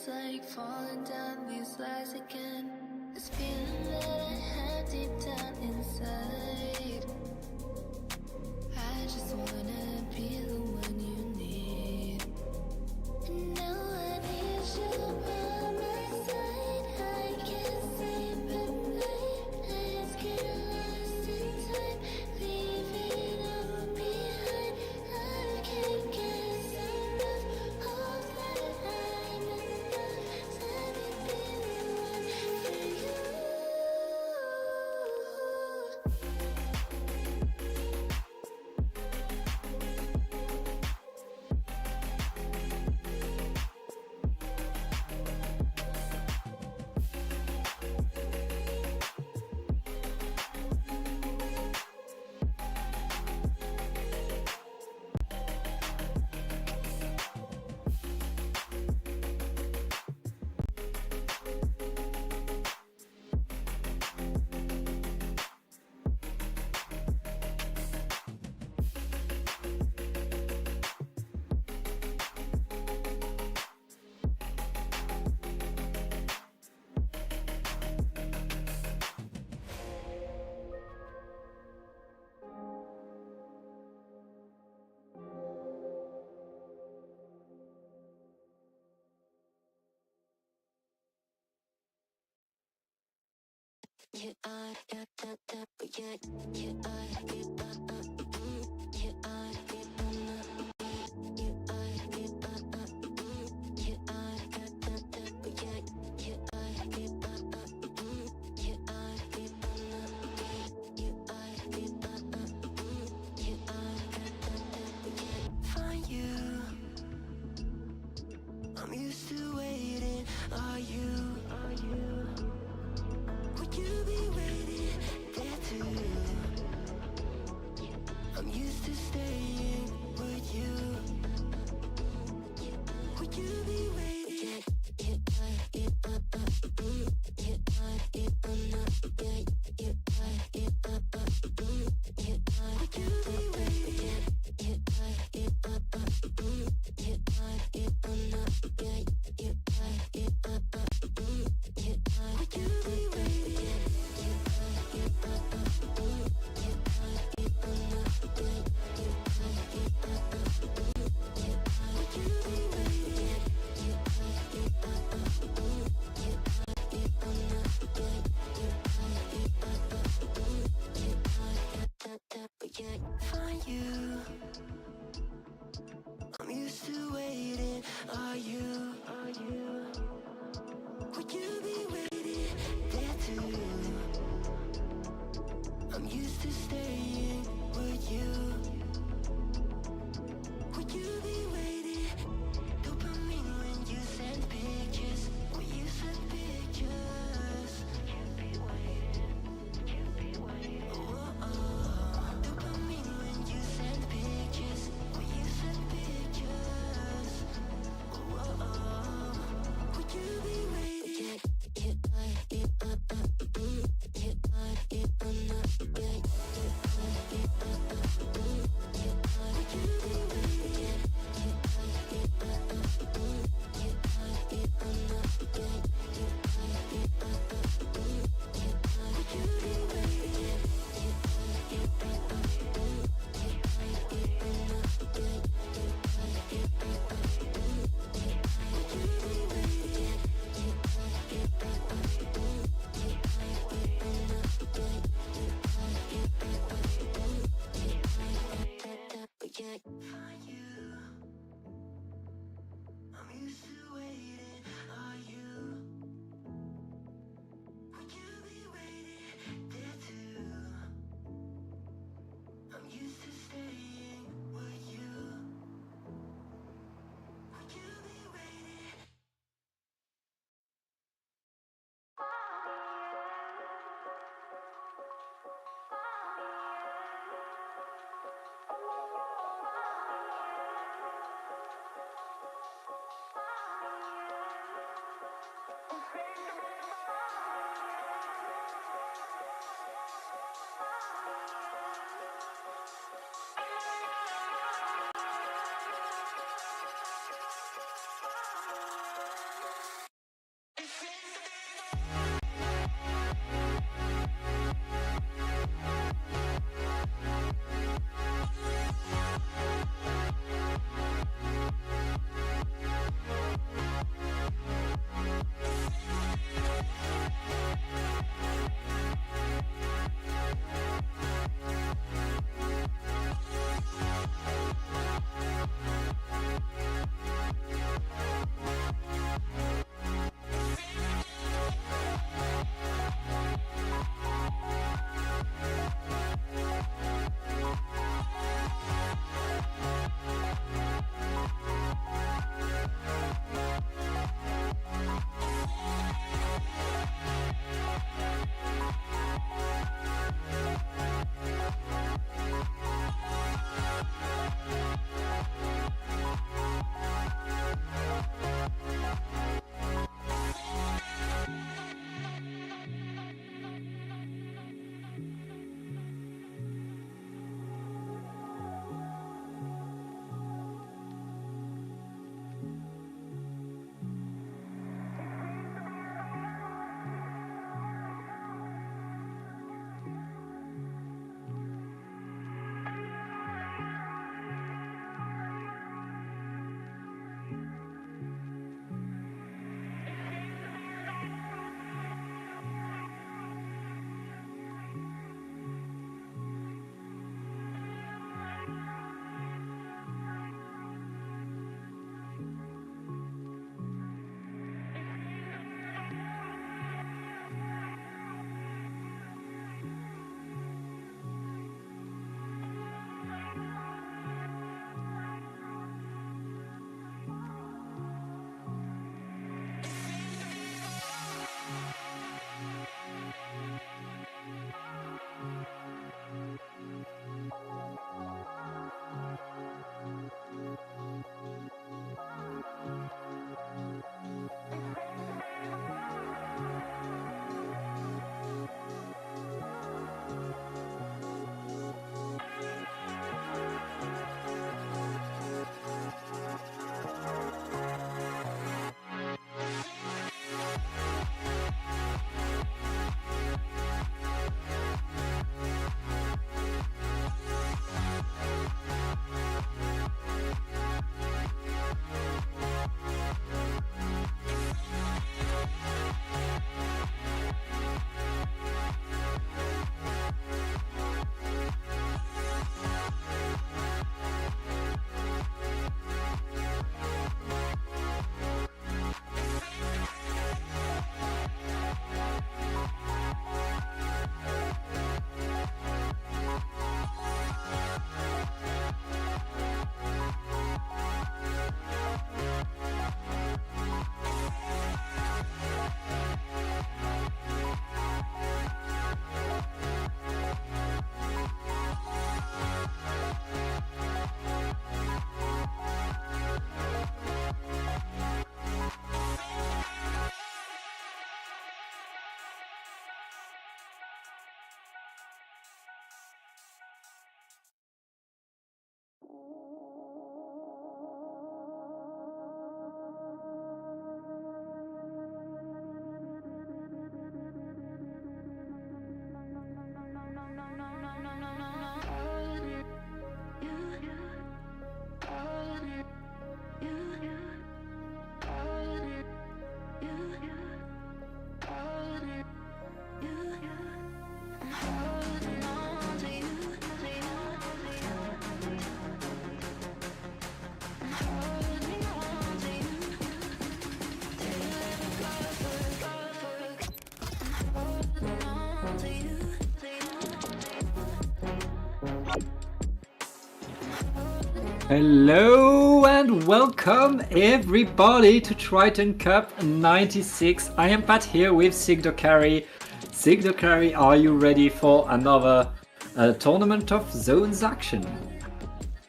like falling down these lies again. This feeling that I have deep down inside. I just wanna be the one you need. And now I need you by my side. I can't sleep at night. Let's get lost in time. Leave it all behind. I can't get enough of that I'm enough. Let me be the one for you. You are, yeah, yeah, you are, you you are, you are, you are, yeah, you are, find you. I'm used to waiting. Are you? Would you be waiting there too? I'm used to staying. Would you? Would you be waiting? Find you. I'm used to waiting. Are you? Hello and welcome everybody to Triton-Cup 96. I am Pat here with Sigdokari. Sigdokari, are you ready for another Tournament of Zones action?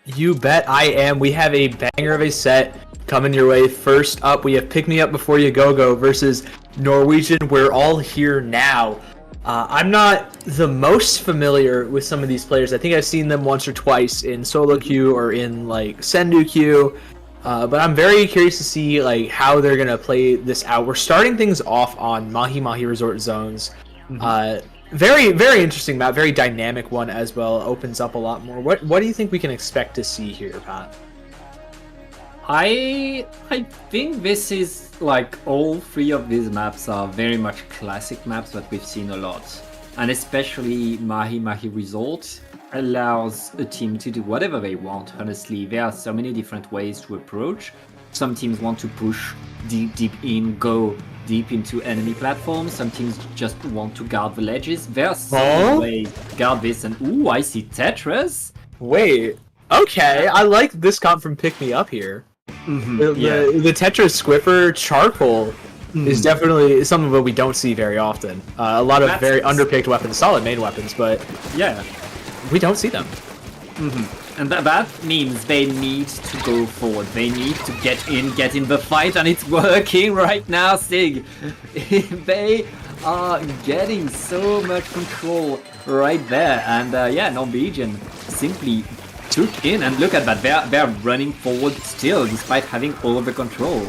You bet I am. We have a banger of a set coming your way. First up, we have Pick Me Up Before You Go versus Norwegian. We're all here now. I'm not the most familiar with some of these players. I think I've seen them once or twice in solo queue or in like Sendu queue. But I'm very curious to see like how they're gonna play this out. We're starting things off on Mahi Mahi Resort Zones. Very, very interesting map. Very dynamic one as well. Opens up a lot more. What do you think we can expect to see here, Pat? I think this is like all three of these maps are very much classic maps that we've seen a lot, and especially Mahi Mahi Resort allows a team to do whatever they want. Honestly, there are so many different ways to approach. Some teams want to push deep in, go deep into enemy platforms. Some teams just want to guard the ledges. There are so many ways to guard this, and ooh, I see Tetris. Wait, okay, I like this comp from Pick Me Up here. The Tetris Squiffer Charcoal is definitely something that we don't see very often. A lot of very underpicked weapons, solid main weapons, but yeah, we don't see them. And that means they need to go forward. They need to get in the fight, and it's working right now, Sig. They are getting so much control right there, and yeah, Norwegian simply took in, and look at that, they're running forward still despite having all of the control.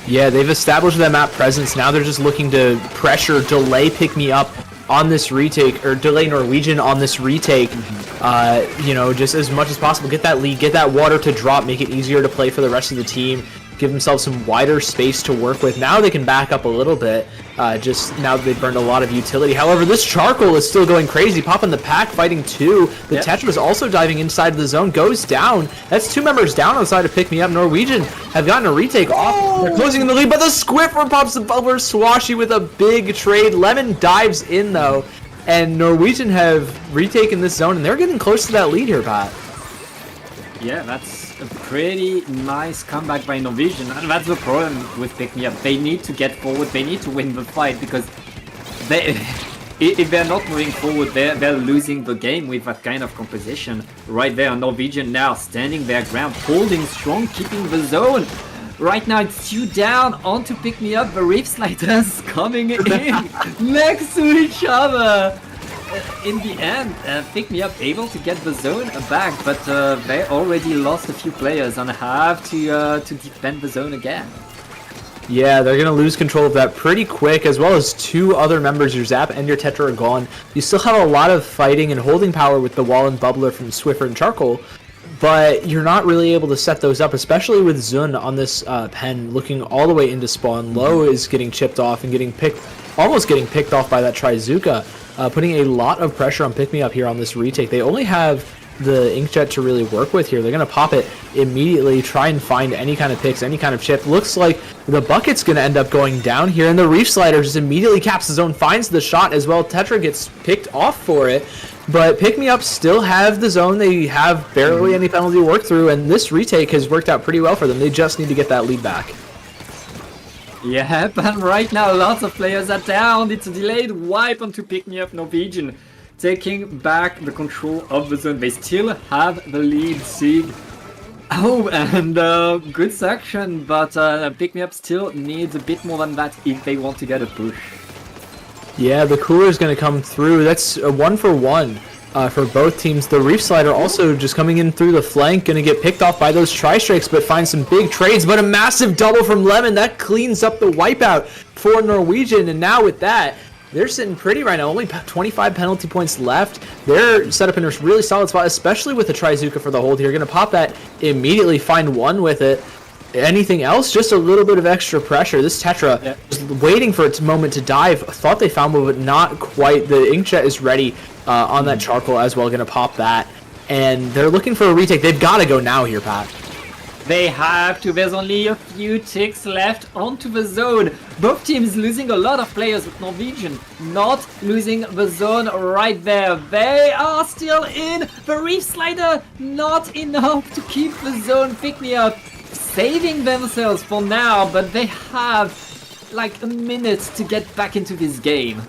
Yeah, they've established their map presence. Now they're just looking to pressure, delay Pick Me Up on this retake, or delay Norwegian on this retake. You know, just as much as possible. Get that lead, get that water to drop, make it easier to play for the rest of the team. Give themselves some wider space to work with. Now they can back up a little bit, just now that they've burned a lot of utility. However, this Charcoal is still going crazy, popping the pack, fighting two. The Tetris also diving inside of the zone, goes down. That's two members down outside of Pick Me Up. Norwegian have gotten a retake off. They're closing in the lead, but the Squiffer pops the bubbler. Swashy with a big trade. Lemon dives in, though, and Norwegian have retaken this zone, and they're getting close to that lead here, Pat. Yeah, that's a pretty nice comeback by Norwegian, and that's the problem with Pick Me Up. They need to get forward, they need to win the fight, because if they're not moving forward, they're losing the game with that kind of composition. Right there, Norwegian now standing their ground, holding strong, keeping the zone. Right now it's two down, onto Pick Me Up, the Reef Sliders coming in next to each other. In the end, Pick Me Up able to get the zone back, but they already lost a few players and have to defend the zone again. Yeah, they're going to lose control of that pretty quick, as well as two other members. Your Zap and your Tetra are gone. You still have a lot of fighting and holding power with the Wall and Bubbler from Swiffer and Charcoal, but you're not really able to set those up, especially with Zun on this pen looking all the way into spawn. Low is getting chipped off and almost getting picked off by that Trizuka. Putting a lot of pressure on Pick Me Up here on this retake. They only have the Inkjet to really work with here. They're going to pop it immediately, try and find any kind of picks, any kind of chip. Looks like the bucket's going to end up going down here, and the Reef Slider just immediately caps the zone, finds the shot as well. Tetra gets picked off for it, but Pick Me Up still have the zone. They have barely any penalty to work through, and this retake has worked out pretty well for them. They just need to get that lead back. Yeah, but right now lots of players are down. It's a delayed wipe onto Pick Me Up. Norwegian taking back the control of the zone. They still have the lead, Sig. Oh, and good section, but Pick Me Up still needs a bit more than that if they want to get a push. Yeah, the cooler is going to come through. That's a 1-for-1 for both teams. The Reef Slider also just coming in through the flank, going to get picked off by those Tri-Strikes, but find some big trades. But a massive double from Lemon. That cleans up the wipeout for Norwegian. And now with that, they're sitting pretty right now. Only 25 penalty points left. They're set up in a really solid spot, especially with the Trizuka for the hold here. Going to pop that immediately, find one with it. Anything else? Just a little bit of extra pressure. This Tetra is waiting for its moment to dive. Thought they found one, but not quite. The Inkjet is ready on that Charcoal as well. Going to pop that. And they're looking for a retake. They've got to go now here, Pat. They have to. There's only a few ticks left onto the zone. Both teams losing a lot of players with Norwegian not losing the zone right there. They are still in. The Reef Slider not enough to keep the zone. Pick Me Up saving themselves for now, but they have like a minute to get back into this game.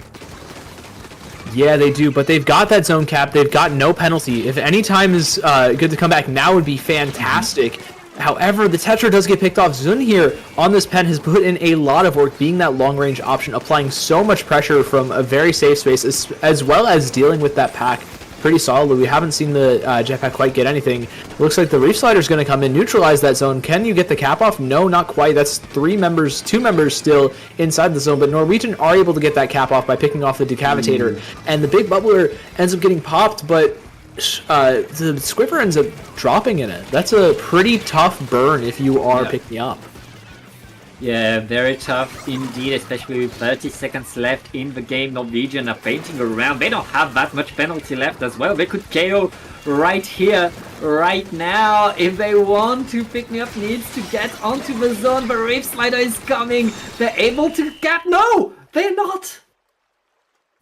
Yeah, they do, but they've got that zone cap. They've got no penalty. If any time is good to come back, now would be fantastic. However, the Tetra does get picked off. Zun here on this pen has put in a lot of work being that long-range option, applying so much pressure from a very safe space, as well as dealing with that pack pretty solidly. We haven't seen the jetpack quite get anything. Looks like the Reef Slider is going to come in, neutralize that zone. Can you get the cap off? No, not quite. That's two members still inside the zone, but Norwegian are able to get that cap off by picking off the Decavitator, and the big bubbler ends up getting popped, but the Squiffer ends up dropping in it. That's a pretty tough burn if you are picking up. Yeah, very tough indeed, especially with 30 seconds left in the game. Norwegian are painting around. They don't have that much penalty left as well. They could KO right here, right now. If they want to, Pick Me Up needs to get onto the zone. The Reef Slider is coming. They're able to cap. No, they're not.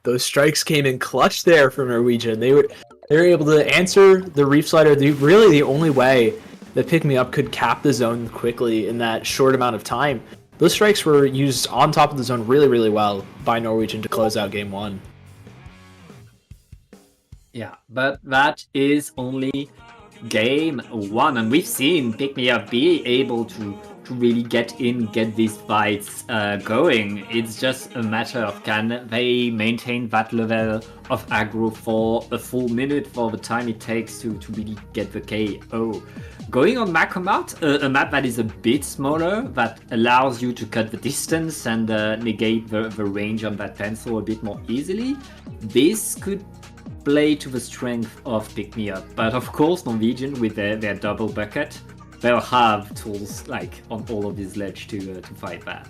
Those strikes came in clutch there from Norwegian. They were able to answer the Reef Slider. Really the only way that Pick Me Up could cap the zone quickly in that short amount of time. Those strikes were used on top of the zone really, really well by Norwegian to close out game one. Yeah, but that is only game one, and we've seen Pick Me Up be able to really get these fights going. It's just a matter of can they maintain that level of aggro for a full minute, for the time it takes to really get the KO. Going on Macromat, a map that is a bit smaller, that allows you to cut the distance and negate the range on that pencil a bit more easily. This could play to the strength of Pick Me Up, but of course Norwegian with their double bucket, they'll have tools like on all of this ledge to fight that.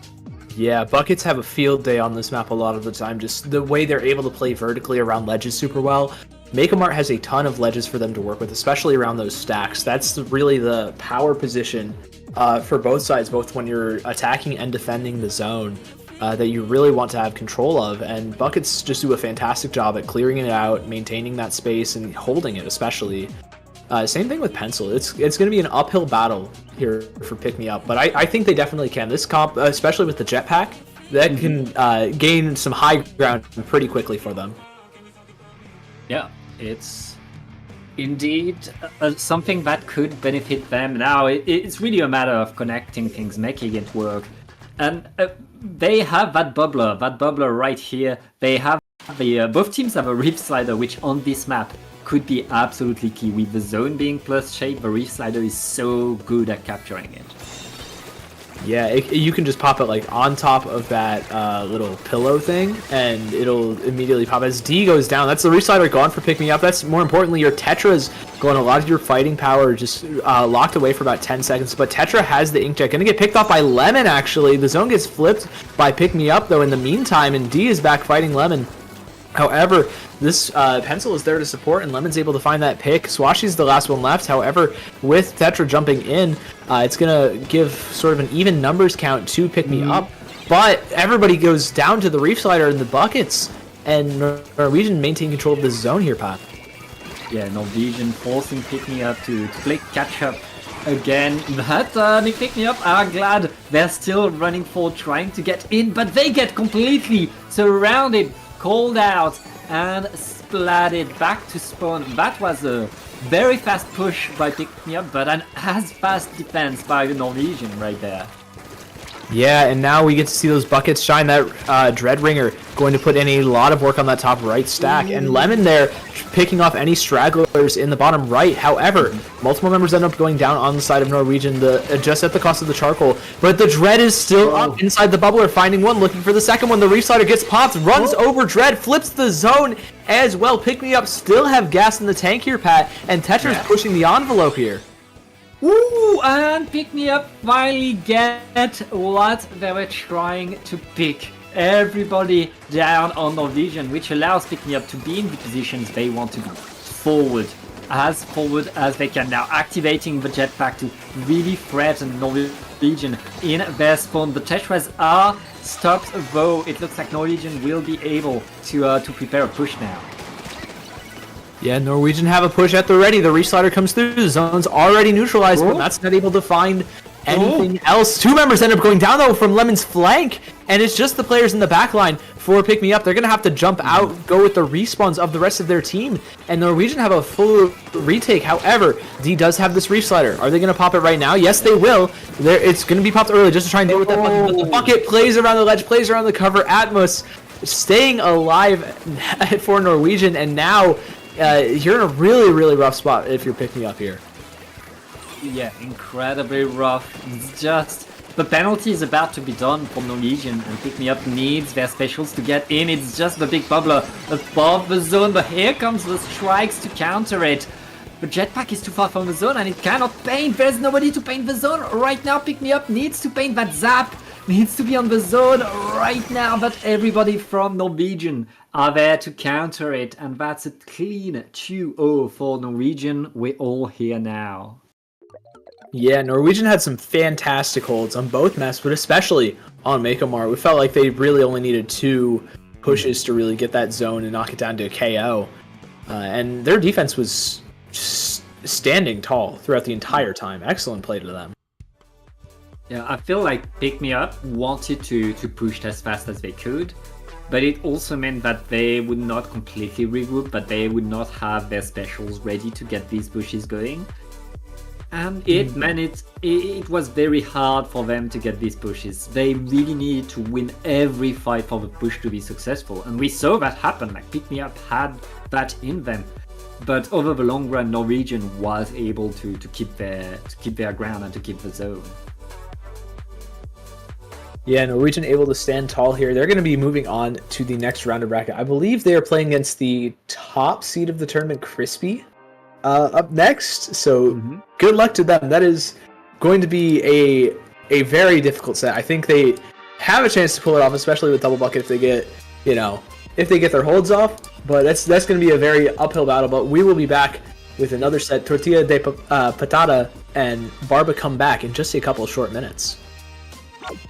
Yeah, buckets have a field day on this map a lot of the time. Just the way they're able to play vertically around ledges super well. Make-A-Mart has a ton of ledges for them to work with, especially around those stacks. That's really the power position for both sides, both when you're attacking and defending the zone, that you really want to have control of. And buckets just do a fantastic job at clearing it out, maintaining that space, and holding it especially. Same thing with Pencil. It's going to be an uphill battle here for Pick Me Up, but I think they definitely can. This comp, especially with the jetpack, that can gain some high ground pretty quickly for them. Yeah, it's indeed something that could benefit them. Now it's really a matter of connecting things, making it work, and they have that bubbler right here. They have both teams have a Reef Slider, which on this map could be absolutely key. With the zone being plus shape, the Reef Slider is so good at capturing it. Yeah, you can just pop it like on top of that little pillow thing, and it'll immediately pop. As D goes down, that's the Reef Slider gone for Pick Me Up. That's more importantly, your Tetra's going, a lot of your fighting power just locked away for about 10 seconds. But Tetra has the Inkjet, going to get picked off by Lemon actually. The zone gets flipped by Pick Me Up though in the meantime, and D is back fighting Lemon. However, this Pencil is there to support, and Lemon's able to find that pick. Swashy's the last one left. However, with Tetra jumping in, it's going to give sort of an even numbers count to Pick Me Up. But everybody goes down to the Reef Slider in the buckets, and Norwegian maintain control of the zone here, Pat. Yeah, Norwegian forcing Pick Me Up to play catch-up again. But Pick Me Up are glad they're still running forward, trying to get in, but they get completely surrounded, called out, and splatted back to spawn. That was a very fast push by Pick Me Up, but an as fast defense by the Norwegian right there. Yeah, and now we get to see those buckets shine. That Dread Ringer going to put in a lot of work on that top right stack. And Lemon there picking off any stragglers in the bottom right. However, multiple members end up going down on the side of Norwegian, just at the cost of the charcoal. But the Dread is still up inside the bubbler, finding one, looking for the second one. The Reef Slider gets popped, runs over Dread, flips the zone as well. Pick Me Up still have gas in the tank here, Pat, and Tetra's pushing the envelope here. Woo! And Pick Me Up finally get what they were trying to pick. Everybody down on Norwegian, which allows Pick Me Up to be in the positions they want to be. Forward, as forward as they can now, activating the jetpack to really threaten Norwegian in their spawn. The Tetras are stopped, though it looks like Norwegian will be able to prepare a push now. Yeah, Norwegian have a push at the ready. The reslider comes through. The zone's already neutralized, but that's not able to find anything else. Two members end up going down, though, from Lemon's flank, and it's just the players in the back line for Pick Me Up. They're going to have to jump out, go with the respawns of the rest of their team, and Norwegian have a full retake. However, D does have this reslider. Are they going to pop it right now? Yes, they will. It's going to be popped early just to try and deal with that bucket, but the bucket plays around the ledge, plays around the cover. Atmos staying alive for Norwegian, and now you're in a really, really rough spot if you're Pick Me Up here. Yeah, incredibly rough. It's just the penalty is about to be done for Norwegian, and Pick Me Up needs their specials to get in. It's just the big bubbler above the zone, but here comes the strikes to counter it. The jetpack is too far from the zone and it cannot paint. There's nobody to paint the zone right now. Pick Me Up needs to paint that zap. Needs to be on the zone right now, but everybody from Norwegian are there to counter it, and that's a clean 2-0 for Norwegian. We're all here now. Yeah, Norwegian had some fantastic holds on both maps, but especially on Makomar. We felt like they really only needed 2 pushes to really get that zone and knock it down to a KO. And their defense was just standing tall throughout the entire time. Excellent play to them. Yeah, I feel like Pick Me Up wanted to push as fast as they could, but it also meant that they would not completely regroup, but they would not have their specials ready to get these pushes going. And it meant it was very hard for them to get these pushes. They really needed to win every fight for the push to be successful, and we saw that happen. Like Pick Me Up had that in them, but over the long run, Norwegian was able to keep their ground and to keep the zone. Yeah, Norwegian able to stand tall here. They're going to be moving on to the next round of bracket. I believe they are playing against the top seed of the tournament, Crispy, up next. So good luck to them. That is going to be a very difficult set. I think they have a chance to pull it off, especially with double bucket if they get, if they get their holds off. But that's going to be a very uphill battle. But we will be back with another set. Tortilla de Patata and Barba come back in just a couple of short minutes. Thank you.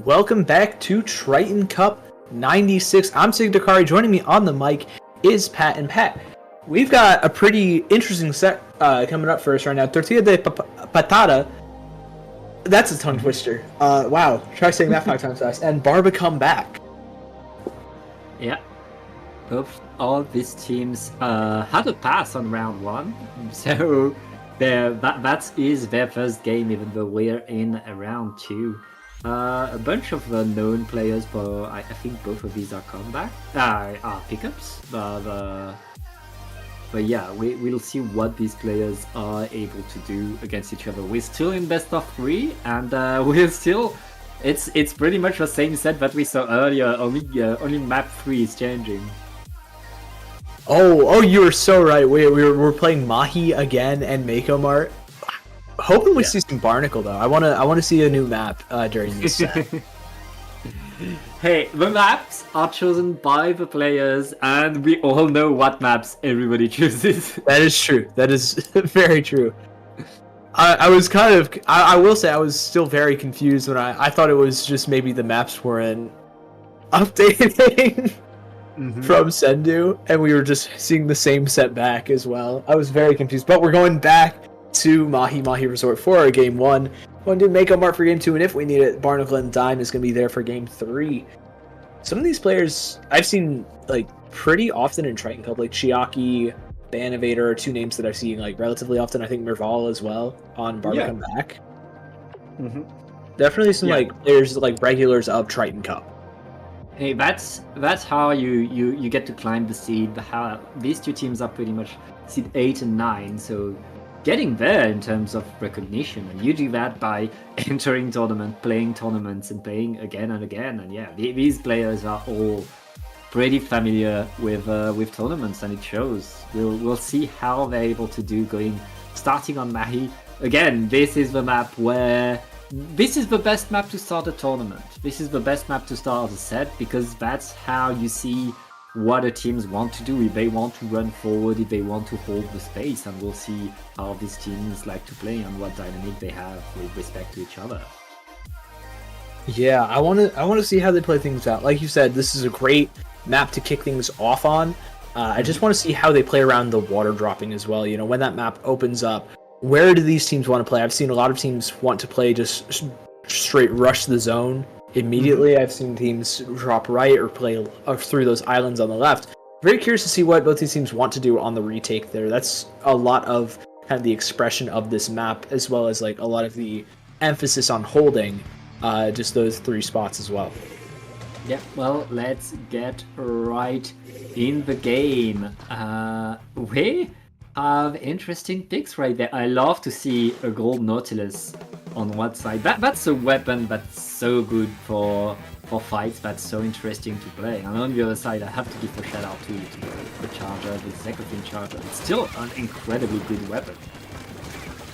Welcome back to Triton Cup 96. I'm Sig Dakari. Joining me on the mic is Pat. And Pat, we've got a pretty interesting set coming up for us right now. Tortilla de patata. That's a tongue twister. Wow. Try saying that 5 times fast. And Barba come back. Yeah. Both all these teams had a pass on round 1. So that is their first game, even though we're in round 2. A bunch of known players, but I think both of these are are pickups. But yeah, we'll see what these players are able to do against each other. We're still in best of 3, and we're still. It's pretty much the same set that we saw earlier. Only map 3 is changing. Oh, you were so right. We're playing Mahi again and Mako Mart. Hoping we see some Barnacle though. I wanna see a new map during this set. Hey, the maps are chosen by the players, and we all know what maps everybody chooses. That is true. That is very true. I was kind of. I will say I was still very confused when I thought it was just maybe the maps weren't updating from Sendu, and we were just seeing the same setback as well. I was very confused, but we're going back to Mahi Resort for our game 1. Going to Mako Mart for game 2, and if we need it, Barnacle and Dime is going to be there for game 3. Some of these players I've seen like pretty often in Triton Cup, like Chiaki, Banovator are 2 names that I've seen like relatively often. I think Merval as well on Barba Come Back. Definitely some like players like regulars of Triton Cup. Hey, that's how you get to climb the seed. How these 2 teams are pretty much seed 8 and 9, so getting there in terms of recognition, and you do that by entering tournament, playing tournaments, and playing again and again. And yeah, these players are all pretty familiar with tournaments, and it shows. We'll see how they're able to do starting on Mahi. Again, this is the map where this is the best map to start a tournament. This is the best map to start a set, because that's how you see what the teams want to do, if they want to run forward, if they want to hold the space, and we'll see how these teams like to play and what dynamic they have with respect to each other. Yeah, I want to see how they play things out. Like you said, this is a great map to kick things off on. I just want to see how they play around the water dropping as well. You know, when that map opens up, where do these teams want to play? I've seen a lot of teams want to play just straight rush the zone immediately. I've seen teams drop right or play through those islands on the left. Very curious to see what both these teams want to do on the retake there. That's a lot of kind of the expression of this map, as well as like a lot of the emphasis on holding just those 3 spots as well. Yeah, well, let's get right in the game. We have interesting picks right there. I love to see a gold Nautilus on one side. That's a weapon that's so good for fights. That's so interesting to play. And on the other side, I have to give a shout out to the Charger, the Zekofin Charger. It's still an incredibly good weapon.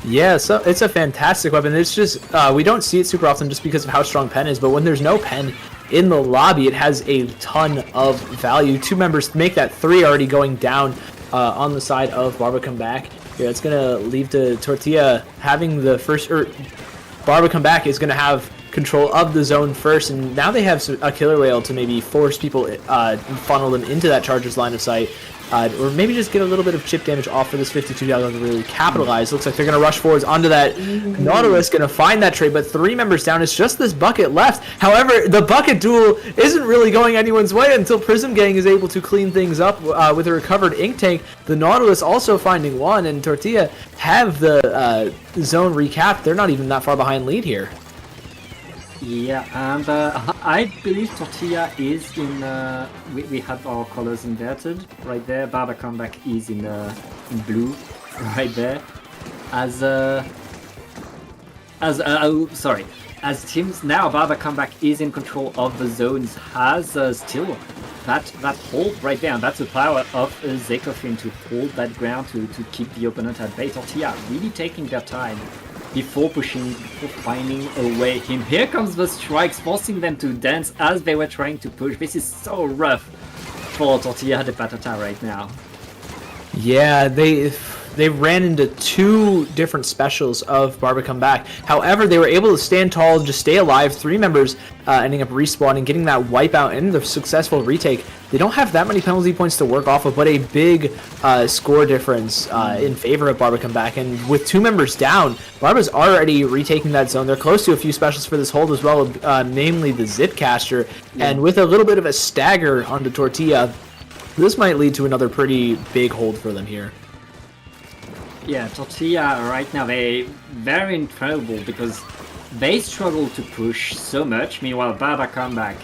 Yeah, so it's a fantastic weapon. It's just we don't see it super often just because of how strong Pen is, but when there's no Pen in the lobby, it has a ton of value. 2 members make that 3 already going down on the side of Barba Come Back. Yeah, it's gonna leave to Tortilla having the first, Barba Come Back is gonna have control of the zone first, and now they have a killer whale to maybe force people, funnel them into that Charger's line of sight. Or maybe just get a little bit of chip damage off for this 52 to really capitalize. Looks like they're going to rush forwards onto that Nautilus, going to find that trade, but 3 members down. It's just this bucket left. However, the bucket duel isn't really going anyone's way until Prism Gang is able to clean things up with a recovered ink tank. The Nautilus also finding 1, and Tortilla have the zone recapped. They're not even that far behind lead here. Yeah, and I believe Tortilla is in. We have our colors inverted right there. Barba Come Back is in blue, right there. As teams now, Barba Come Back is in control of the zones. Has still that hold right there, and that's the power of Zekofin to hold that ground to keep the opponent at bay. Tortilla really taking their time before pushing, before finding a way in. Here comes the strikes, forcing them to dance as they were trying to push. This is so rough for Tortilla de Patata right now. Yeah, they ran into two different specials of Barba Come Back. However, they were able to stand tall, just stay alive. 3 members ending up respawning, getting that wipeout and the successful retake. They don't have that many penalty points to work off of, but a big score difference in favor of Barba Come Back. And with 2 members down, Barba's already retaking that zone. They're close to a few specials for this hold as well, namely the Zipcaster. Yeah. And with a little bit of a stagger onto Tortilla, this might lead to another pretty big hold for them here. Yeah, Tortilla right now, they're very in trouble because they struggle to push so much. Meanwhile, Barba Comeback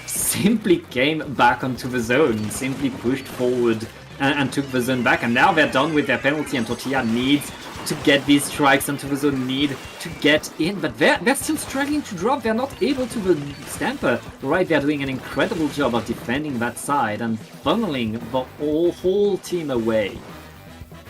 simply came back onto the zone, simply pushed forward and took the zone back. And now they're done with their penalty, and Tortilla needs to get these strikes onto the zone, need to get in. But they're still struggling to drop. They're not able to the Stamper. Right, they're doing an incredible job of defending that side and funneling the whole team away.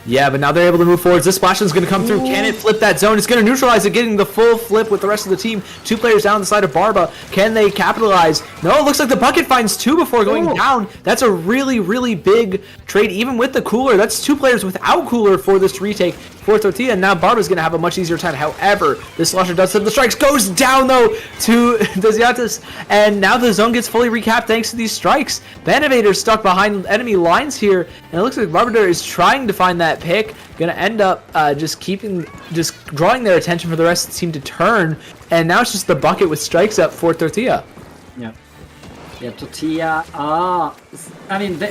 Yeah, but now they're able to move forwards. This splash is going to come through. Can it flip that zone? It's going to neutralize it, getting the full flip with the rest of the team. 2 players down the side of Barba. Can they capitalize? No, it looks like the bucket finds 2 before going down. That's a really, really big trade, even with the cooler. That's 2 players without cooler for this retake for Tortilla. And now Barba's going to have a much easier time. However, this slasher does hit the strikes. Goes down, though, to Desiatis. And now the zone gets fully recapped thanks to these strikes. The Innovator's stuck behind enemy lines here. And it looks like Barbador is trying to find that pick. Gonna end up just drawing their attention for the rest of the team to turn. And now it's just the bucket with strikes up for Tortilla. Yeah. Yeah, Tortilla are... I mean,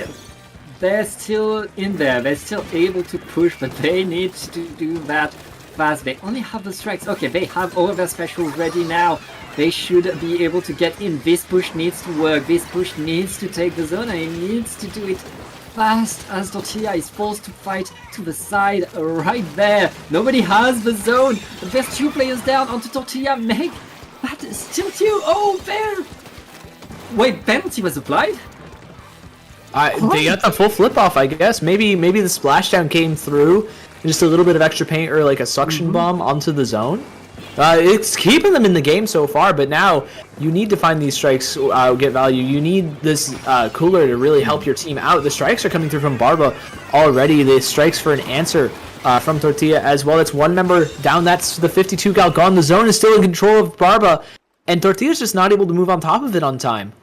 they're still in there. They're still able to push, but they need to do that fast. They only have the strikes. Okay, they have all of their specials ready now. They should be able to get in. This push needs to work. This push needs to take the zone, and it needs to do it fast as Tortilla is forced to fight to the side right there. Nobody has the zone. There's 2 players down onto Tortilla. Make that still 2. Oh, there. Wait, penalty was applied? They got the full flip off, I guess. Maybe the splashdown came through. Just a little bit of extra paint or like a suction bomb onto the zone. It's keeping them in the game so far, but now you need to find these strikes get value. You need this cooler to really help your team out. The strikes are coming through from Barba already. The strikes for an answer from Tortilla as well. It's 1 member down. That's the 52 gal gone. The zone is still in control of Barba, and Tortilla's just not able to move on top of it on time.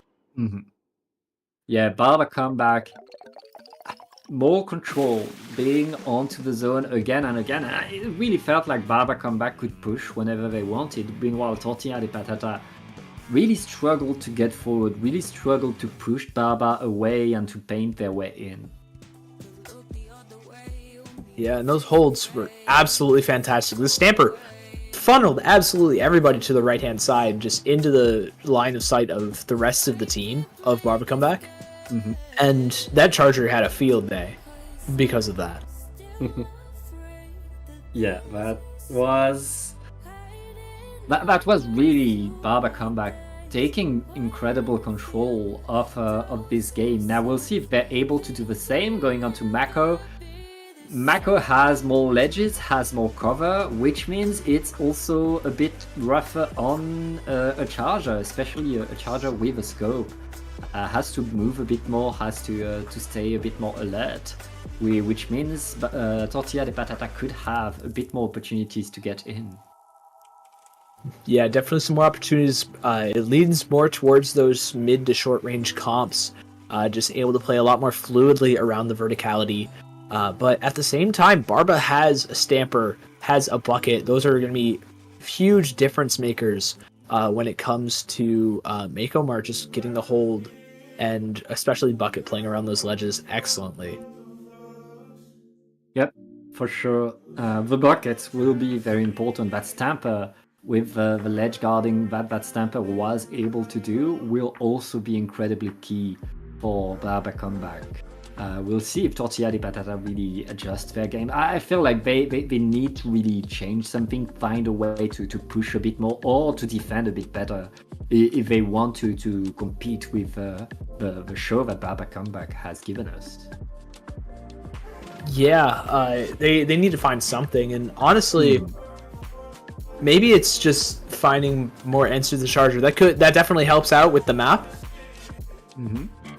Yeah, Barba Comeback, more control, being onto the zone again and again. And it really felt like Barba Comeback could push whenever they wanted. Meanwhile, Tortilla de Patata really struggled to get forward, really struggled to push Barba away and to paint their way in. Yeah, and those holds were absolutely fantastic. The Stamper funneled absolutely everybody to the right-hand side, just into the line of sight of the rest of the team of Barba Comeback. And that Charger had a field day because of that. Yeah, that was really Barba Comeback taking incredible control of this game. Now we'll see if they're able to do the same going on to Mako. Mako has more ledges, has more cover, which means it's also a bit rougher on a Charger, especially a Charger with a scope. Has to move a bit more, has to stay a bit more alert, which means Tortilla de Patata could have a bit more opportunities to get in. Yeah, definitely some more opportunities. It leans more towards those mid to short range comps, just able to play a lot more fluidly around the verticality. But at the same time, Barba has a Stamper, has a bucket. Those are going to be huge difference makers when it comes to Makomar just getting the hold, and especially Bucket playing around those ledges excellently. Yep, for sure. The buckets will be very important. That Stamper with the ledge guarding that Stamper was able to do will also be incredibly key for Barba Comeback. We'll see if Tortilla de Patata really adjust their game. I feel like they need to really change something, find a way to push a bit more or to defend a bit better if they want to compete with the show that Barba Comeback has given us. Yeah, they need to find something, and honestly, maybe it's just finding more answers to the charger. That definitely helps out with the map.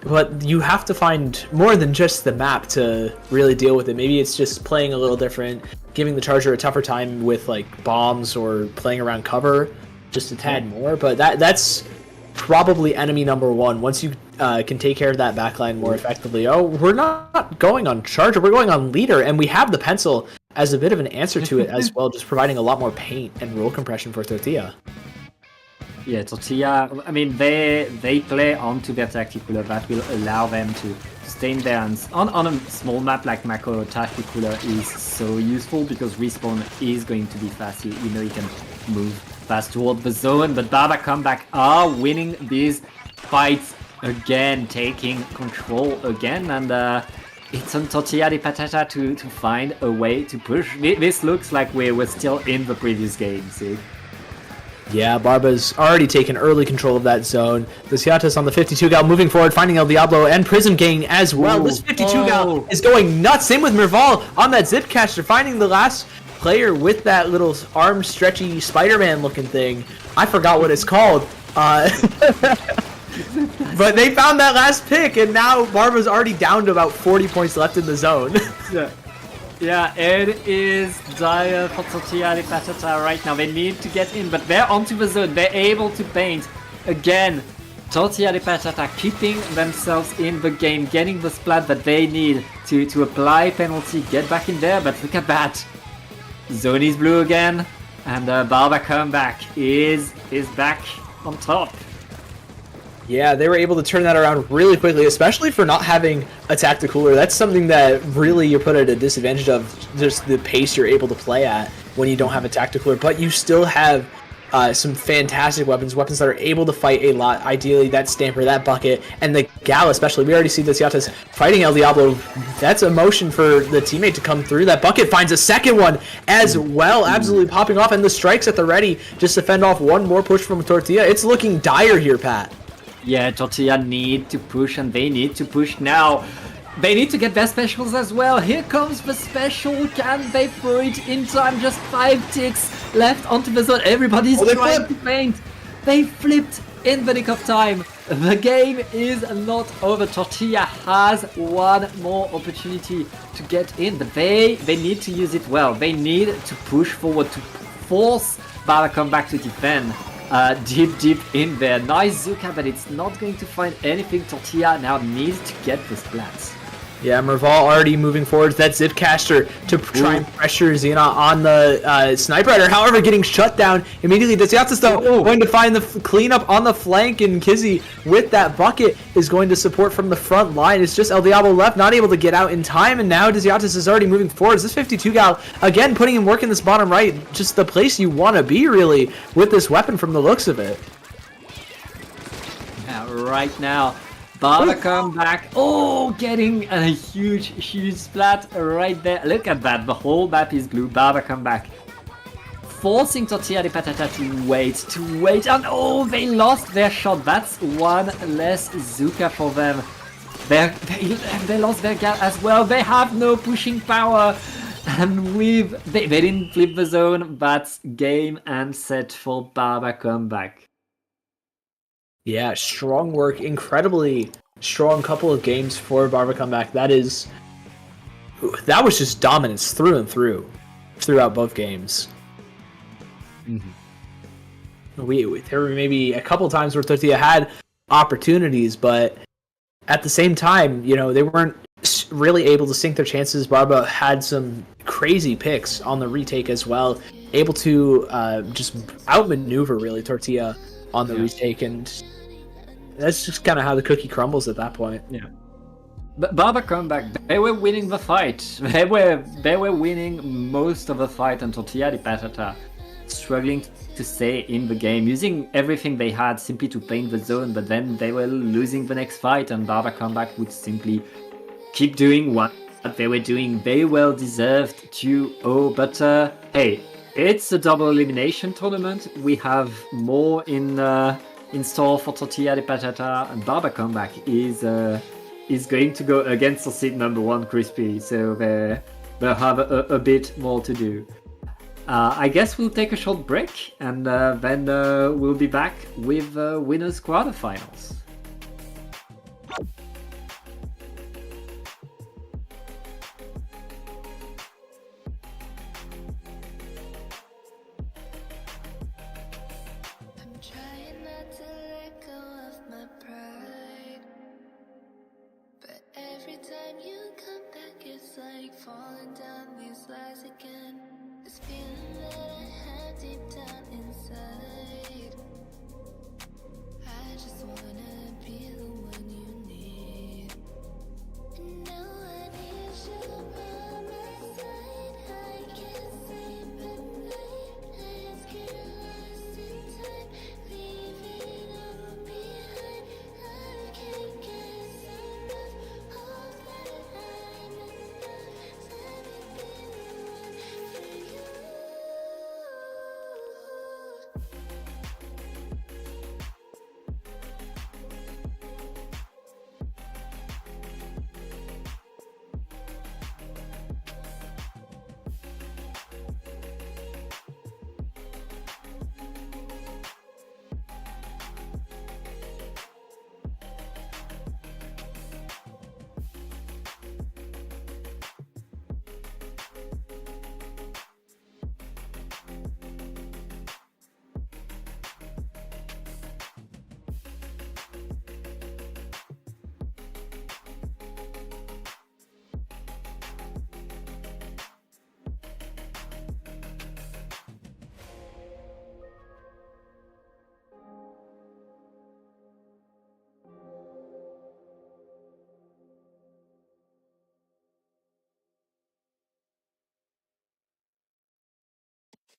But you have to find more than just the map to really deal with it. Maybe it's just playing a little different, giving the charger a tougher time with like bombs or playing around cover just a tad more. But that's probably enemy number one. Once you can take care of that backline more effectively. Oh, we're not going on charger, we're going on leader, and we have the pencil as a bit of an answer to it as well, just providing a lot more paint and roll compression for Tortilla. Yeah, Tortilla, I mean, they play onto their tactical that will allow them to stay in there. And on a small map like Mako, tactical is so useful because respawn is going to be fast. You know you can move fast toward the zone, but Barba Comeback are winning these fights again, taking control again, and it's on Tortilla de Patata to find a way to push. This looks like we were still in the previous game, see? Yeah, Barba's already taken early control of that zone. Desyatas on the 52 gal moving forward, finding El Diablo and Prism Gang as well. This 52 gal is going nuts. Same with Merval on that zip caster, finding the last player with that little arm stretchy Spider-Man looking thing. I forgot what it's called. But they found that last pick, and now Barba's already down to about 40 points left in the zone. Yeah, it is dire for Tortilla de Patata right now. They need to get in, but they're onto the zone. They're able to paint. Again, Tortilla de Patata keeping themselves in the game, getting the splat that they need to apply penalty, get back in there, but look at that. Zone is blue again, and Barba Comeback is back on top. Yeah, they were able to turn that around really quickly, especially for not having a tacticooler. That's something that really you're put at a disadvantage of, just the pace you're able to play at when you don't have a tacticooler. But you still have some fantastic weapons that are able to fight a lot. Ideally, that Stamper, that Bucket, and the Gal especially. We already see the Desyatas fighting El Diablo. That's a motion for the teammate to come through. That Bucket finds a second one as well, absolutely popping off, and the strikes at the ready just to fend off one more push from Tortilla. It's looking dire here, Pat. Yeah, Tortilla need to push, and they need to push now. They need to get their specials as well. Here comes the special. Can they throw it in time? Just 5 ticks left onto the zone. Everybody's trying to paint. They flipped in the nick of time. The game is not over. Tortilla has one more opportunity to get in, but they need to use it well. They need to push forward to force Barba Comeback to defend. Deep in there. Nice Zuka, but it's not going to find anything. Tortilla now needs to get the splats. Yeah, Merval already moving forward. That Zipcaster to try and pressure Xena on the Sniper Rider. However, getting shut down immediately. Desyatas, though, going to find the cleanup on the flank, and Kizzy with that Bucket is going to support from the front line. It's just El Diablo left, not able to get out in time, and now Desyatas is already moving forward. This 52 gal, again, putting in work in this bottom right. Just the place you want to be, really, with this weapon from the looks of it. Yeah, right now. Barba Comeback, getting a huge splat right there. Look at that, the whole map is blue. Barba Comeback forcing Tortilla de Patata to wait, and they lost their shot. That's one less Zuka for them. They lost their gal as well. They have no pushing power, and they didn't flip the zone. That's game and set for Barba Comeback. Yeah, strong work, incredibly strong couple of games for Barba Comeback. That was just dominance through and through, throughout both games. Mm-hmm. There were maybe a couple times where Tortilla had opportunities, but at the same time, they weren't really able to sink their chances. Barba had some crazy picks on the retake as well, able to just outmaneuver really Tortilla on the retake, and that's just kind of how the cookie crumbles at that point. Yeah. But Barba Comeback, they were winning the fight. They were winning most of the fight, and Tortilla de Patata struggling to stay in the game, using everything they had simply to paint the zone, but then they were losing the next fight, and Barba Comeback would simply keep doing what they were doing. They well deserved to but hey, it's a double elimination tournament. We have more in store for Tortilla de Patata, and Barba Comeback is going to go against the seed number 1 Crispy, so they'll have a bit more to do. I guess we'll take a short break and then we'll be back with winners quarterfinals. I'm trying not to let go of my pride, but every time you come back, it's like falling down these lies again. This feeling that I have deep down inside. I just wanna be the one you need. And now I need you by my side. I can't sleep at night. Let's get lost in time. Leave it all behind. I can't get enough of that. I'm enough. Let me be the one for you.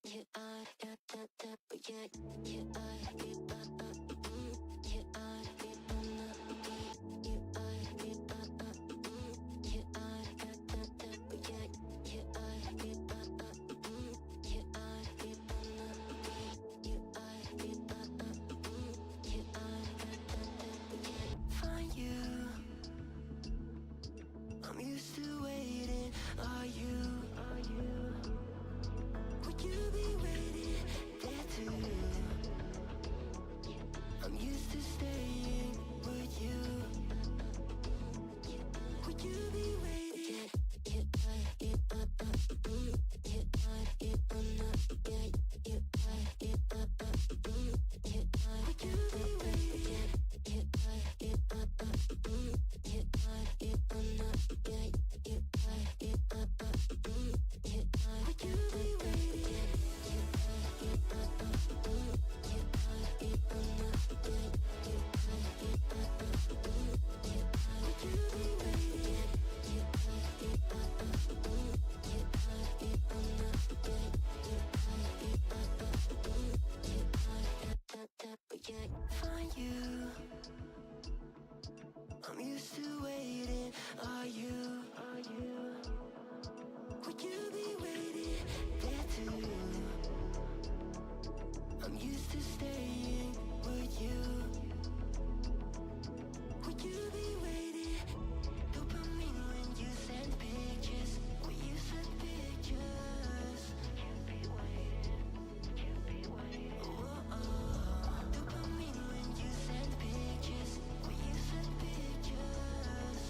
You are, yeah, that, yeah, you are, you you are, you you are, you you are, yeah, that, yeah, you are, you you are, you you are, find you. I'm used to waiting. Are you? Would you be waiting there too? I'm used to staying. Would you? Would you be waiting? You are, you you are, you you are, you Would you be waiting? You are, you you are, you Would you be waiting? Find you. I'm used to waiting. Are you? Would you be waiting there too? I'm used to staying. Would you? Would you be waiting? Dopamine when you send pictures. When you send pictures. Dopamine when you send pictures. When you send pictures.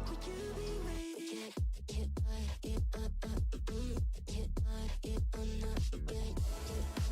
Would you be waiting? You are, you are, you are, you are,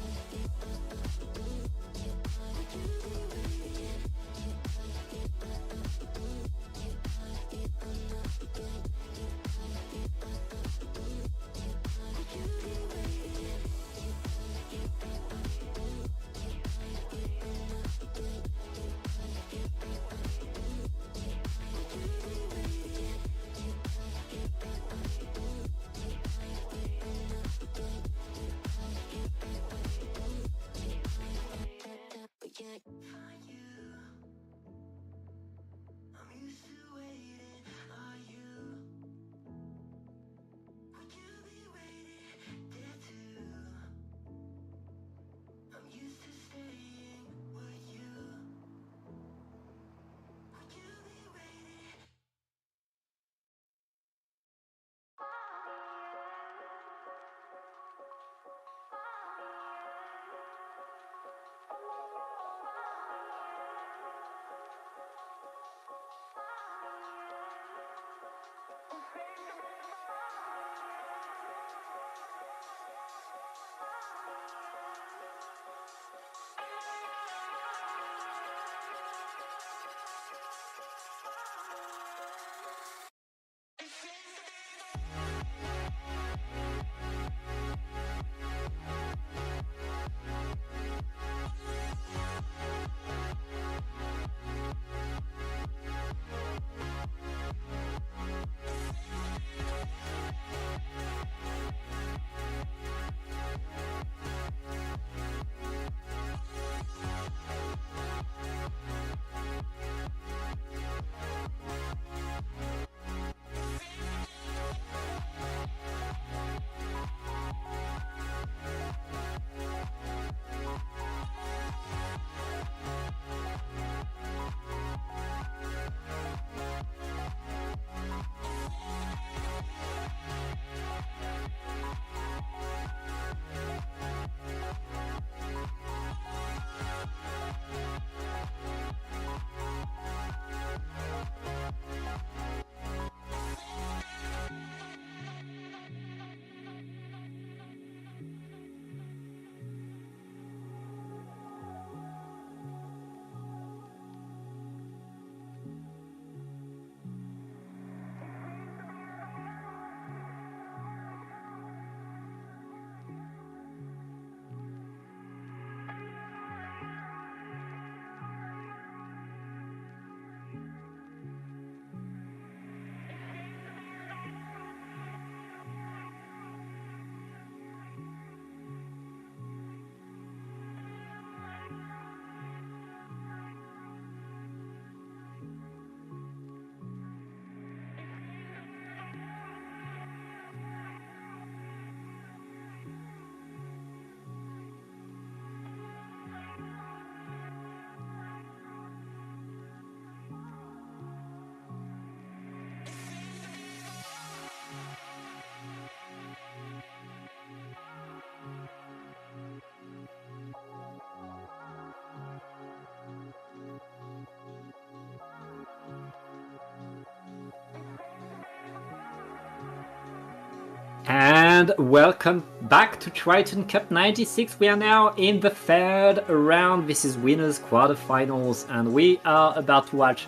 And welcome back to Triton-Cup 96. We are now in the third round. This is winners quarterfinals, and we are about to watch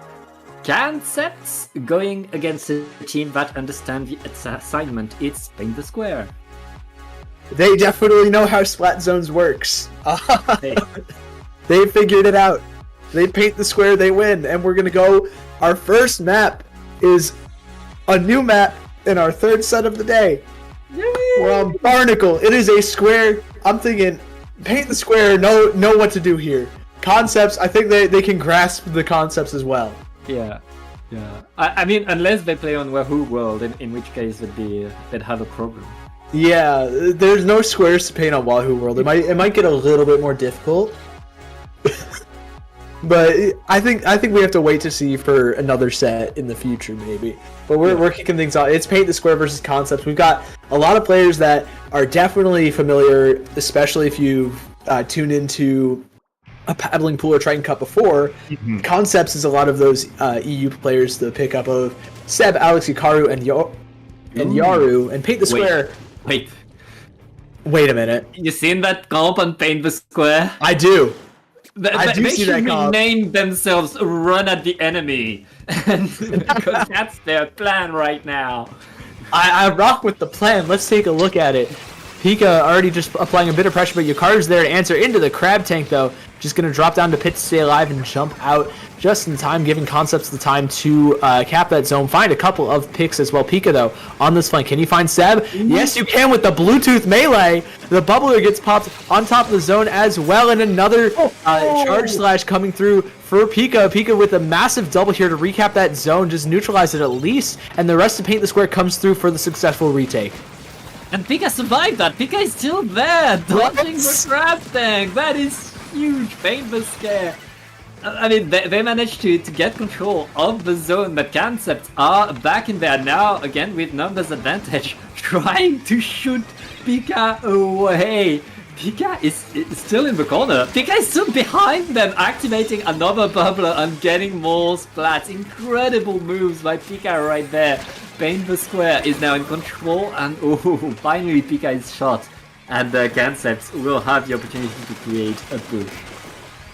Concepts going against a team that understands the assignment. It's paint the square. They definitely know how Splat Zones works. Hey. They figured it out. They paint the square, they win, and we're gonna go. Our first map is a new map in our third set of the day. We're on Barnacle. It is a square. I'm thinking, paint the square. Know what to do here. Concepts. I think they can grasp the concepts as well. Yeah. I mean, unless they play on Wahoo World, in which case they'd have a problem. Yeah, there's no squares to paint on Wahoo World. It might get a little bit more difficult. But I think we have to wait to see for another set in the future, maybe. But we're kicking things off. It's paint the square versus concepts. We've got a lot of players that are definitely familiar, especially if you've tuned into a paddling pool or Triton-Cup before. Mm-hmm. Concepts is a lot of those EU players, the pickup of Seb, Alex, Hikaru, and Yaru, and paint the square. Wait a minute. You seen that comp on paint the square? I do. They should rename themselves Run at the Enemy, because that's their plan right now. I rock with the plan. Let's take a look at it. Pika already just applying a bit of pressure, but Yakaru's there to answer into the crab tank, though. Just going to drop down to pit to stay alive and jump out just in time, giving Concepts the time to cap that zone. Find a couple of picks as well. Pika, though, on this flank. Can you find Seb? Yes, you can with the Bluetooth melee. The bubbler gets popped on top of the zone as well, and another charge slash coming through for Pika. Pika with a massive double here to recap that zone, just neutralize it at least, and the rest of Paint the Square comes through for the successful retake. And Pika survived that. Pika is still there, dodging the crab tank. That is huge. Paint the Scare. I mean, they managed to get control of the zone, but Concepts are back in there now, again with numbers advantage, trying to shoot Pika away. Pika is still in the corner. Pika is still behind them, activating another bubbler and getting more splats. Incredible moves by Pika right there. Paint the Square is now in control, and finally Pika is shot. And Concepts will have the opportunity to create a push.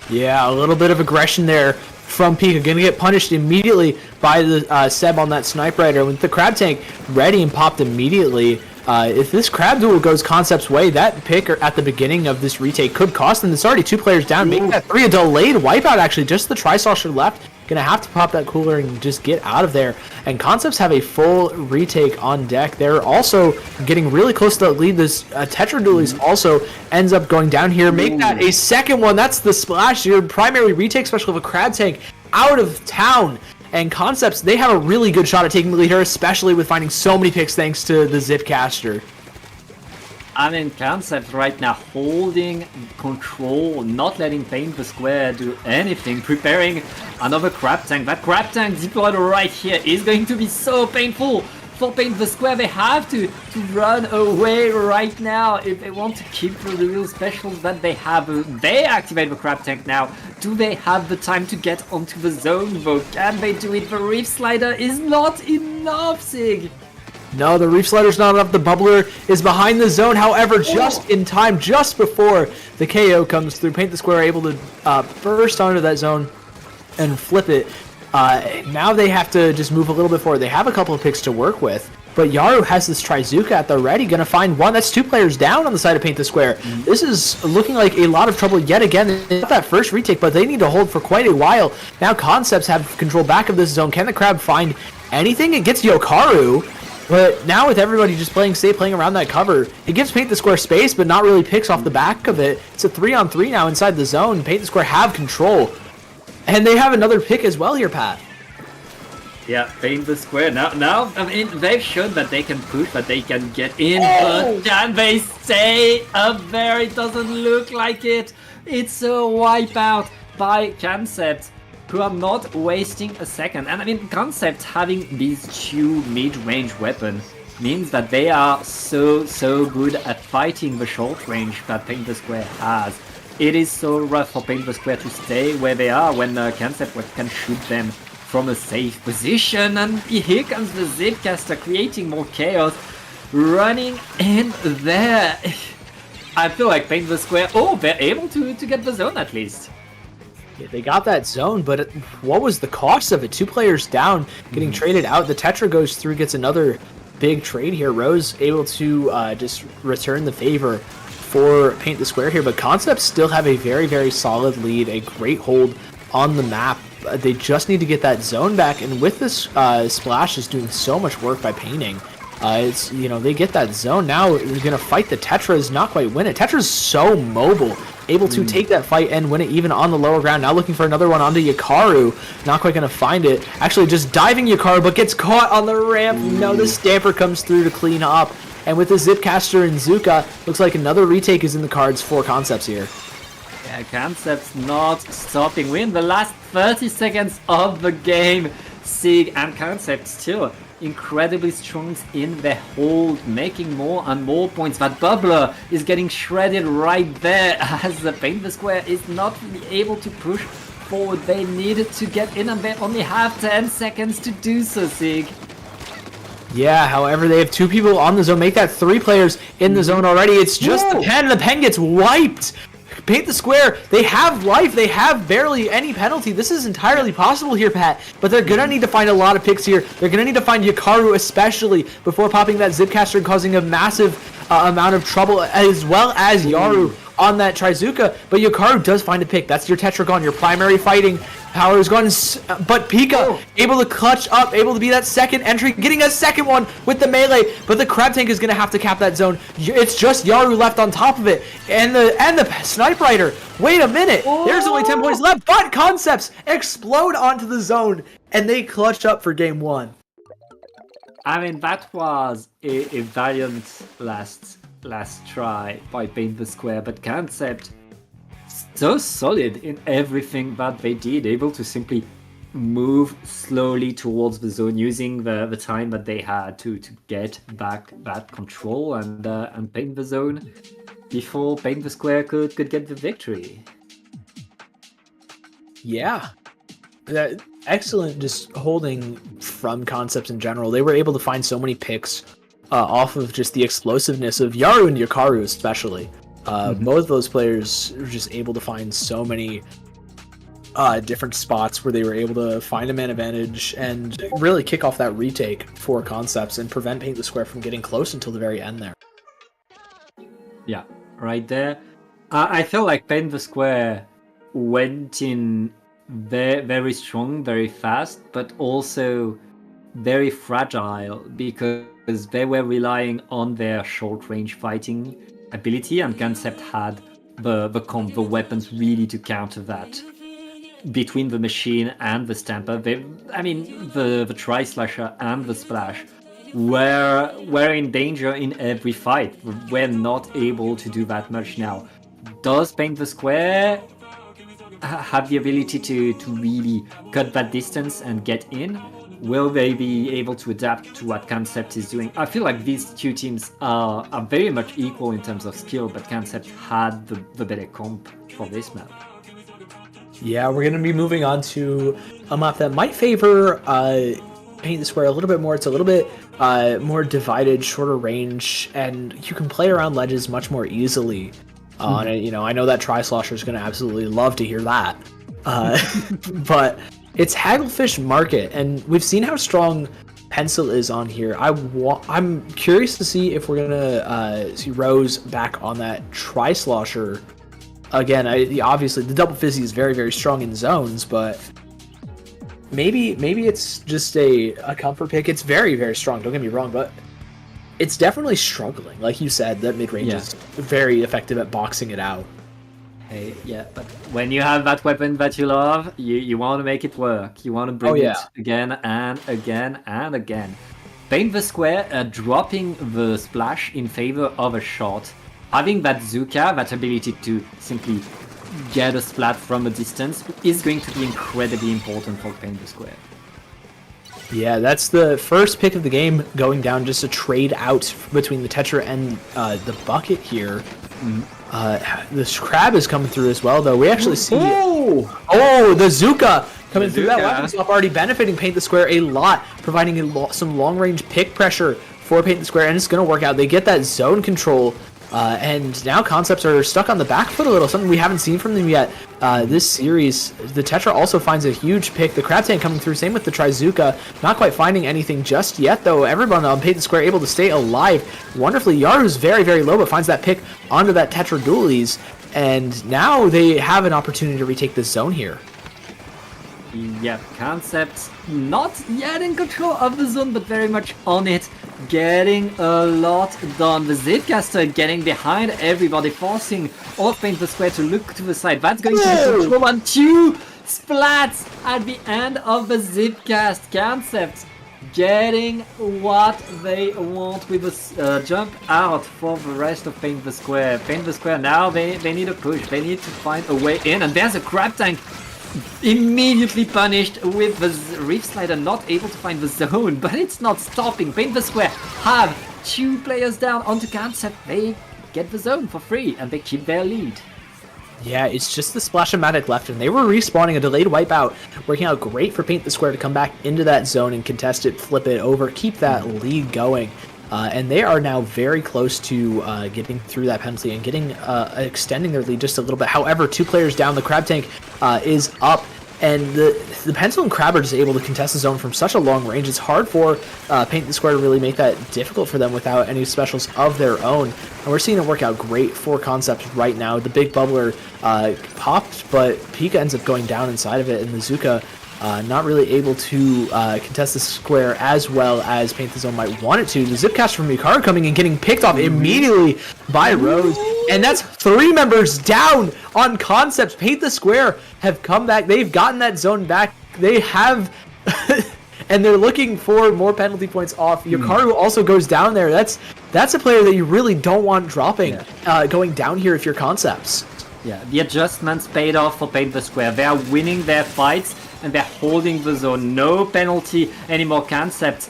Yeah, a little bit of aggression there from Pika. Gonna get punished immediately by the Seb on that Snipe Rider. With the crab tank ready and popped immediately. If this crab duel goes Concept's way, that pick at the beginning of this retake could cost them. There's already 2 players down, making that 3 a delayed wipeout actually. Just the Tri-Saucer left. Gonna have to pop that cooler and just get out of there. And Concepts have a full retake on deck. They're also getting really close to the lead. This Tetra Dualies also ends up going down here. Make that a second one. That's the splash. Your primary retake special of a crab tank out of town. And Concepts, they have a really good shot at taking the lead here, especially with finding so many picks thanks to the Zipcaster. I mean, Concepts right now holding control, not letting Paint the Square do anything, preparing another crab tank. That crab tank deployed right here is going to be so painful for Paint the Square. They have to run away right now if they want to keep the real specials that they have. They activate the crab tank now. Do they have the time to get onto the zone though? Can they do it? The Reef Slider is not enough, Sig. No, the Reef Slider's not enough. The Bubbler is behind the zone. However, just in time, just before the KO comes through, Paint the Square able to burst onto that zone and flip it. Now they have to just move a little bit forward. They have a couple of picks to work with, but Yaru has this Trizuka at the ready. Going to find one. That's 2 players down on the side of Paint the Square. This is looking like a lot of trouble yet again. They got that first retake, but they need to hold for quite a while. Now Concepts have control back of this zone. Can the Crab find anything? It gets Yokaru. But now with everybody just playing safe, playing around that cover, it gives Paint the Square space, but not really picks off the back of it. It's a 3-on-3 now inside the zone. Paint the Square have control. And they have another pick as well here, Pat. Yeah, Paint the Square. Now, I mean, they've shown that they can push, that they can get in, but can they stay up there? It doesn't look like it. It's a wipeout by Concept, who are not wasting a second. And I mean, Concept having these 2 mid-range weapons means that they are so good at fighting the short range that Paint the Square has. It is so rough for Paint the Square to stay where they are when Concept can shoot them from a safe position. And here comes the Zipcaster creating more chaos. running in there. I feel like Paint the Square, oh, they're able to get the zone at least. Yeah, they got that zone, but what was the cost of it? 2 players down, getting traded out. The Tetra goes through, gets another big trade here. Rose able to just return the favor for Paint the Square here, but Concepts still have a very, very solid lead, a great hold on the map. They just need to get that zone back, and with this Splash is doing so much work by painting. It's, you know, they get that zone. Now they're going to fight the Tetras, not quite win it. Tetra's so mobile, able to take that fight and win it even on the lower ground. Now looking for another one onto Yakaru. Not quite going to find it. Actually just diving Yakaru, but gets caught on the ramp. No, the Stamper comes through to clean up. And with the Zipcaster and Zuka, looks like another retake is in the cards for Concepts here. Yeah, Concepts not stopping. We're in the last 30 seconds of the game. Sig and Concepts still incredibly strong in the hold, making more and more points. That bubbler is getting shredded right there as the Paint the Square is not really able to push forward. They needed to get in and they only have 10 seconds to do so, Sig. Yeah, however, they have 2 people on the zone. Make that 3 players in the zone already. It's just the pen. The pen gets wiped. Paint the Square, they have life, they have barely any penalty. This is entirely possible here, Pat, but they're gonna need to find a lot of picks here. They're gonna need to find Yakaru especially before popping that Zipcaster, causing a massive amount of trouble, as well as Yaru on that Trizuka. But Yakaru does find a pick. That's your Tetragon, your primary fighting power is gone, but Pika able to clutch up, able to be that second entry, getting a second one with the melee, but the Crab Tank is going to have to cap that zone. It's just Yaru left on top of it, and the Snipe Rider. Wait a minute, there's only 10 points left, but Concepts explode onto the zone, and they clutch up for game 1. I mean, that was a valiant last try by Paint the Square, but Concept so solid in everything that they did, able to simply move slowly towards the zone, using the time that they had to get back that control and paint the zone before Paint the Square could get the victory. Yeah. Excellent just holding from Concepts in general. They were able to find so many picks off of just the explosiveness of Yaru and Yakaru especially. Both of those players were just able to find so many different spots where they were able to find a man advantage and really kick off that retake for Concepts and prevent Paint the Square from getting close until the very end there. Yeah, right there. I feel like Paint the Square went in very strong, very fast, but also very fragile because they were relying on their short-range fighting ability, and Concept had the weapons really to counter that. Between the machine and the Stamper, the Tri-Slasher and the Splash were in danger in every fight. We're not able to do that much now. Does Paint the Square have the ability to really cut that distance and get in? Will they be able to adapt to what Concept is doing? I feel like these two teams are very much equal in terms of skill, but Concept had the better comp for this map. Yeah, we're going to be moving on to a map that might favor Paint the Square a little bit more. It's a little bit more divided, shorter range, and you can play around ledges much more easily on it. You know, I know that Tri-Slosher is going to absolutely love to hear that. But it's Hagglefish Market, and we've seen how strong Pencil is on here. I'm curious to see if we're gonna see Rose back on that Tri-Slosher again. Obviously the Double Fizzy is very strong in zones, but maybe it's just a comfort pick. It's very strong, don't get me wrong, but it's definitely struggling. Like you said, that mid-range is very effective at boxing it out. Hey, yeah, but when you have that weapon that you love, you want to make it work. You want to bring it again and again and again. Paint the Square dropping the Splash in favor of a shot. Having that Zuka, that ability to simply get a splat from a distance, is going to be incredibly important for Paint the Square. Yeah, that's the first pick of the game, going down, just a trade out between the Tetra and the Bucket here. This Crab is coming through as well, though. We actually see the Zuka coming through. That weapon swap already benefiting Paint the Square a lot, providing some long-range pick pressure for Paint the Square, and it's going to work out. They get that zone control, and now Concepts are stuck on the back foot a little, something we haven't seen from them yet this series. The Tetra also finds a huge pick. The Crab Tank coming through, same with the Trizuka. Not quite finding anything just yet, though. Everyone on Paint the Square able to stay alive wonderfully. Yaru's very, very low, but finds that pick onto that Tetra Dualies, and now they have an opportunity to retake this zone here. Yeah, Concepts not yet in control of the zone, but very much on it. Getting a lot done. The Zipcaster getting behind everybody, forcing all of Paint the Square to look to the side. That's going to be control on 2 splats at the end of the Zipcast. Concepts getting what they want with a jump out for the rest of Paint the Square. Paint the Square now, they need a push. They need to find a way in, and there's a Crab Tank immediately punished with the Reef Slider not able to find the zone, but it's not stopping. Paint the Square have 2 players down onto Concept. They get the zone for free and they keep their lead. Yeah, it's just the Splash-O-Matic left, and they were respawning a delayed wipeout, working out great for Paint the Square to come back into that zone and contest it, flip it over, keep that lead going. And they are now very close to getting through that penalty and getting extending their lead just a little bit. However, 2 players down, the Crab Tank is up, and the Pencil and Crab are just able to contest the zone from such a long range. It's hard for Paint the Square to really make that difficult for them without any specials of their own. And we're seeing it work out great for Concepts right now. The big bubbler popped, but Pika ends up going down inside of it, and the Zuka not really able to contest the square as well as Paint the Zone might want it to. The Zipcast from Mikaro coming and getting picked off immediately by Rose. And that's 3 members down on Concepts. Paint the Square have come back. They've gotten that zone back. They have... and they're looking for more penalty points off. Yukaru also goes down there. That's a player that you really don't want dropping, going down here if you're Concepts. Yeah, the adjustments paid off for Paint the Square. They are winning their fights and they're holding the zone. No penalty anymore. Concepts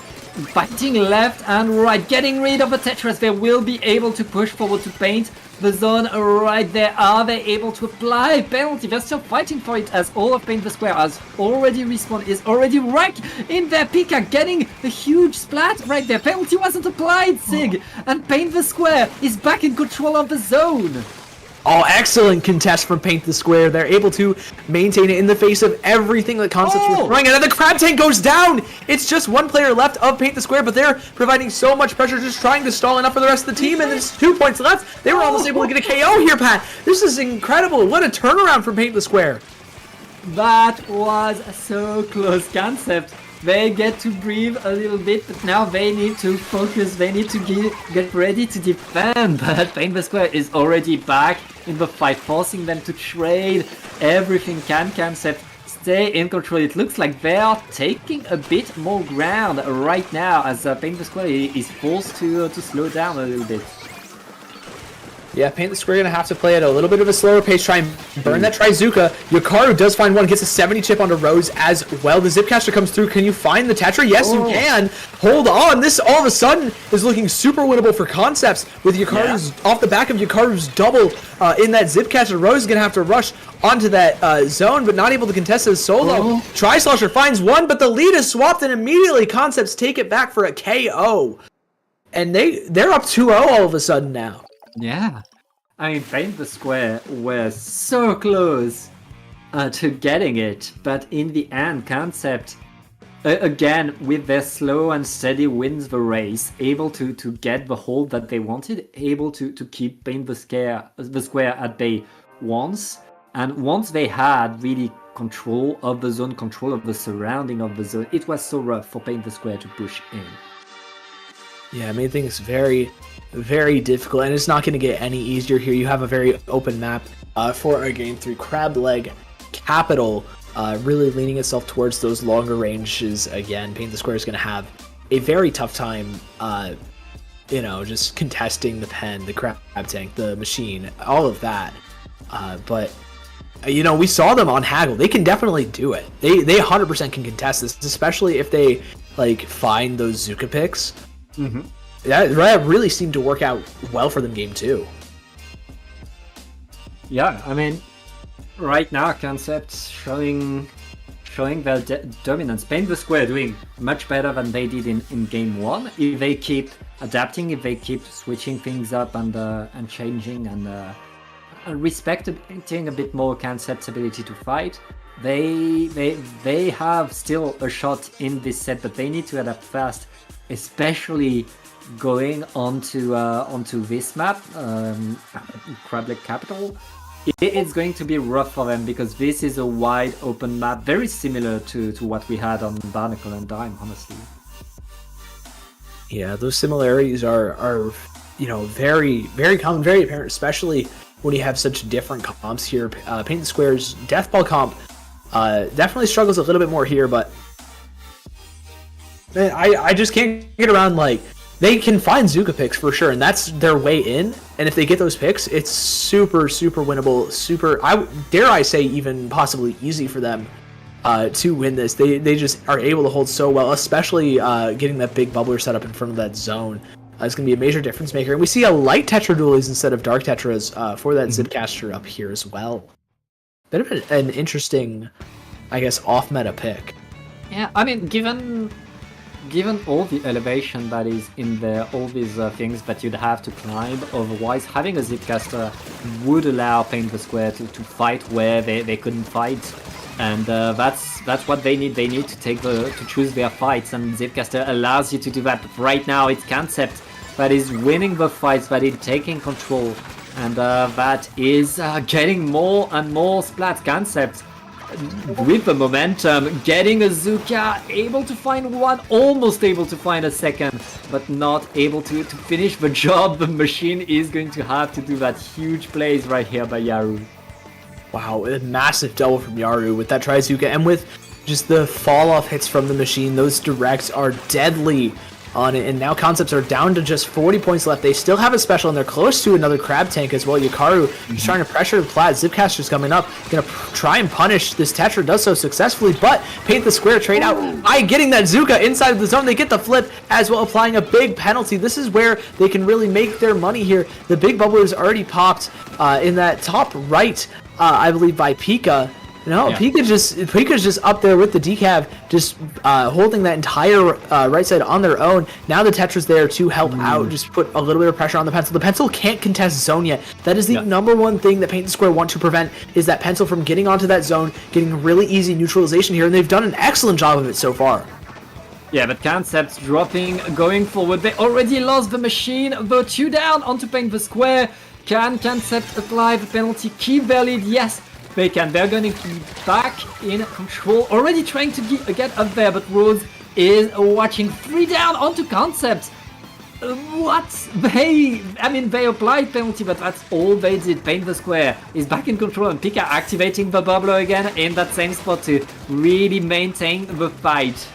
fighting left and right, getting rid of the Tetras. They will be able to push forward to Paint the Zone right there. Are they able to apply penalty? They're still fighting for it as all of Paint the Square has already respawned, is already right in their Pika, getting the huge splat right there. Penalty wasn't applied, Sig, and Paint the Square is back in control of the zone. Oh, excellent contest from Paint the Square. They're able to maintain it in the face of everything that Concepts were throwing. And then the Crab Tank goes down! It's just 1 player left of Paint the Square, but they're providing so much pressure, just trying to stall enough for the rest of the team, and there's 2 points left. They were almost able to get a KO here, Pat. This is incredible. What a turnaround from Paint the Square. That was so close. Concept. They get to breathe a little bit, but now they need to focus, they need to get ready to defend. But Paint the Square is already back in the fight, forcing them to trade everything. Can Concept stay in control? It looks like they are taking a bit more ground right now as Paint the Square is forced to slow down a little bit. Yeah, Paint the Square gonna have to play at a little bit of a slower pace, try and burn that Trizuka. Yukaru does find one, gets a 70 chip onto Rose as well. The Zipcaster comes through. Can you find the Tetra? Yes, you can. Hold on. This all of a sudden is looking super winnable for Concepts with Yukaru's off the back of Yukaru's double in that Zipcaster. Rose is gonna have to rush onto that zone, but not able to contest his solo. Tri-Slosher finds one, but the lead is swapped, and immediately Concepts take it back for a KO. And they're up 2-0 all of a sudden now. Yeah, I mean, Paint the Square was so close to getting it, but in the end, Concept, again, with their slow and steady wins the race, able to get the hold that they wanted, able to keep Paint the Square at bay once, and once they had really control of the zone, control of the surrounding of the zone, it was so rough for Paint the Square to push in. Yeah, it made things very, very difficult, and it's not going to get any easier here. You have a very open map for a game 3. Crab Leg Capital really leaning itself towards those longer ranges again. Paint the Square is going to have a very tough time, just contesting the pen, the Crab Tank, the machine, all of that. But we saw them on Haggle. They can definitely do it. They 100% can contest this, especially if they find those Zuka picks. Mm-hmm. That really seemed to work out well for them game 2. Yeah, I mean, right now Concepts showing their dominance. Paint the Square doing much better than they did in game 1. If they keep adapting if they keep switching things up and changing and respecting a bit more Concept's ability to fight. They have still a shot in this set, but they need to adapt fast, especially going onto this map, Crab Lake Capital. It's going to be rough for them because this is a wide open map, very similar to what we had on Barnacle and Dime, honestly. Yeah, those similarities are very, very common, very apparent, especially when you have such different comps here. Paint the Square's Deathball comp definitely struggles a little bit more here, but man, I just can't get around, like, they can find Zuka picks for sure, and that's their way in. And if they get those picks, it's super, super winnable. Dare I say, even possibly easy for them to win this. They just are able to hold so well, especially getting that big bubbler set up in front of that zone. It's going to be a major difference maker. And we see a light Tetra dualies instead of dark Tetras for that Zipcaster up here as well. Bit of an interesting, I guess, off-meta pick. Yeah, I mean, given all the elevation that is in there, all these things that you'd have to climb, otherwise having a Zipcaster would allow Paint the Square to fight where they couldn't fight. And that's what they need. They need to choose their fights, and Zipcaster allows you to do that. But right now it's Concept that is winning the fights, that is taking control, and that is getting more and more splats. Concept with the momentum, getting a Zuka, able to find one, almost able to find a second, but not able to finish the job. The machine is going to have to do that huge plays right here by Yaru. Wow, a massive double from Yaru with that Trizuka, and with just the fall-off hits from the machine. Those directs are deadly on it, and now Concepts are down to just 40 points left. They still have a special, and they're close to another Crab Tank as well. Yakaru just trying to pressure the Plat. Zipcaster's coming up, gonna try and punish this Tetra, does so successfully, but Paint the Square trade out by getting that Zuka inside of the zone. They get the flip as well, applying a big penalty. This is where they can really make their money here. The big bubbler is already popped in that top right, I believe, by Pika. No, yeah. Pika's just up there with the decav, just holding that entire right side on their own. Now the Tetra's there to help out, just put a little bit of pressure on the Pencil. The Pencil can't contest zone yet. That is the number one thing that Paint the Square want to prevent, is that Pencil from getting onto that zone, getting really easy neutralization here, and they've done an excellent job of it so far. Yeah, but Concepts dropping, going forward. They already lost the machine, though 2 down onto Paint the Square. Can Concept apply the penalty, keep their lead? Yes, they can. They're going to be back in control. Already trying to get up there, but Rhodes is watching. 3 down onto Concept. They applied penalty, but that's all they did. Paint the Square is back in control, and Pika activating the bubbler again in that same spot to really maintain the fight.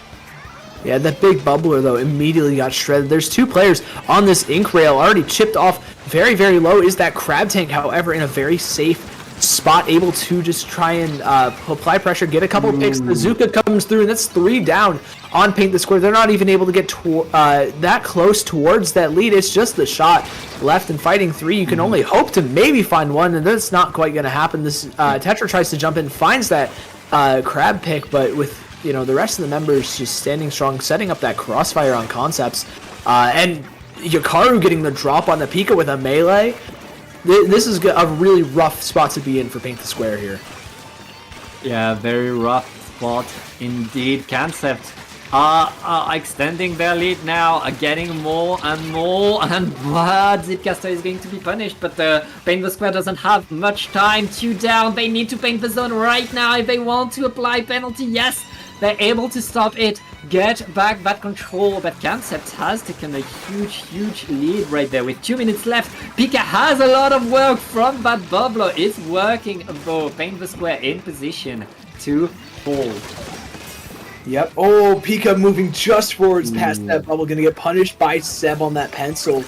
Yeah, that big bubbler, though, immediately got shredded. There's 2 players on this ink rail, already chipped off very, very low. Is that Crab Tank, however, in a very safe spot, able to just try and apply pressure, get a couple picks. The Zuka comes through, and that's 3 down on Paint the Square. They're not even able to get that close towards that lead. It's just the shot left, and fighting 3. You can only hope to maybe find one, and that's not quite going to happen. This Tetra tries to jump in, finds that crab pick, but with the rest of the members just standing strong, setting up that crossfire on Concepts, and Yakaru getting the drop on the Pika with a melee. This is a really rough spot to be in for Paint the Square here. Yeah, very rough spot indeed. Concept are extending their lead now, getting more and more, and Zipcaster is going to be punished, but Paint the Square doesn't have much time. 2 down, they need to paint the zone right now if they want to apply penalty. Yes, they're able to stop it, get back that control, but Concept has taken a huge lead right there with 2 minutes left. Pika has a lot of work from that bubbler. It's working though. Paint the Square in position to hold. Yep. Oh, Pika moving just forwards past that bubble, gonna get punished by Seb on that Pencil.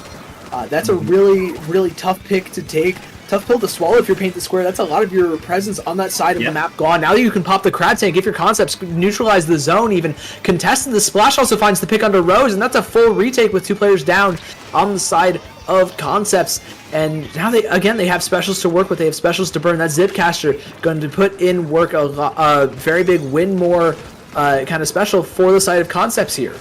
That's a really tough pick to take. Tough pill to swallow if you're Paint the Square. That's a lot of your presence on that side of the map gone. Now you can pop the Crab Tank if your Concepts neutralize the zone, even contested. The Splash also finds the pick under Rose, and that's a full retake with 2 players down on the side of Concepts. And now they have specials to work with. They have specials to burn. That Zipcaster going to put in work a very big win more kind of special for the side of Concepts here.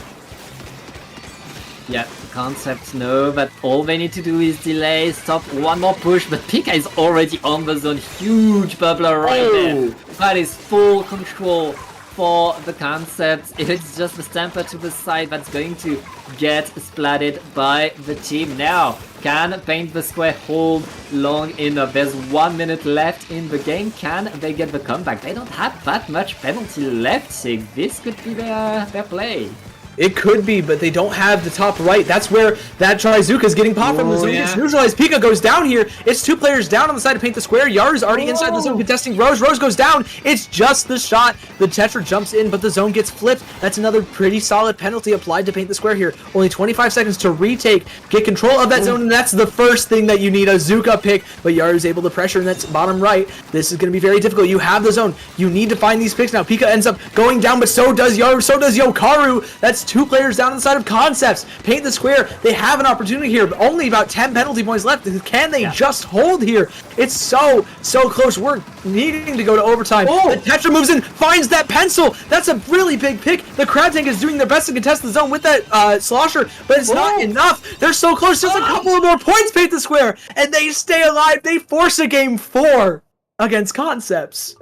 Yeah, Concepts know that all they need to do is delay, stop one more push, but Pika is already on the zone. Huge bubbler right there. That is full control for the Concepts. It's just the Stamper to the side that's going to get splatted by the team. Now, can Paint the Square hold long enough? There's 1 minute left in the game. Can they get the comeback? They don't have that much penalty left, Sig. This could be their play. It could be, but they don't have the top right. That's where that Trizuka is getting popped from. The zone gets neutralized. Pika goes down here. It's 2 players down on the side to paint the square. Yaru's already inside the zone contesting Rose. Rose goes down. It's just the shot. The Tetra jumps in, but the zone gets flipped. That's another pretty solid penalty applied to paint the square here. Only 25 seconds to retake, get control of that zone, and that's the first thing that you need, a Zuka pick. But Yaru's able to pressure, and that's bottom right. This is going to be very difficult. You have the zone. You need to find these picks now. Pika ends up going down, but so does Yaru. So does Yokaru. That's 2 players down inside of Concepts. Paint the square. They have an opportunity here, but only about 10 penalty points left. Can they just hold here? It's so close. We're needing to go to overtime. The Tetra moves in, finds that pencil. That's a really big pick. The Crab Tank is doing their best to contest the zone with that slosher, but it's not enough. They're so close. Just a couple of more points, Paint the square, and they stay alive. They force a game 4 against Concepts.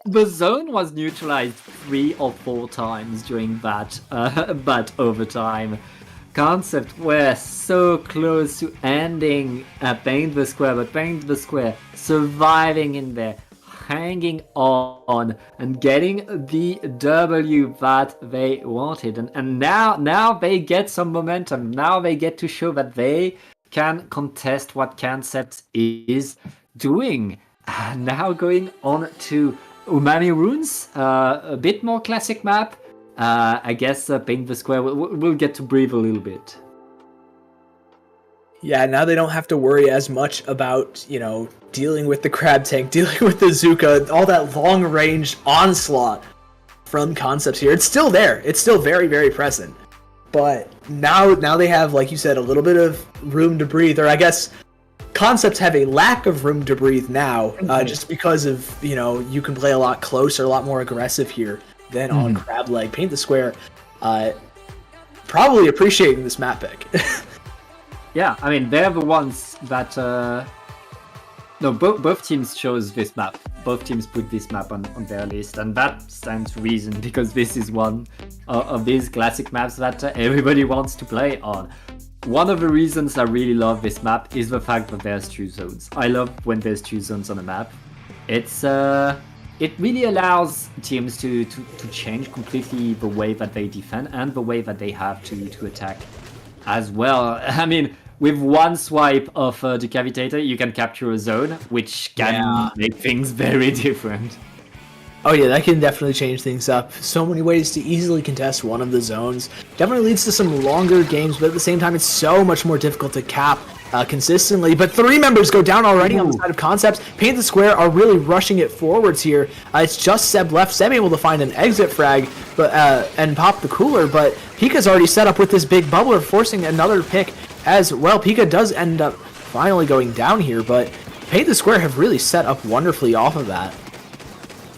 The zone was neutralized 3 or 4 times during that overtime. Concept were so close to ending Paint the Square, but Paint the Square surviving in there, hanging on and getting the W that they wanted. And now they get some momentum. Now they get to show that they can contest what Concept is doing. Now going on to Umami Runes, a bit more classic map. I guess Paint the Square will get to breathe a little bit. Yeah, now they don't have to worry as much about, dealing with the Crab Tank, dealing with the Zuka, all that long-range onslaught from Concepts here. It's still there. It's still very, very present. But now they have, like you said, a little bit of room to breathe, or I guess Concepts have a lack of room to breathe now, just because of, you can play a lot closer, a lot more aggressive here than on Crab Leg. Paint the Square, probably appreciating this map pick. Yeah, I mean, they're the ones that... both teams chose this map. Both teams put this map on their list, and that stands to reason, because this is one of these classic maps that everybody wants to play on. One of the reasons I really love this map is the fact that there's 2 zones. I love when there's 2 zones on a map. It really allows teams to change completely the way that they defend and the way that they have to attack as well. I mean, with one swipe of the Cavitator, you can capture a zone, which can make things very different. Oh yeah, that can definitely change things up. So many ways to easily contest one of the zones. Definitely leads to some longer games, but at the same time, it's so much more difficult to cap consistently. But 3 members go down already on the side of Concepts. Paint the Square are really rushing it forwards here. It's just Seb left. Seb able to find an exit frag and pop the cooler, but Pika's already set up with this big bubbler, forcing another pick as well. Pika does end up finally going down here, but Paint the Square have really set up wonderfully off of that.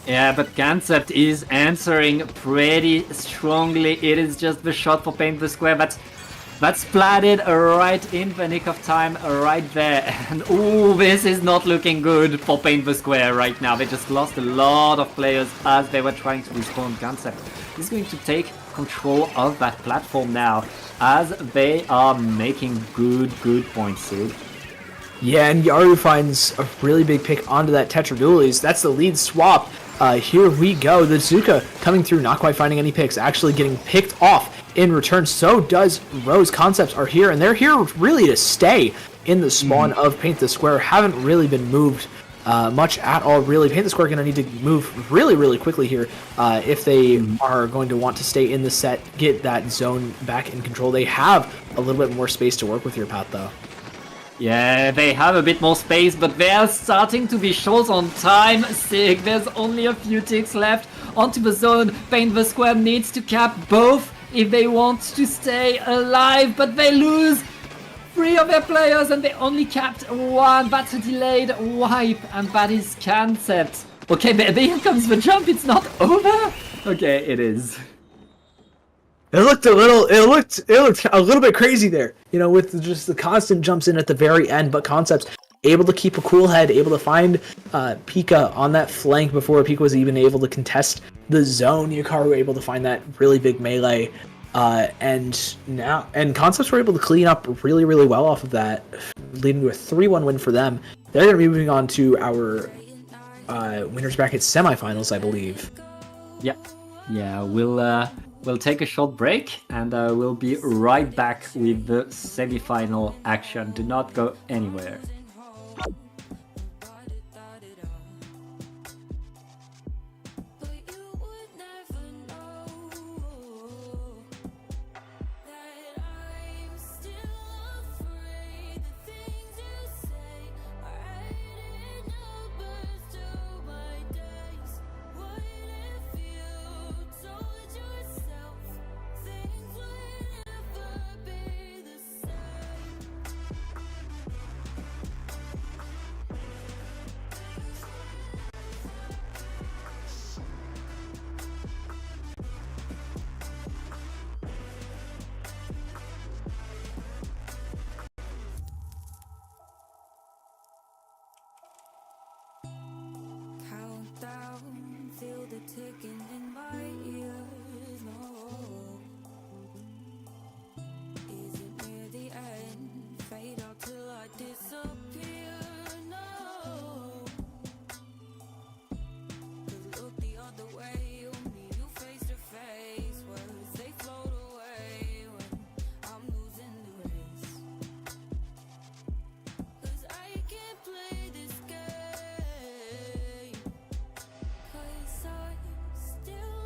Yeah, but Concept is answering pretty strongly. It is just the shot for Paint the Square that's splatted right in the nick of time, right there. And this is not looking good for Paint the Square right now. They just lost a lot of players as they were trying to respawn. Concept is going to take control of that platform now as they are making good points, Sid. Yeah, and Yaru finds a really big pick onto that Tetra Dualies. That's the lead swap. Here we go. The Zuka coming through, not quite finding any picks, actually getting picked off in return. So does Rose. Concepts are here, and they're here really to stay in the spawn of Paint the Square. Haven't really been moved much at all, really. Paint the Square going to need to move really quickly here if they are going to want to stay in the set, get that zone back in control. They have a little bit more space to work with here, Pat, though. Yeah, they have a bit more space, but they're starting to be short on time. Sig, there's only a few ticks left onto the zone. Paint the Square needs to cap both if they want to stay alive, but they lose 3 of their players and they only capped 1. That's a delayed wipe, and that is Concept. Okay, but here comes the jump. It's not over? Okay, it is. It looked a little bit crazy there, you know, with just the constant jumps in at the very end. But Concepts able to keep a cool head, able to find Pika on that flank before Pika was even able to contest the zone. Yukaru able to find that really big melee, and Concepts were able to clean up really, really well off of that, leading to a 3-1 win for them. They're going to be moving on to our winners bracket semifinals, I believe. Yeah, we'll take a short break and we'll be right back with the semi-final action. Do not go anywhere. Countdown, feel the ticking in my ears. No, is it near the end? Fade out till I disappear. No, 'cause look the other way, only you face to face. Words they float away when I'm losing the race. 'Cause I can't play this game. 'Cause I'm still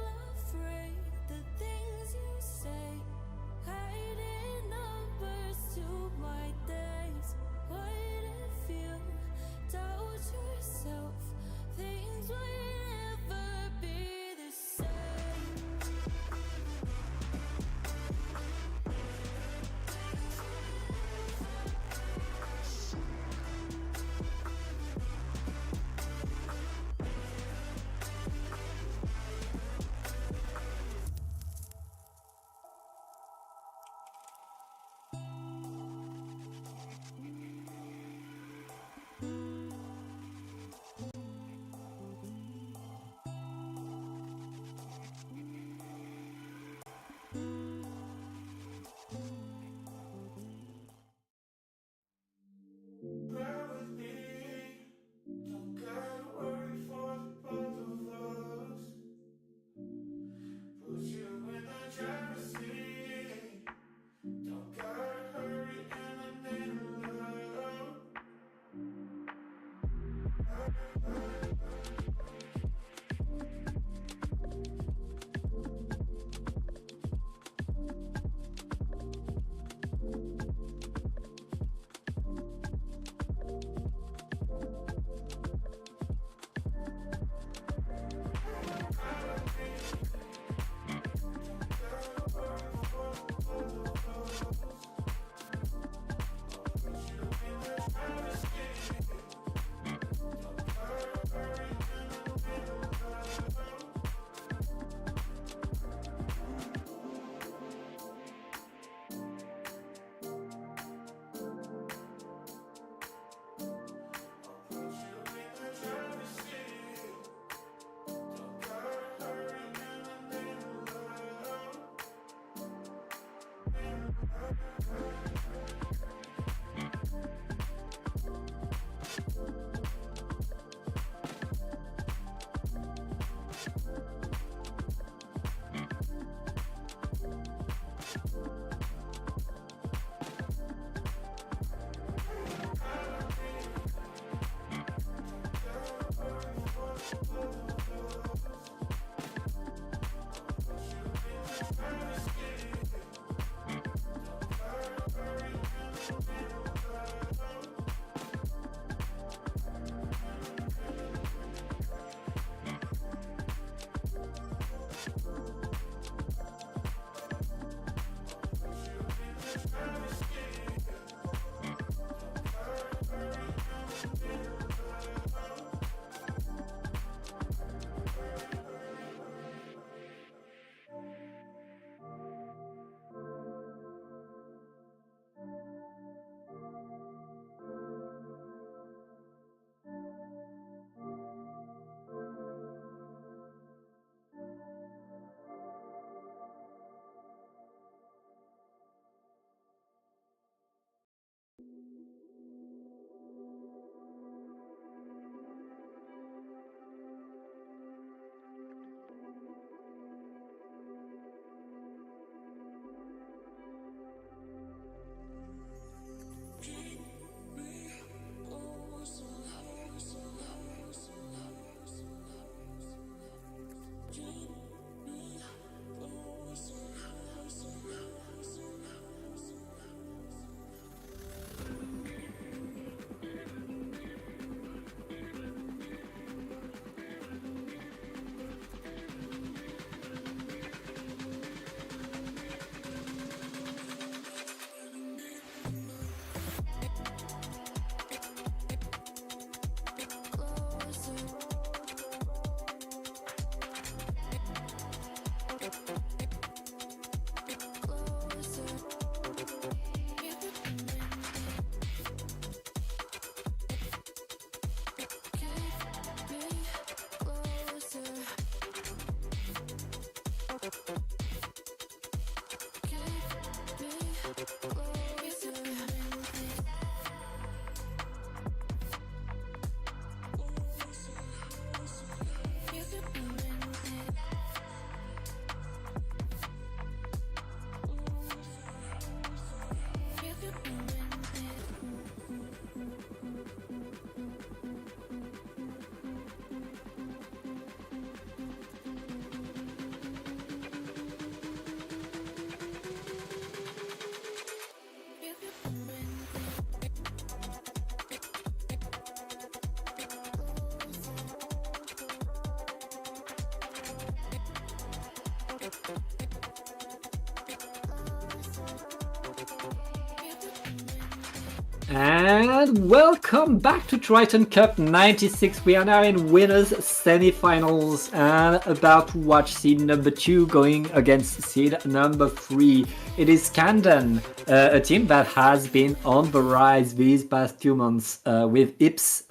And welcome back to Triton-Cup 96. We are now in winners semi-finals and about to watch seed number 2 going against seed number 3. It is Camden, a team that has been on the rise these past 2 months with Ips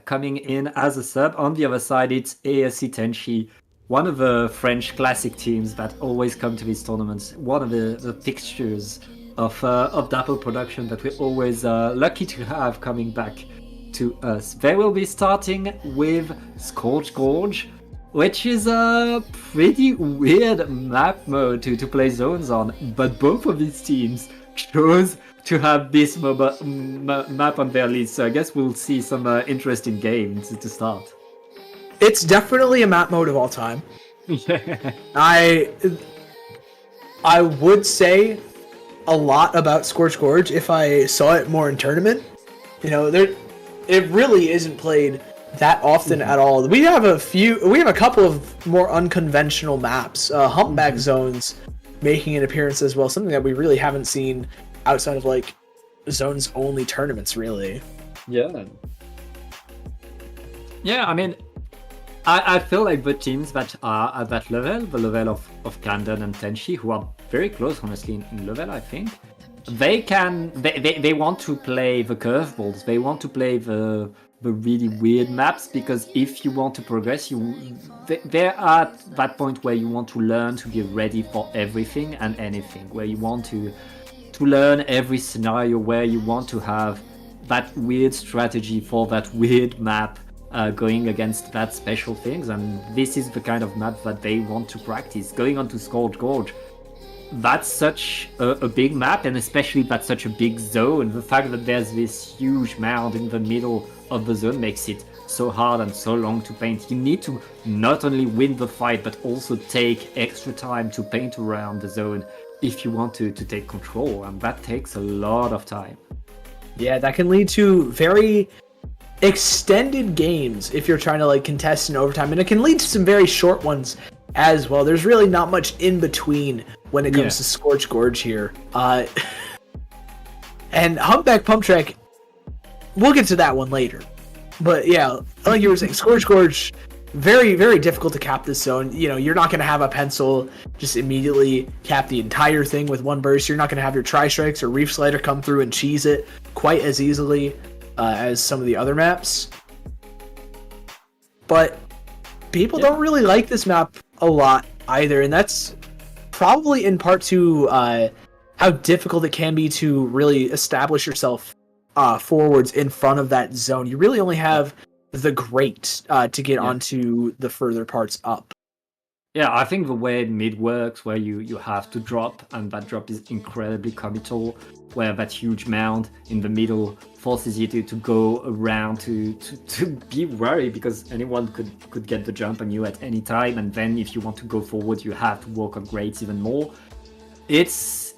coming in as a sub. On the other side, it's ASC Tenchi, one of the French classic teams that always come to these tournaments. One of the fixtures of Dapple production that we're always lucky to have coming back to us. They will be starting with Scorch Gorge, which is a pretty weird map mode to play zones on, but both of these teams chose to have this map on their list, so I guess we'll see some interesting games to start. It's definitely a map mode of all time. I would say a lot about Scorch Gorge if I saw it more in tournament. You know, it really isn't played that often at all. We have a couple of more unconventional maps, humpback zones making an appearance as well, something that we really haven't seen outside of like zones only tournaments, really. Yeah, I mean, I feel like the teams that are at that level, the level of Camden and Tenchi, who are very close, honestly, in level, I think, they want to play the curveballs. They want to play the really weird maps, because if you want to progress, they're at that point where you want to learn to be ready for everything and anything, where you want to learn every scenario, where you want to have that weird strategy for that weird map. Going against that special things, and this is the kind of map that they want to practice. Going on to Scorch Gorge, that's such a big map, and especially that's such a big zone. The fact that there's this huge mound in the middle of the zone makes it so hard and so long to paint. You need to not only win the fight, but also take extra time to paint around the zone if you want to take control, and that takes a lot of time. Yeah, that can lead to very extended games if you're trying to like contest in overtime, and it can lead to some very short ones as well. There's really not much in between when it comes to Scorch Gorge here. And Humpback Pump Track, we'll get to that one later. But yeah, like you were saying, Scorch Gorge, very, very difficult to cap this zone. You know, you're not going to have a pencil just immediately cap the entire thing with one burst. You're not going to have your Tri-Strikes or Reef Slider come through and cheese it quite as easily as some of the other maps. But people don't really like this map a lot either, and that's probably in part to how difficult it can be to really establish yourself forwards in front of that zone. You really only have the Great to get onto the further parts up. Yeah, I think the way mid works, where you have to drop, and that drop is incredibly committal, where that huge mound in the middle forces you to go around to be worried, because anyone could get the jump on you at any time, and then if you want to go forward, you have to work on Greats even more. It's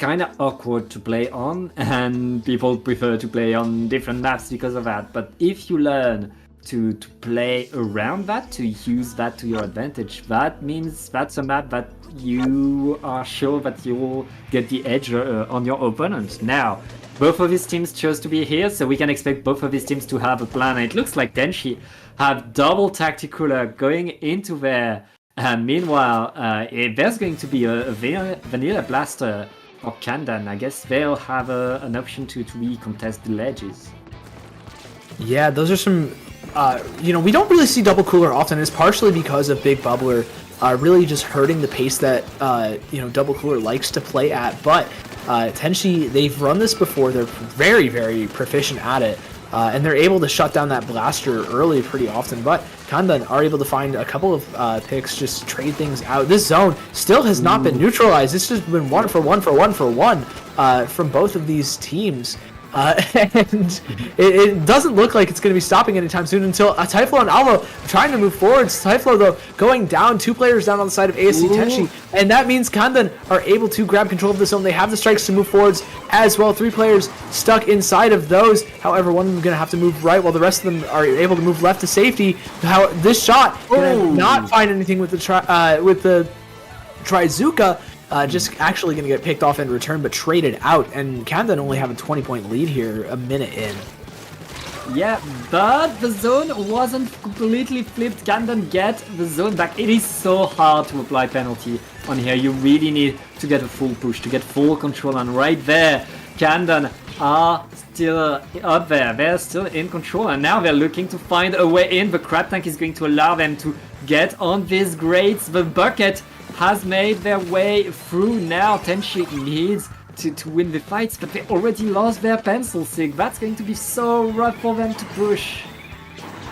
kind of awkward to play on, and people prefer to play on different maps because of that. But if you learn to play around that, to use that to your advantage, that means that's a map that you are sure that you will get the edge on your opponent. Now, both of these teams chose to be here, so we can expect both of these teams to have a plan. And it looks like Tenchi have double Tacticula going into there. Meanwhile, there's going to be a Vanilla Blaster for Camden. I guess they'll have an option to recontest the ledges. Yeah, those are some... we don't really see Double Cooler often. It's partially because of Big Bubbler really just hurting the pace that Double Cooler likes to play at. But Tenshi, they've run this before. They're very, very proficient at it. And they're able to shut down that blaster early pretty often. But Kandan are able to find a couple of picks, just trade things out. This zone still has not been neutralized. This has been 1 for 1 for 1 for 1 from both of these teams. And it doesn't look like it's going to be stopping anytime soon until Typhlo and Alvo trying to move forwards. Typhlo, though, going down, 2 players down on the side of ASC Tenshi, and that means Kandan are able to grab control of the zone. They have the strikes to move forwards as well. 3 players stuck inside of those. However, one of them is going to have to move right while the rest of them are able to move left to safety. How this shot going to not find anything with the Trizuka. Just actually going to get picked off in return, but traded out. And Camden only have a 20-point lead here, a minute in. Yeah, but the zone wasn't completely flipped. Camden get the zone back. It is so hard to apply penalty on here. You really need to get a full push, to get full control. And right there, Camden are still up there. They're still in control. And now they're looking to find a way in. The crab tank is going to allow them to get on these grates. The bucket has made their way through now. Tenshi needs to win the fights, but they already lost their pencil sig. That's going to be so rough for them to push.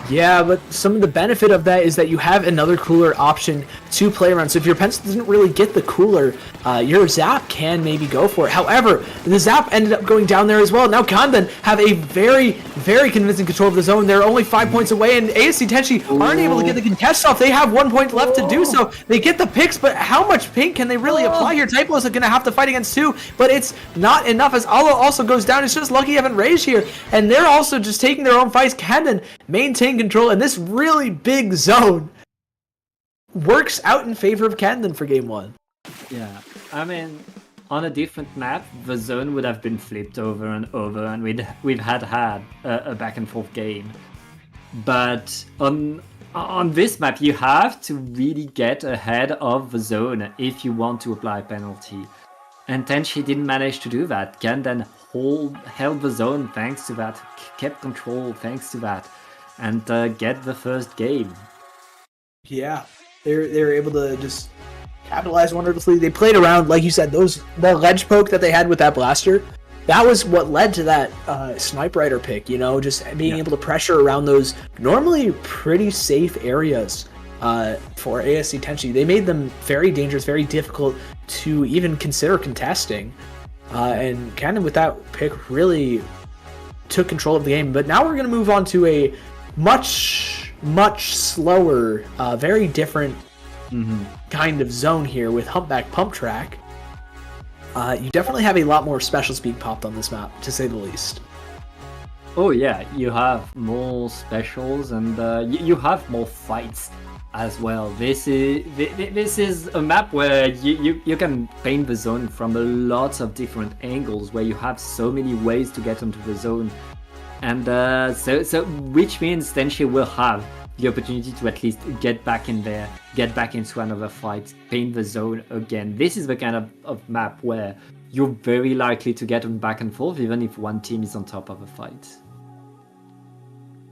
Yeah, but some of the benefit of that is that you have another cooler option to play around. So if your pencil doesn't really get the cooler, your zap can maybe go for it. However, the zap ended up going down there as well. Now Kandan have a very, very convincing control of the zone. They're only 5 points away, and ASC Tenshi aren't able to get the contest off. They have 1 point left to do so. They get the picks, but how much paint can they really apply here? Typos are going to have to fight against 2, but it's not enough as Allah also goes down. It's just lucky haven't Rage here, and they're also just taking their own fights. Kandan maintain control, and this really big zone works out in favor of Camden for game 1. Yeah, I mean, on a different map, the zone would have been flipped over and over, and we've had a back and forth game. But on this map, you have to really get ahead of the zone if you want to apply penalty. And Tenshi didn't manage to do that. Camden held the zone thanks to that, kept control thanks to that, and get the first game. Yeah, they're able to just capitalize wonderfully. They played around, like you said, the ledge poke that they had with that blaster. That was what led to that snipe rider pick. Just being able to pressure around those normally pretty safe areas for ASC Tenshi. They made them very dangerous, very difficult to even consider contesting. And Cannon with that pick really took control of the game. But now we're going to move on to a much slower, very different kind of zone here with Humpback Pump Track. You definitely have a lot more special speed popped on this map, to say the least. Oh yeah, you have more specials and you have more fights as well. This is a map where you can paint the zone from a lot of different angles, where you have so many ways to get onto the zone. And so which means Tenshi will have the opportunity to at least get back in there, get back into another fight, paint the zone again. This is the kind of map where you're very likely to get them back and forth, even if one team is on top of a fight.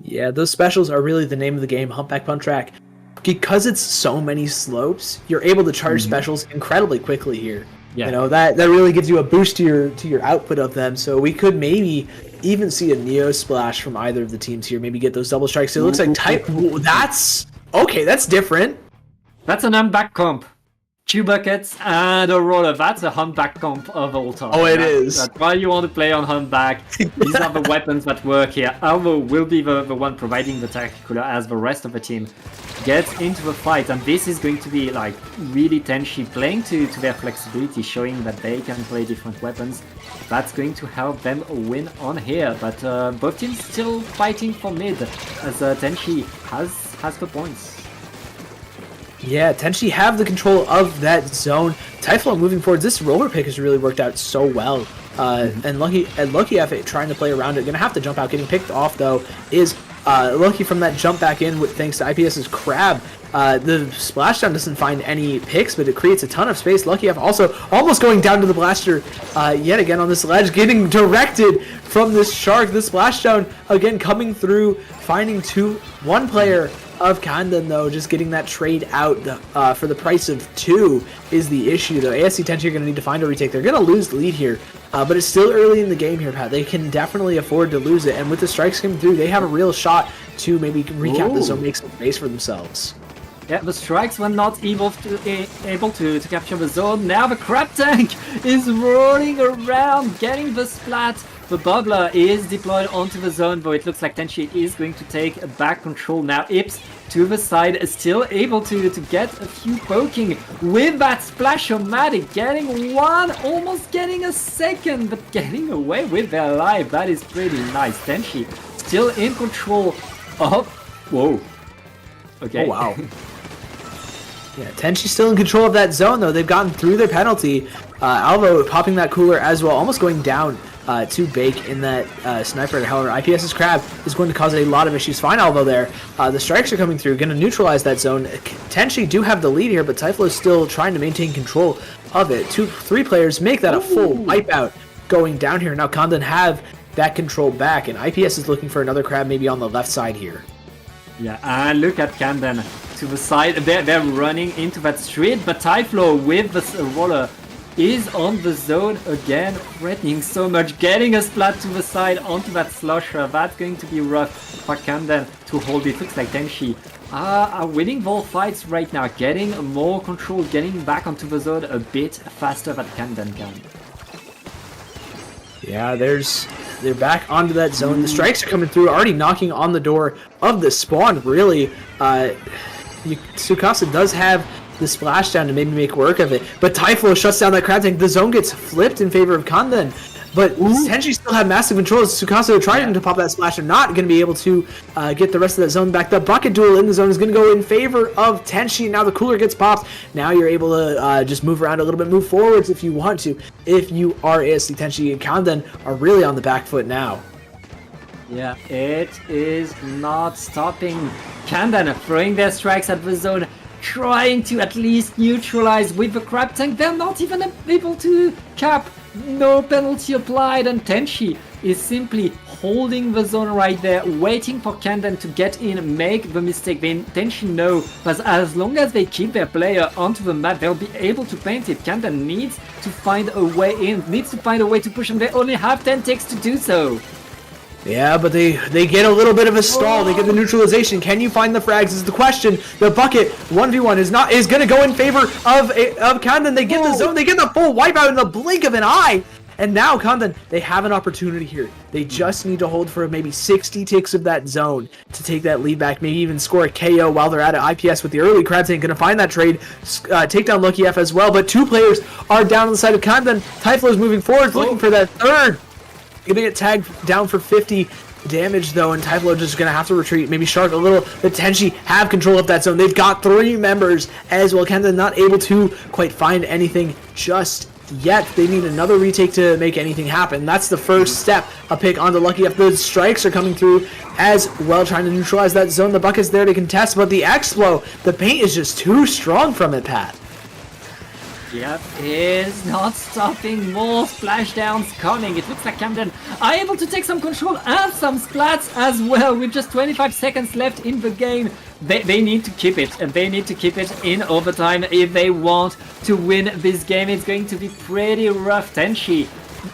Yeah, those specials are really the name of the game, Humpback Pump Track. Because it's so many slopes, you're able to charge specials incredibly quickly here. Yeah. That really gives you a boost to your output of them. So we could maybe even see a Neo Splash from either of the teams here. Maybe get those double strikes. So it looks like that's okay. That's different. That's an humpback comp. 2 buckets and a roller. That's a humpback comp of all time. Oh, it is. That's why you want to play on humpback. These are the weapons that work here. Alvo will be the one providing the tactical as the rest of the team gets into the fight. And this is going to be like really Tenshi playing to their flexibility, showing that they can play different weapons. That's going to help them win on here. But both teams still fighting for mid as Tenshi has the points. Yeah, Tenshi have the control of that zone. Typhlo moving forward. This roller pick has really worked out so well. And Lucky F trying to play around it. Gonna have to jump out. Getting picked off though is Lucky from that jump back in with thanks to IPS's Crab. The splashdown doesn't find any picks, but it creates a ton of space. Lucky F also almost going down to the blaster yet again on this ledge, getting directed from this Shark. The splashdown again coming through, finding one player of Kandan though, just getting that trade out for the price of 2 is the issue though. ASC Tenchi are going to need to find a retake. They're going to lose the lead here, but it's still early in the game here, Pat. They can definitely afford to lose it, and with the strikes coming through, they have a real shot to maybe recap this or make some space for themselves. Yeah, the strikes were not able to capture the zone. Now the crab tank is rolling around, getting the splat. The bubbler is deployed onto the zone, though it looks like Tenchi is going to take back control now. Ips to the side, is still able to get a few poking with that splash-o-matic, getting one, almost getting a second, but getting away with their life. That is pretty nice. Tenchi still in control of... Whoa. Okay. Oh, wow. Yeah, Tenchi's still in control of that zone, though. They've gotten through their penalty. Alvo popping that cooler as well, almost going down to Bake in that sniper. However, IPS's Crab is going to cause a lot of issues. Fine Alvo there. The strikes are coming through, going to neutralize that zone. Tenchi do have the lead here, but Typhlo is still trying to maintain control of it. 3 players make that a full wipeout going down here. Now Kandan have that control back, and IPS is looking for another Crab maybe on the left side here. Yeah, and look at Kandan to the side. They're running into that street, but Typhlo with the roller is on the zone again, threatening so much, getting a splat to the side onto that slusher. That's going to be rough for Kandan to hold it. Looks like Tenchi are winning both fights right now, getting more control, getting back onto the zone a bit faster than Kandan can. Yeah, they're back onto that zone. The strikes are coming through, already knocking on the door of the spawn, really. Tsukasa does have the splashdown to maybe make work of it, but Typhlo shuts down that crab tank. The zone gets flipped in favor of Kandan, but Tenchi still have massive control. Tsukasa trying to pop that splash, are not going to be able to get the rest of that zone back. The bucket duel in the zone is going to go in favor of Tenchi. Now the cooler gets popped. Now you're able to just move around a little bit, move forwards if you want to. If you are ASC Tenchi, and Kandan are really on the back foot now. Yeah, it is not stopping Kandan throwing their strikes at the zone, trying to at least neutralize with the crab tank. They're not even able to cap. No penalty applied, and Tenchi is simply holding the zone right there, waiting for Kandan to get in, make the mistake. Tenchi know that as long as they keep their player onto the map, they'll be able to paint it. Kandan needs to find a way in, needs to find a way to push them. They only have 10 ticks to do so. Yeah, but they get a little bit of a stall. They get the neutralization. Can you find the frags is the question. The bucket 1v1 is going to go in favor of Kandan. They get the zone. They get the full wipeout in the blink of an eye. And now Kandan, they have an opportunity here. They just need to hold for maybe 60 ticks of that zone to take that lead back. Maybe even score a KO while they're at it. IPS with the early crab tank going to find that trade. Take down Lucky F as well. But 2 players are down on the side of Kandan. Typhlo is moving forward, looking for that third. Gonna get tagged down for 50 damage though, and Typhlo just gonna have to retreat. Maybe Shark a little, but Tenchi have control of that zone. They've got 3 members as well. Kandan not able to quite find anything just yet. They need another retake to make anything happen. That's the first step. A pick onto Lucky F. The strikes are coming through as well, trying to neutralize that zone. The bucket's there to contest, but the Explo, the paint is just too strong from it, Pat. Yep, is not stopping. More splashdowns coming. It looks like Kandan are able to take some control and some splats as well with just 25 seconds left in the game. They need to keep it, and they need to keep it in overtime if they want to win this game. It's going to be pretty rough. Tenchi,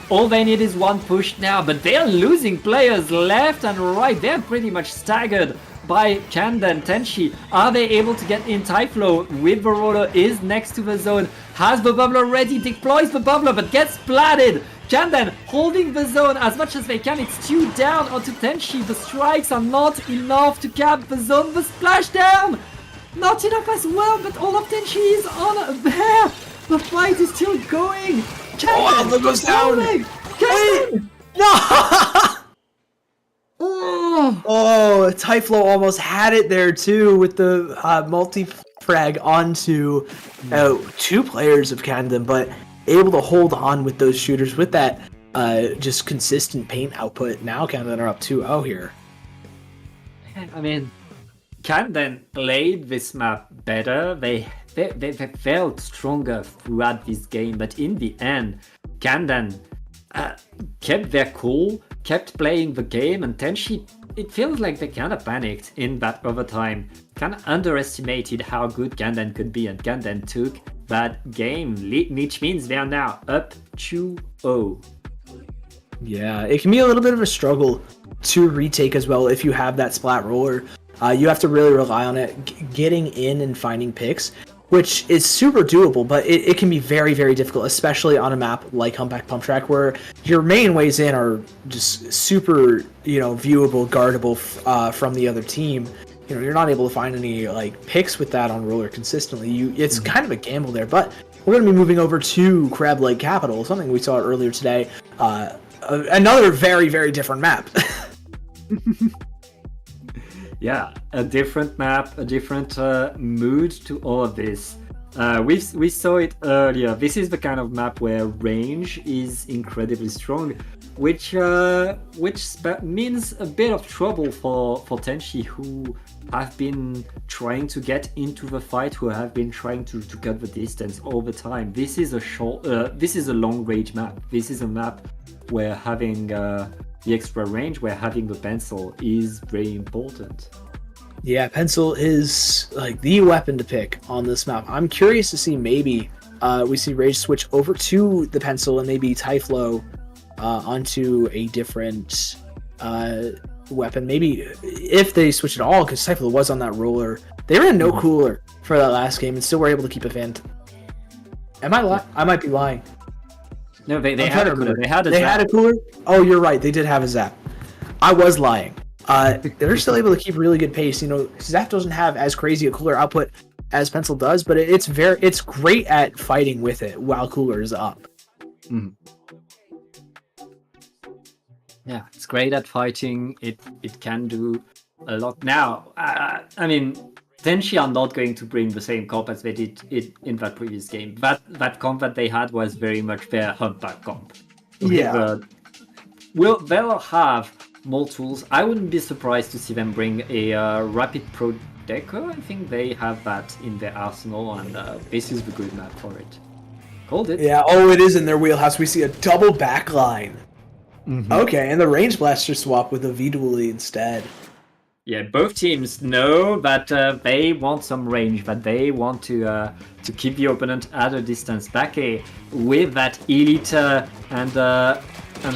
all they need is one push now, but they're losing players left and right. They're pretty much staggered by Kandan. Tenchi, are they able to get in? Typhlo with the roller is next to the zone, has the bubbler ready, deploys the bubbler but gets splatted. Kandan holding the zone as much as they can. It's 2 down onto Tenchi. The strikes are not enough to cap the zone. The splashdown not enough as well, but all of Tenchi is on there. The fight is still going. Kandan goes down. Kandan! No! Oh, Typhlo almost had it there too with the multi-frag onto 2 players of Kandan, but able to hold on with those shooters with that just consistent paint output. Now Kandan are up 2-0 here. I mean, Kandan played this map better. They felt stronger throughout this game, but in the end, Kandan kept their cool. kept playing the game, and Tenchi, it feels like they kind of panicked in that overtime, kind of underestimated how good Kandan could be, and Kandan took that game, which means they are now up 2-0. Yeah, it can be a little bit of a struggle to retake as well if you have that splat roller. You have to really rely on it getting in and finding picks, which is super doable, but it can be very, very difficult, especially on a map like Humpback Pump Track, where your main ways in are just super, viewable, guardable from the other team. You're not able to find any picks with that on roller consistently. It's kind of a gamble there, but we're going to be moving over to Crab Lake Capital, something we saw earlier today. Another very, very different map. Yeah, a different map, a different mood to all of this. We saw it earlier. This is the kind of map where range is incredibly strong, which means a bit of trouble for Tenchi, who have been trying to get into the fight, who have been trying to cut the distance all the time. This is a long range map. This is a map where having the extra range, where having the pencil is very important. Yeah, pencil is the weapon to pick on this map. I'm curious to see maybe we see Rage switch over to the pencil and maybe Typhlo onto a different weapon. Maybe if they switch at all, because Typhlo was on that roller. They ran no cooler for that last game and still were able to keep a Fant. I might be lying. No, they had a cooler. They had a cooler? Oh, you're right. They did have a Zap. I was lying. They're still able to keep really good pace. Zap doesn't have as crazy a cooler output as Pencil does, but it's great at fighting with it while cooler is up. Mm. Yeah, it's great at fighting. It can do a lot. Now, Tenchi are not going to bring the same comp as they did in that previous game. That comp that they had was very much their humpback comp. Yeah. They'll have more tools. I wouldn't be surprised to see them bring a Rapid Pro Deco. I think they have that in their arsenal, and this is the good map for it. Called it. Yeah, it is in their wheelhouse. We see a double backline. Mm-hmm. Okay, and the Range Blaster swap with a V-Dually instead. Yeah, both teams know that they want some range, that they want to keep the opponent at a distance. Bake with that Elite and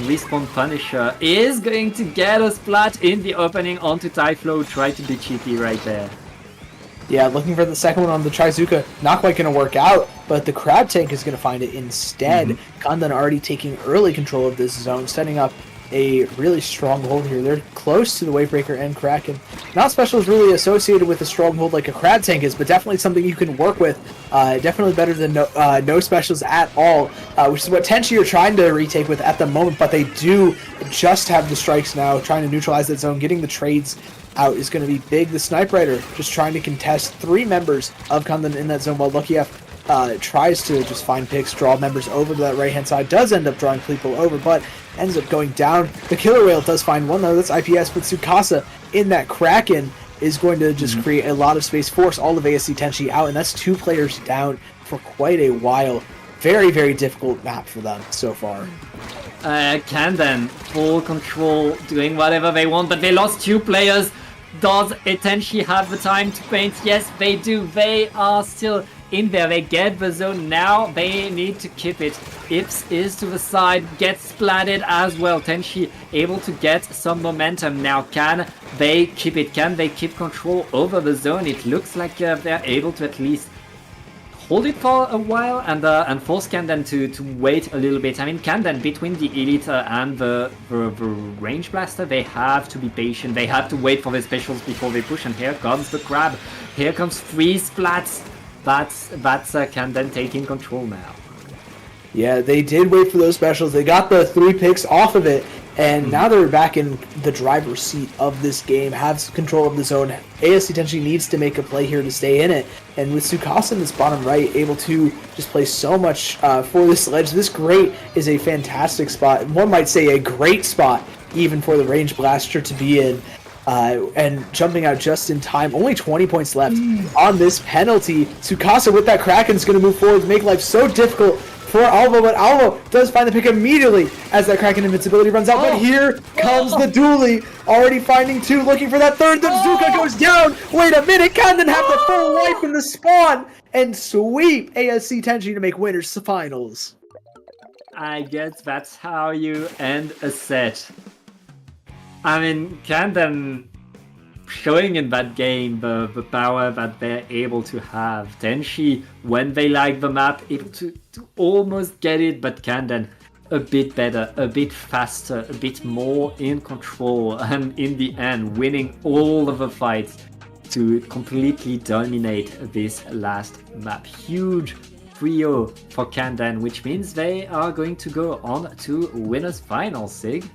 Respawn Punisher is going to get a splat in the opening onto Typhlo. Try to be cheeky right there. Yeah, looking for the second one on the Trizuka. Not quite going to work out, but the Crab Tank is going to find it instead. Kandan already taking early control of this zone, setting up a really strong hold here. They're close to the Wavebreaker and Kraken. Not Special is really associated with a stronghold like a Crab Tank is, but definitely something you can work with. Definitely better than no specials at all, which is what Tenchi are trying to retake with at the moment, but they do just have the strikes now, trying to neutralize that zone. Getting the trades out is going to be big. The Sniper Rider just trying to contest 3 members of Kandan in that zone, while Luckiev tries to just find picks, draw members over to that right-hand side, does end up drawing people over, but ends up going down. The Killer Whale does find one, though. That's IPS, but Tsukasa in that Kraken is going to just create a lot of space, force all of ASC Tenchi out, and that's 2 players down for quite a while. Very, very difficult map for them so far. Kandan, full control, doing whatever they want, but they lost 2 players. Does Tenchi have the time to paint? Yes, they do. They are still in there. They get the zone now. They need to keep it. Ips is to the side, gets splatted as well. Tenchi able to get some momentum now. Can they keep it? Can they keep control over the zone? It looks like they're able to at least hold it for a while and force Kandan to wait a little bit. I mean, Kandan, between the Elite and the Range Blaster, they have to be patient. They have to wait for the specials before they push. And here comes the Crab. Here comes 3 splats. That's Kandan taking control now. Yeah, they did wait for those specials. They got the 3 picks off of it, and now they're back in the driver's seat of this game, have control of the zone. ASC Tenchi needs to make a play here to stay in it, and with Tsukasa in this bottom right, able to just play so much for this ledge. This grate is a fantastic spot. One might say a great spot, even for the Range Blaster to be in. And jumping out just in time. Only 20 points left on this penalty. Tsukasa with that Kraken is going to move forward, make life so difficult for Alvo, but Alvo does find the pick immediately as that Kraken invincibility runs out. But here comes the dually, already finding 2, looking for that 3rd. The Zuka goes down. Wait a minute, Camden have the full wipe in the spawn and sweep ASC Tenchi to make winners to finals. I guess that's how you end a set. I mean, Camden showing in that game the power that they're able to have. Tenchi, when they like the map, able to almost get it, but Camden a bit better, a bit faster, a bit more in control, and in the end winning all of the fights to completely dominate this last map. Huge 3-0 for Camden, which means they are going to go on to winners finals, Sig.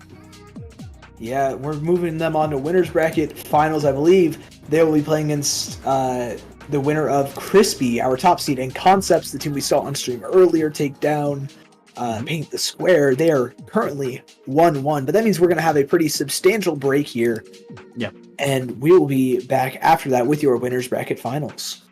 Yeah, we're moving them on to winners bracket finals, I believe. They will be playing against the winner of Crispy, our top seed, and Concepts, the team we saw on stream earlier, take down Paint the Square. They are currently 1-1, but that means we're going to have a pretty substantial break here. Yeah. And we will be back after that with your winners bracket finals.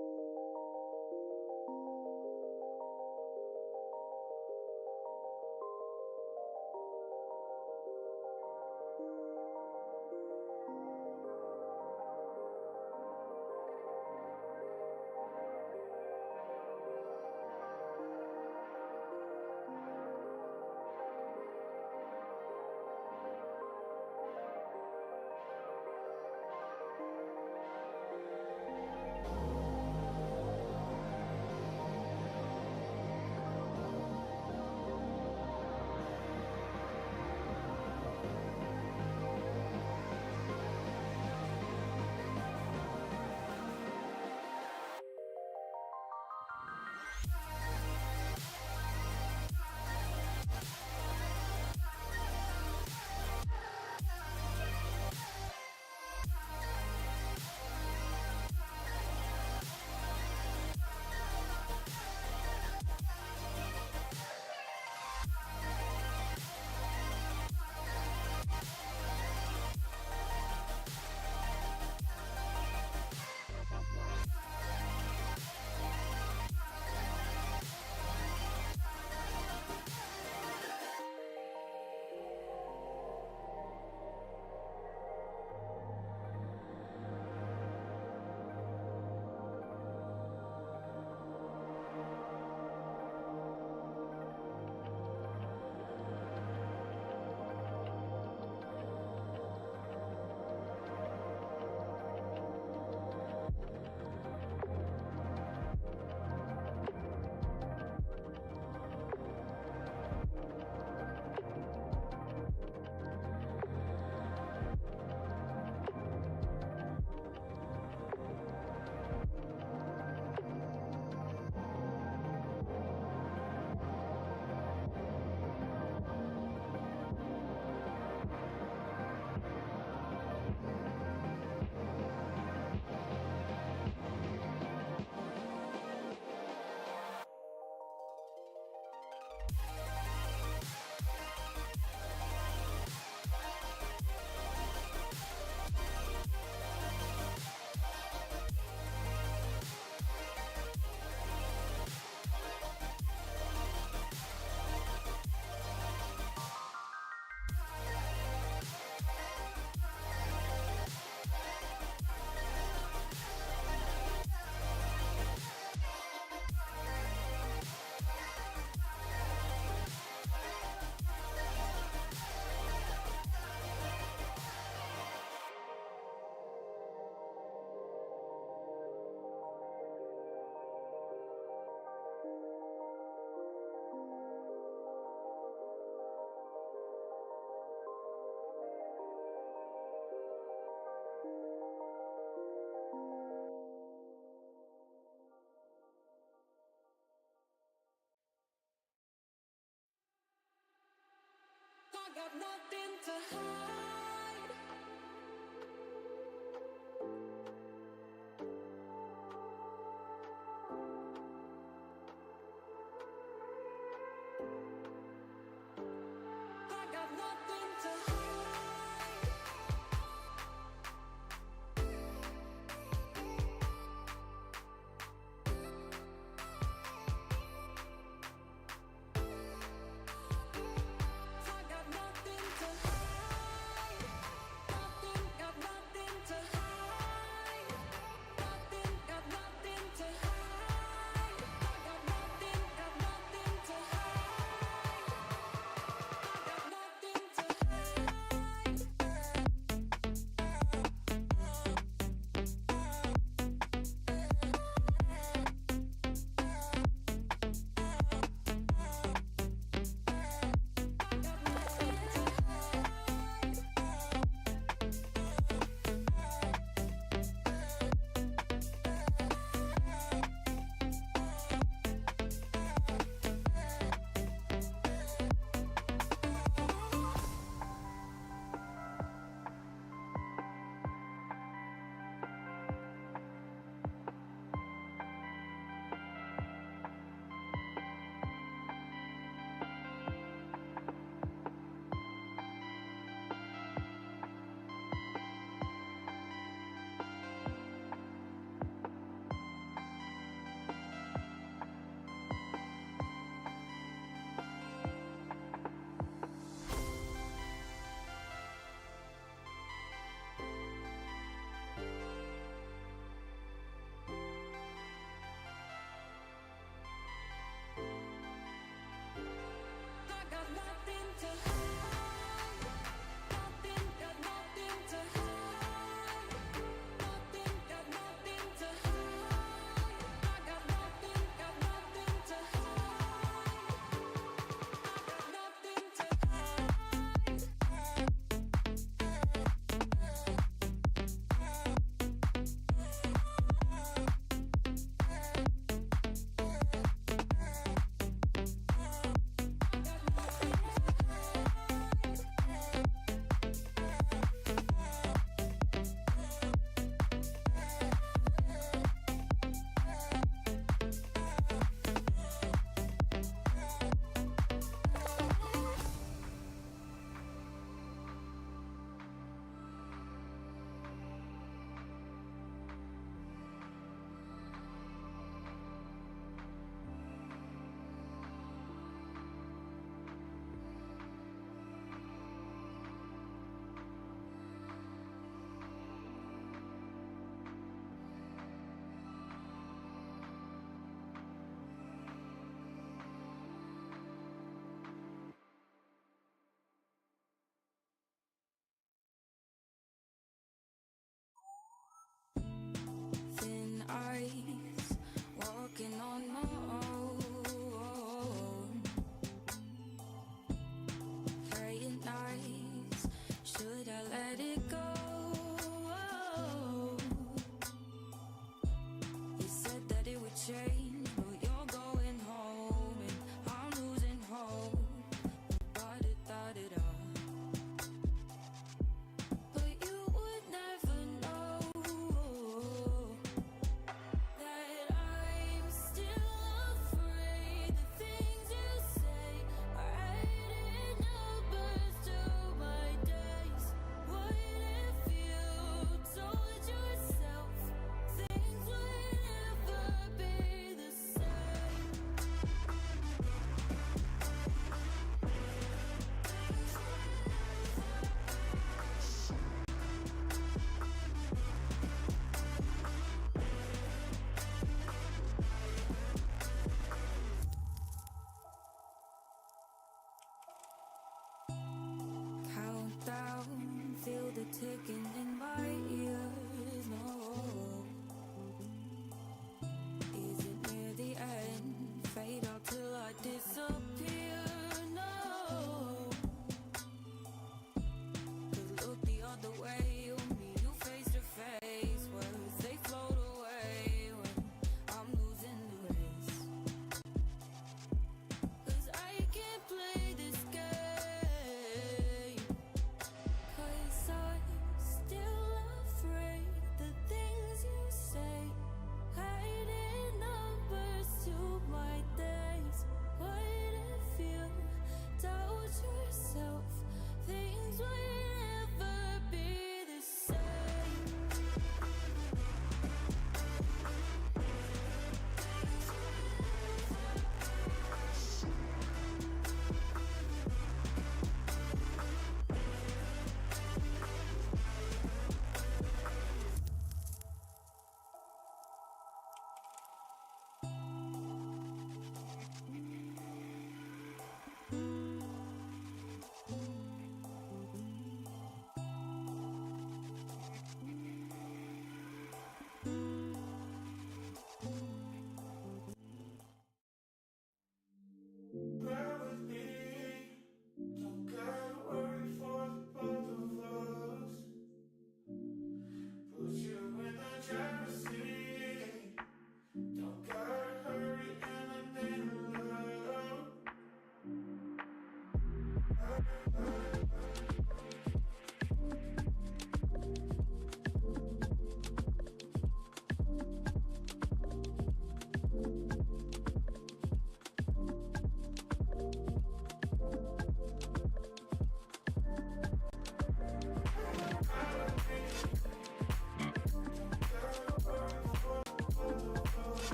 I got nothing to hide. I got nothing to hide. I got nothing to hide.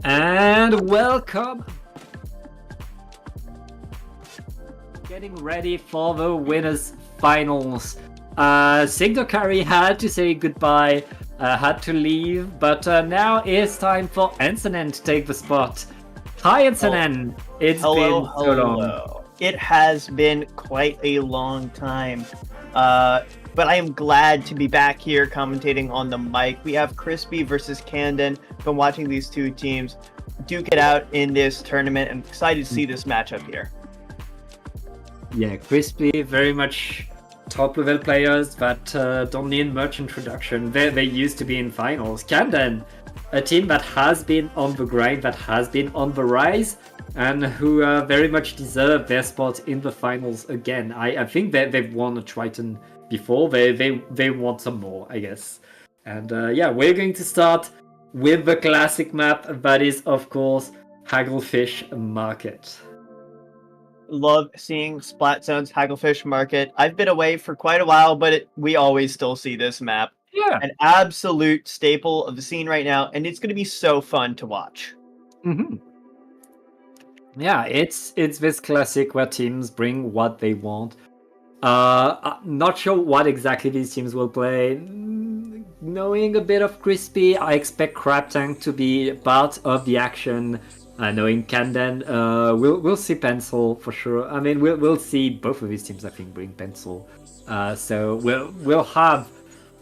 And welcome! Getting ready for the winners finals. Sigdokari had to say goodbye, had to leave, but now it's time for Ensonen to take the spot. Hi Ensonen! It's been so long. It has been quite a long time. But I am glad to be back here commentating on the mic. We have Crispy versus Camden. Been watching these two teams duke it out in this tournament. I'm excited to see this matchup here. Yeah, Crispy, very much top level players that don't need much introduction. They used to be in finals. Camden, a team that has been on the grind, that has been on the rise, and who very much deserve their spot in the finals again. I think that they've won a Triton before. They want some more, I guess. And yeah, we're going to start with the classic map that is, of course, Hagglefish Market. Love seeing Splat Zone's Hagglefish Market. I've been away for quite a while, but we always still see this map. Yeah. An absolute staple of the scene right now, and it's going to be so fun to watch. Mm-hmm. Yeah, it's this classic where teams bring what they want. Not sure what exactly these teams will play. Knowing a bit of Crispy, I expect Crab Tank to be part of the action. Knowing Camden, we'll see Pencil for sure. I mean, we'll see both of these teams, I think, bring Pencil. So we'll have.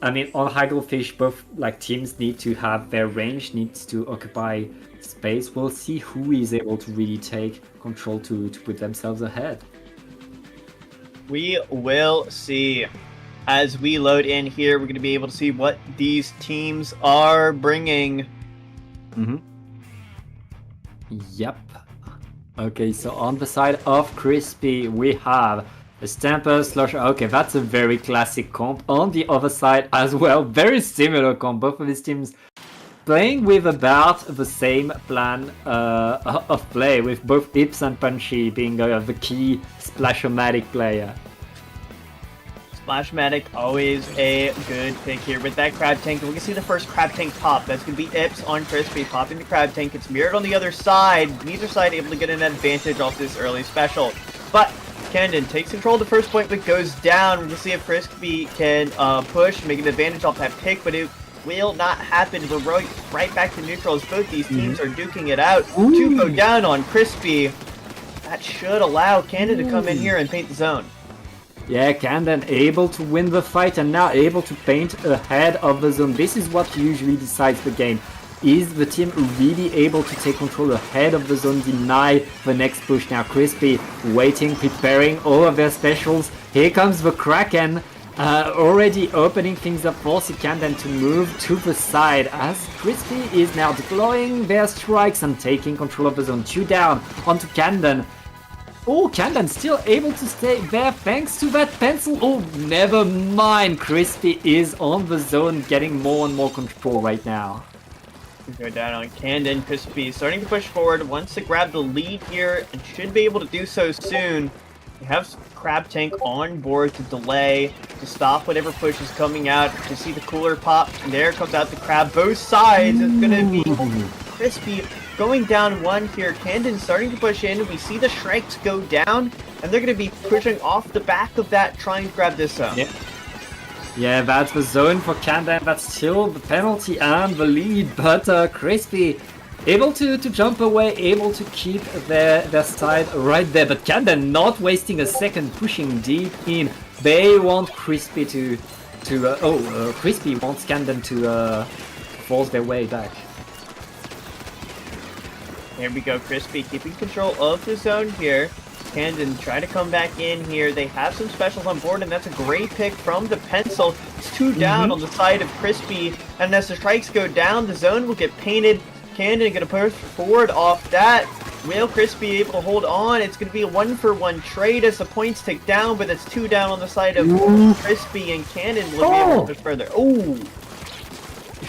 I mean, on Hagglefish, both like teams need to have their range, needs to occupy space. We'll see who is able to really take control to put themselves ahead. We will see. As we load in here, we're going to be able to see what these teams are bringing. Mm-hmm. Yep. Okay, so on the side of Crispy, we have a Stamper, Slusher. Okay, that's a very classic comp. On the other side as well, very similar comp. Both of these teams playing with about the same plan of play, with both Ips and Punchy being the key Splash-O-Matic player. Splashmatic, always a good pick here with that Crab Tank. We're going to see the first Crab Tank pop. That's going to be Ips on Crispy, popping the Crab Tank. It's mirrored on the other side. Neither side able to get an advantage off this early special. But Camden takes control of the first point, but goes down. We're going to see if Crispy can push, make an advantage off that pick, but it will not happen. We're right back to neutral as both these teams are duking it out. Ooh. Two go down on Crispy. That should allow Camden to come in here and paint the zone. Yeah, Camden able to win the fight and now able to paint ahead of the zone. This is what usually decides the game. Is the team really able to take control ahead of the zone, deny the next push? Now Crispy waiting, preparing all of their specials. Here comes the Kraken, already opening things up, forcing Camden to move to the side as Crispy is now deploying their strikes and taking control of the zone. 2 down onto Camden. Oh, Camden still able to stay there thanks to that pencil. Oh, never mind. Crispy is on the zone, getting more and more control right now. Go down on Camden. Crispy starting to push forward, wants to grab the lead here and should be able to do so soon. We have Crab Tank on board to delay, to stop whatever push is coming out. To see the cooler pop, and there comes out the Crab. Both sides, it's going to be Crispy going down one here. Camden starting to push in. We see the Shrikes go down, and they're going to be pushing off the back of that, trying to grab this zone. Yeah, that's the zone for Camden. That's still the penalty and the lead, but Crispy able to jump away, able to keep their side right there. But Camden not wasting a second, pushing deep in. They want Crispy to Crispy wants Camden to force their way back. Here we go, Crispy keeping control of the zone here. Camden try to come back in here. They have some specials on board, and that's a great pick from the pencil. It's 2 down on the side of Crispy, and as the strikes go down, the zone will get painted. Camden gonna push forward off that. Will Crispy able to hold on? It's gonna be a 1-for-1 trade as the points tick down, but it's 2 down on the side of Crispy, and Camden will be able to push further. Oh!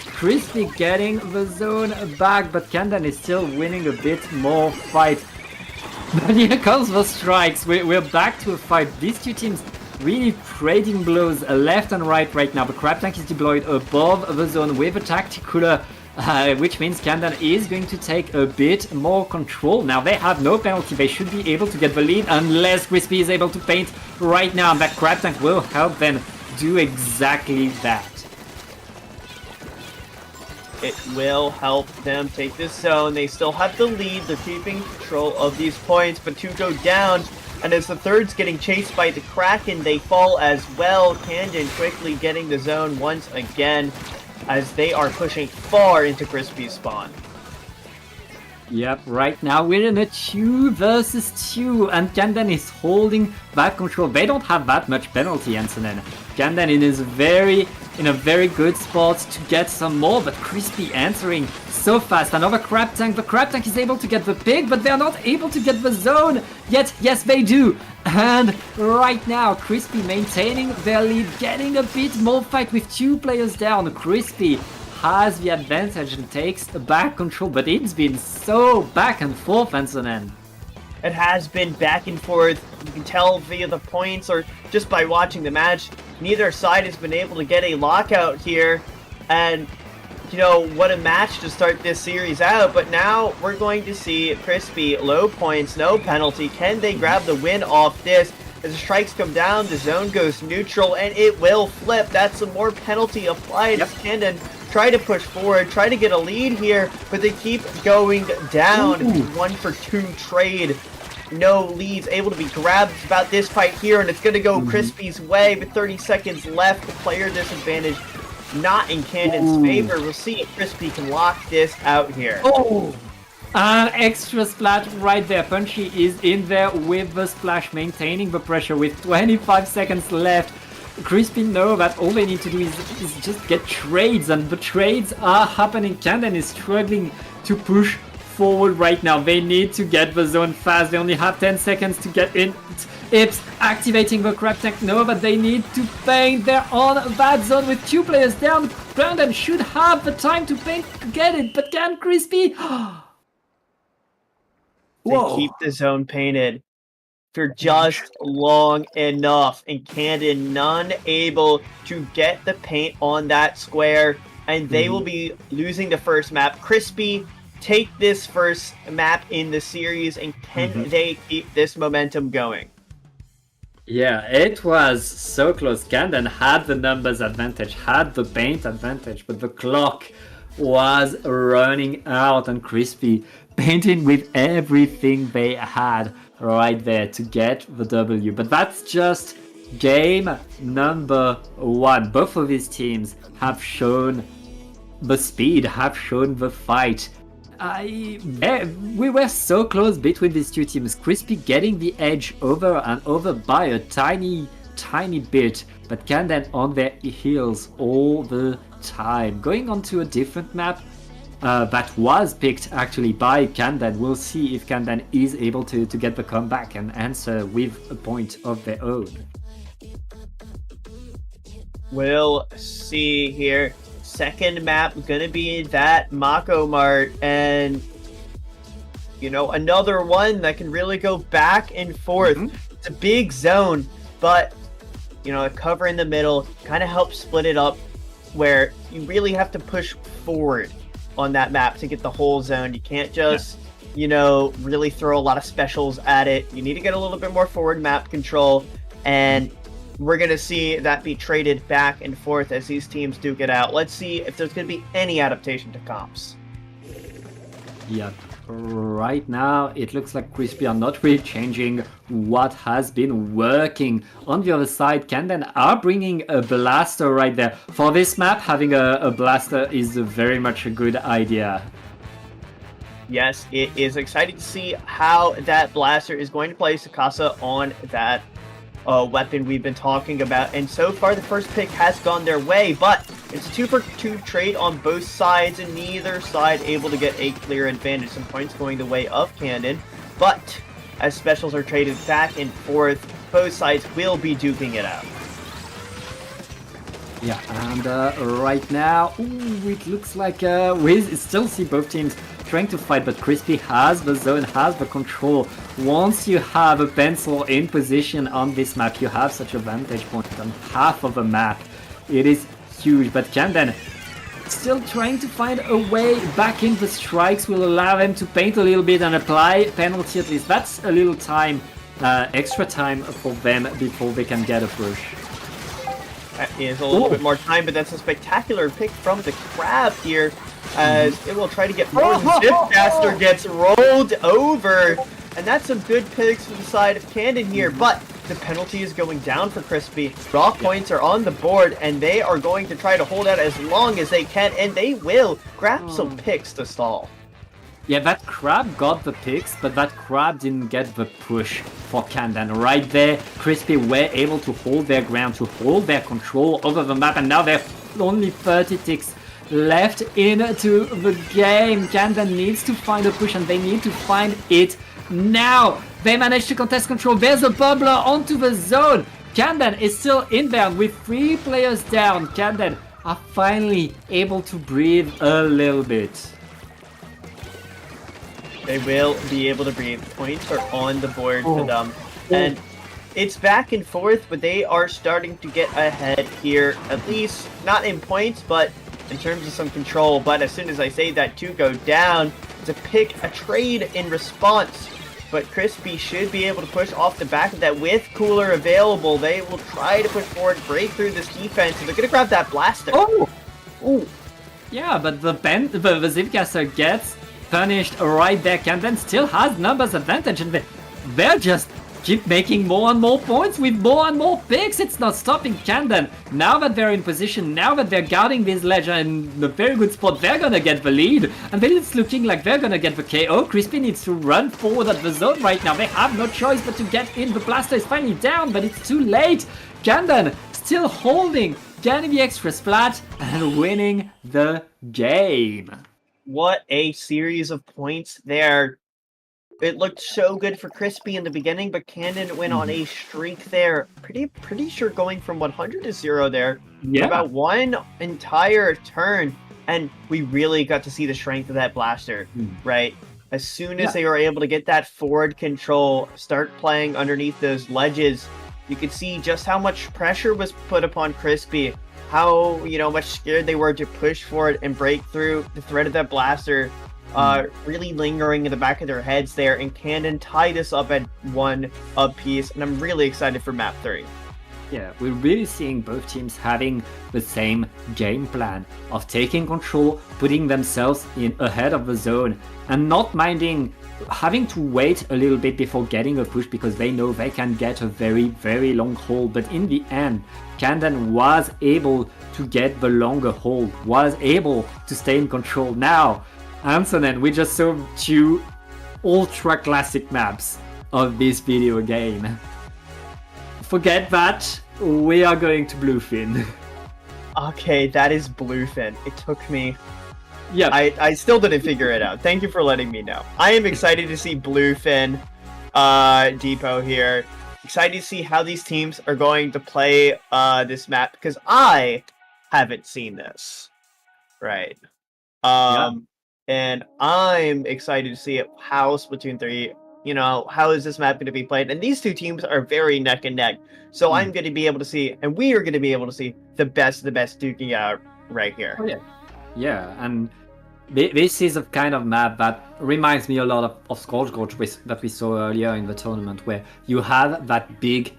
Crispy getting the zone back, but Camden is still winning a bit more fight. But here comes the strikes. We're back to a fight. These two teams really trading blows left and right now. The Crab Tank is deployed above the zone with a Tacticular, which means Camden is going to take a bit more control. Now they have no penalty. They should be able to get the lead unless Crispy is able to paint right now. And that Crab Tank will help them do exactly that. It will help them take this zone. They still have the lead. They're keeping control of these points, but 2 go down. And as the third's getting chased by the Kraken, they fall as well. Camden quickly getting the zone once again as they are pushing far into Crispy's spawn. Yep, right now we're in a 2 versus 2, and Camden is holding that control. They don't have that much penalty, Antonin. Camden is in a very good spot to get some more, but Crispy answering so fast. Another Crab Tank. The Crab Tank is able to get the pick, but they're not able to get the zone yet. Yes, they do. And right now, Crispy maintaining their lead, getting a bit more fight with 2 players down. Crispy has the advantage and takes back control, but it's been so back and forth, Antonin. It has been back and forth. You can tell via the points or just by watching the match. Neither side has been able to get a lockout here. And, you know, what a match to start this series out. But now we're going to see Crispy, low points, no penalty. Can they grab the win off this? As the strikes come down, the zone goes neutral, and it will flip. That's some more penalty applied as Camden try to push forward, try to get a lead here, but they keep going down. 1-for-2 trade. No leads able to be grabbed. It's about this fight here, and it's going to go Crispy's way, but 30 seconds left. The player disadvantage not in Camden's favor. We'll see if Crispy can lock this out here. Extra splash right there. Punchy is in there with the splash, maintaining the pressure with 25 seconds left. Crispy know that all they need to do is just get trades, and the trades are happening. Camden is struggling to push forward right now. They need to get the zone fast. They only have 10 seconds to get in. Ips activating the Crab Tank. No, but they need to paint. They're on that zone with 2 players down. Camden should have the time to paint to get it, but can Crispy? They keep the zone painted for just long enough, and Camden none able to get the paint on that square, and they will be losing the first map. Crispy take this first map in the series, and can they keep this momentum going? Yeah, it was so close. Camden had the numbers advantage, had the paint advantage, but the clock was running out, and Crispy painting with everything they had right there to get the W. But that's just game number 1. Both of these teams have shown the speed, have shown the fight. We were so close between these two teams. Crispy getting the edge over and over by a tiny bit, but Camden on their heels all the time. Going on to a different map that was picked actually by Camden. We'll see if Camden is able to get the comeback and answer with a point of their own. We'll see here. Second map gonna be that Mako Mart, and you know, another one that can really go back and forth. It's a big zone, but you know, a cover in the middle kind of helps split it up, where you really have to push forward on that map to get the whole zone. You can't just you know, really throw a lot of specials at it. You need to get a little bit more forward map control, and we're going to see that be traded back and forth as these teams do get out. Let's see if there's going to be any adaptation to comps. Yeah, right now it looks like Crispy are not really changing what has been working. On the other side, Kanden are bringing a blaster right there. For this map, having a blaster is very much a good idea. Yes, it is exciting to see how that blaster is going to play Sakasa on that weapon we've been talking about. And so far, the first pick has gone their way, but it's a 2-for-2 trade on both sides, and neither side able to get a clear advantage. Some points going the way of Candon, but as specials are traded back and forth, both sides will be duking it out. Yeah, and right now, ooh, it looks like we still see both teams trying to fight, but Crispy has the zone, has the control. Once you have a pencil in position on this map, you have such a vantage point on half of a map. It is huge, but Camden still trying to find a way back in. The strikes will allow them to paint a little bit and apply penalty at least. That's a little time, extra time for them before they can get a push. That is a little bit more time, but that's a spectacular pick from the Crab here, as it will try to get more than Zipcaster gets rolled over. And that's some good picks from the side of Candon here, but the penalty is going down for Crispy. Raw points are on the board, and they are going to try to hold out as long as they can, and they will grab some picks to stall. Yeah, that Crab got the picks, but that Crab didn't get the push for Kandan. Right there, Crispy were able to hold their ground, to hold their control over the map, and now there are only 30 ticks left into the game. Kandan needs to find a push, and they need to find it now. They managed to contest control. There's a bubbler onto the zone. Kandan is still inbound with 3 players down. Kandan are finally able to breathe a little bit. They will be able to breathe. Points are on the board for them. And it's back and forth, but they are starting to get ahead here. At least, not in points, but in terms of some control. But as soon as I say that, 2 go down. It's a pick, a trade in response. But Crispy should be able to push off the back of that with Cooler available. They will try to push forward, break through this defense, and they're going to grab that blaster. Oh! Yeah, but the Zipcaster gets punished right there. Camden still has numbers advantage, and they're just keep making more and more points with more and more picks. It's not stopping Camden. Now that they're in position, now that they're guarding this ledge in a very good spot, they're gonna get the lead. And then it's looking like they're gonna get the KO. Crispy needs to run forward at the zone right now. They have no choice but to get in. The blaster is finally down, but it's too late. Camden still holding, getting the extra splat, and winning the game. What a series of points there. It looked so good for Crispy in the beginning, but Candon went on a streak there. Pretty sure going from 100 to 0 there. Yeah. About one entire turn. And we really got to see the strength of that blaster, right? As soon as they were able to get that forward control, start playing underneath those ledges, you could see just how much pressure was put upon Crispy. How, much scared they were to push forward and break through the threat of that blaster, really lingering in the back of their heads there, and Candon tie this up at 1 apiece, and I'm really excited for map 3. Yeah, we're really seeing both teams having the same game plan of taking control, putting themselves in ahead of the zone, and not minding having to wait a little bit before getting a push because they know they can get a very, very long hold. But in the end, Camden was able to get the longer hold, was able to stay in control. Now, Antonin, we just saw 2 ultra classic maps of this video game. Forget that, we are going to Bluefin. Okay, that is Bluefin. It took me... Yeah, I still didn't figure it out. Thank you for letting me know. I am excited to see Bluefin Depot here. Excited to see how these teams are going to play this map, because I haven't seen this. Right. And I'm excited to see how Splatoon 3, how is this map going to be played? And these 2 teams are very neck and neck. So I'm going to be able to see, and we are going to be able to see the best of the best duking out right here. Oh, yeah. Yeah, and this is a kind of map that reminds me a lot of Scorch Gorge that we saw earlier in the tournament, where you have that big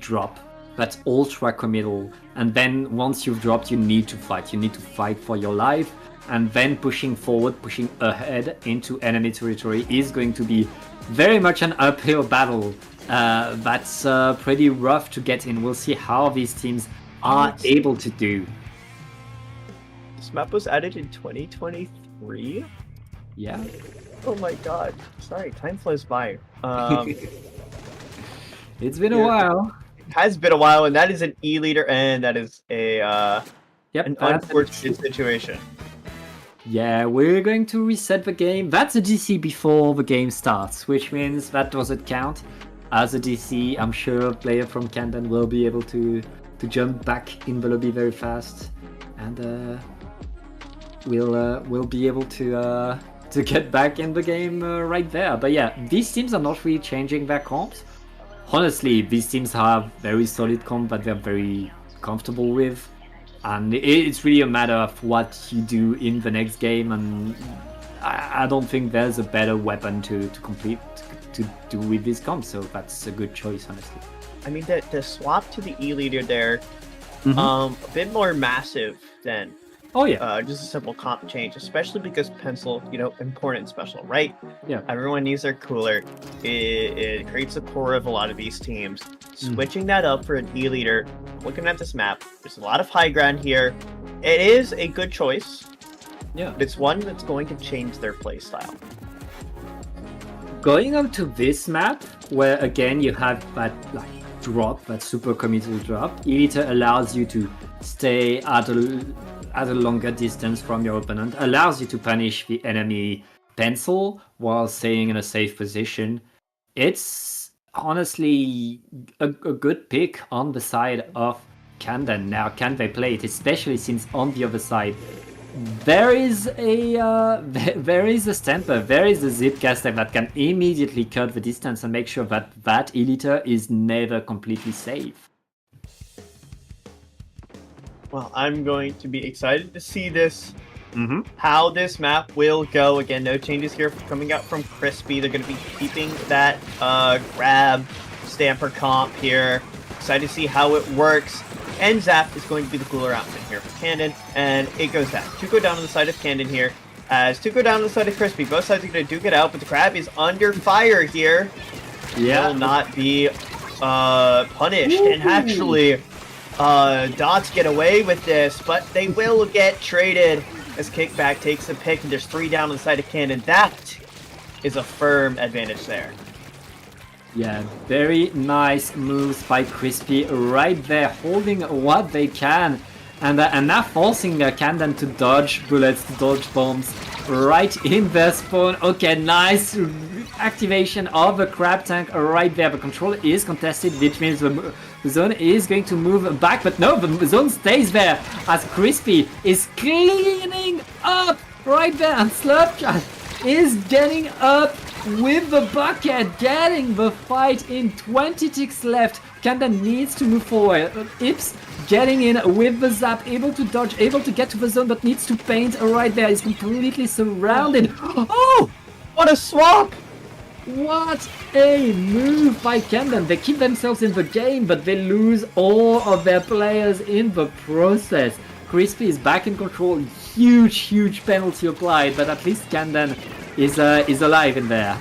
drop but ultra committal. And then once you've dropped, you need to fight. You need to fight for your life. And then pushing forward, pushing ahead into enemy territory is going to be very much an uphill battle. That's pretty rough to get in. We'll see how these teams are able to do. This map was added in 2023? Yeah. Oh my god. Sorry, time flows by. It's been a while. It has been a while, and that is an E leader, and that is a an that's unfortunate situation. Yeah, we're going to reset the game. That's a DC before the game starts, which means that doesn't count as a DC. I'm sure a player from Camden will be able to jump back in the lobby very fast, and we'll be able to get back in the game right there. But yeah, these teams are not really changing their comps. Honestly, these teams have very solid comp that they're very comfortable with. And it's really a matter of what you do in the next game, and I don't think there's a better weapon to do with this comp, so that's a good choice, honestly. I mean, the swap to the E leader there, a bit more massive than just a simple comp change, especially because pencil, important special, right? Yeah. Everyone needs their cooler. It creates a core of a lot of these teams. Switching that up for an E leader, looking at this map, there's a lot of high ground here. It is a good choice. Yeah. But it's one that's going to change their playstyle. Going on to this map, where again you have that drop, that super committal drop, Elite allows you to stay at a longer distance from your opponent, allows you to punish the enemy pencil while staying in a safe position. It's honestly a good pick on the side of Camden. Now, can they play it? Especially since on the other side there is a stamper, there is a zip caster that can immediately cut the distance and make sure that that Eliter is never completely safe. Well, I'm going to be excited to see this. How this map will go. Again, no changes here coming out from Crispy. They're going to be keeping that grab stamper comp here. Excited to see how it works. And Zap is going to be the cooler option here for Candon, and it goes down. Tuco down on the side of Candon here, as Tuco down on the side of Crispy. Both sides are going to duke it out, but the crab is under fire here. Yeah. Will not be punished, and actually, Dots get away with this, but they will get traded as Kickback takes the pick, and there's 3 down on the side of Candon. That is a firm advantage there. Yeah, very nice moves by Crispy right there, holding what they can, and now forcing Camden to dodge bullets, to dodge bombs right in their spawn. Okay, nice activation of the crab tank right there. The control is contested, which means the zone is going to move back, but no, the zone stays there as Crispy is cleaning up right there, and Slurpchat is getting up with the bucket, getting the fight in. 20 ticks left. Camden needs to move forward. Ips getting in with the zap, able to dodge, able to get to the zone, but needs to paint right there. He's completely surrounded. Oh! What a swap! What a move by Camden. They keep themselves in the game, but they lose all of their players in the process. Crispy is back in control. Huge penalty applied, but at least Camden is alive in there.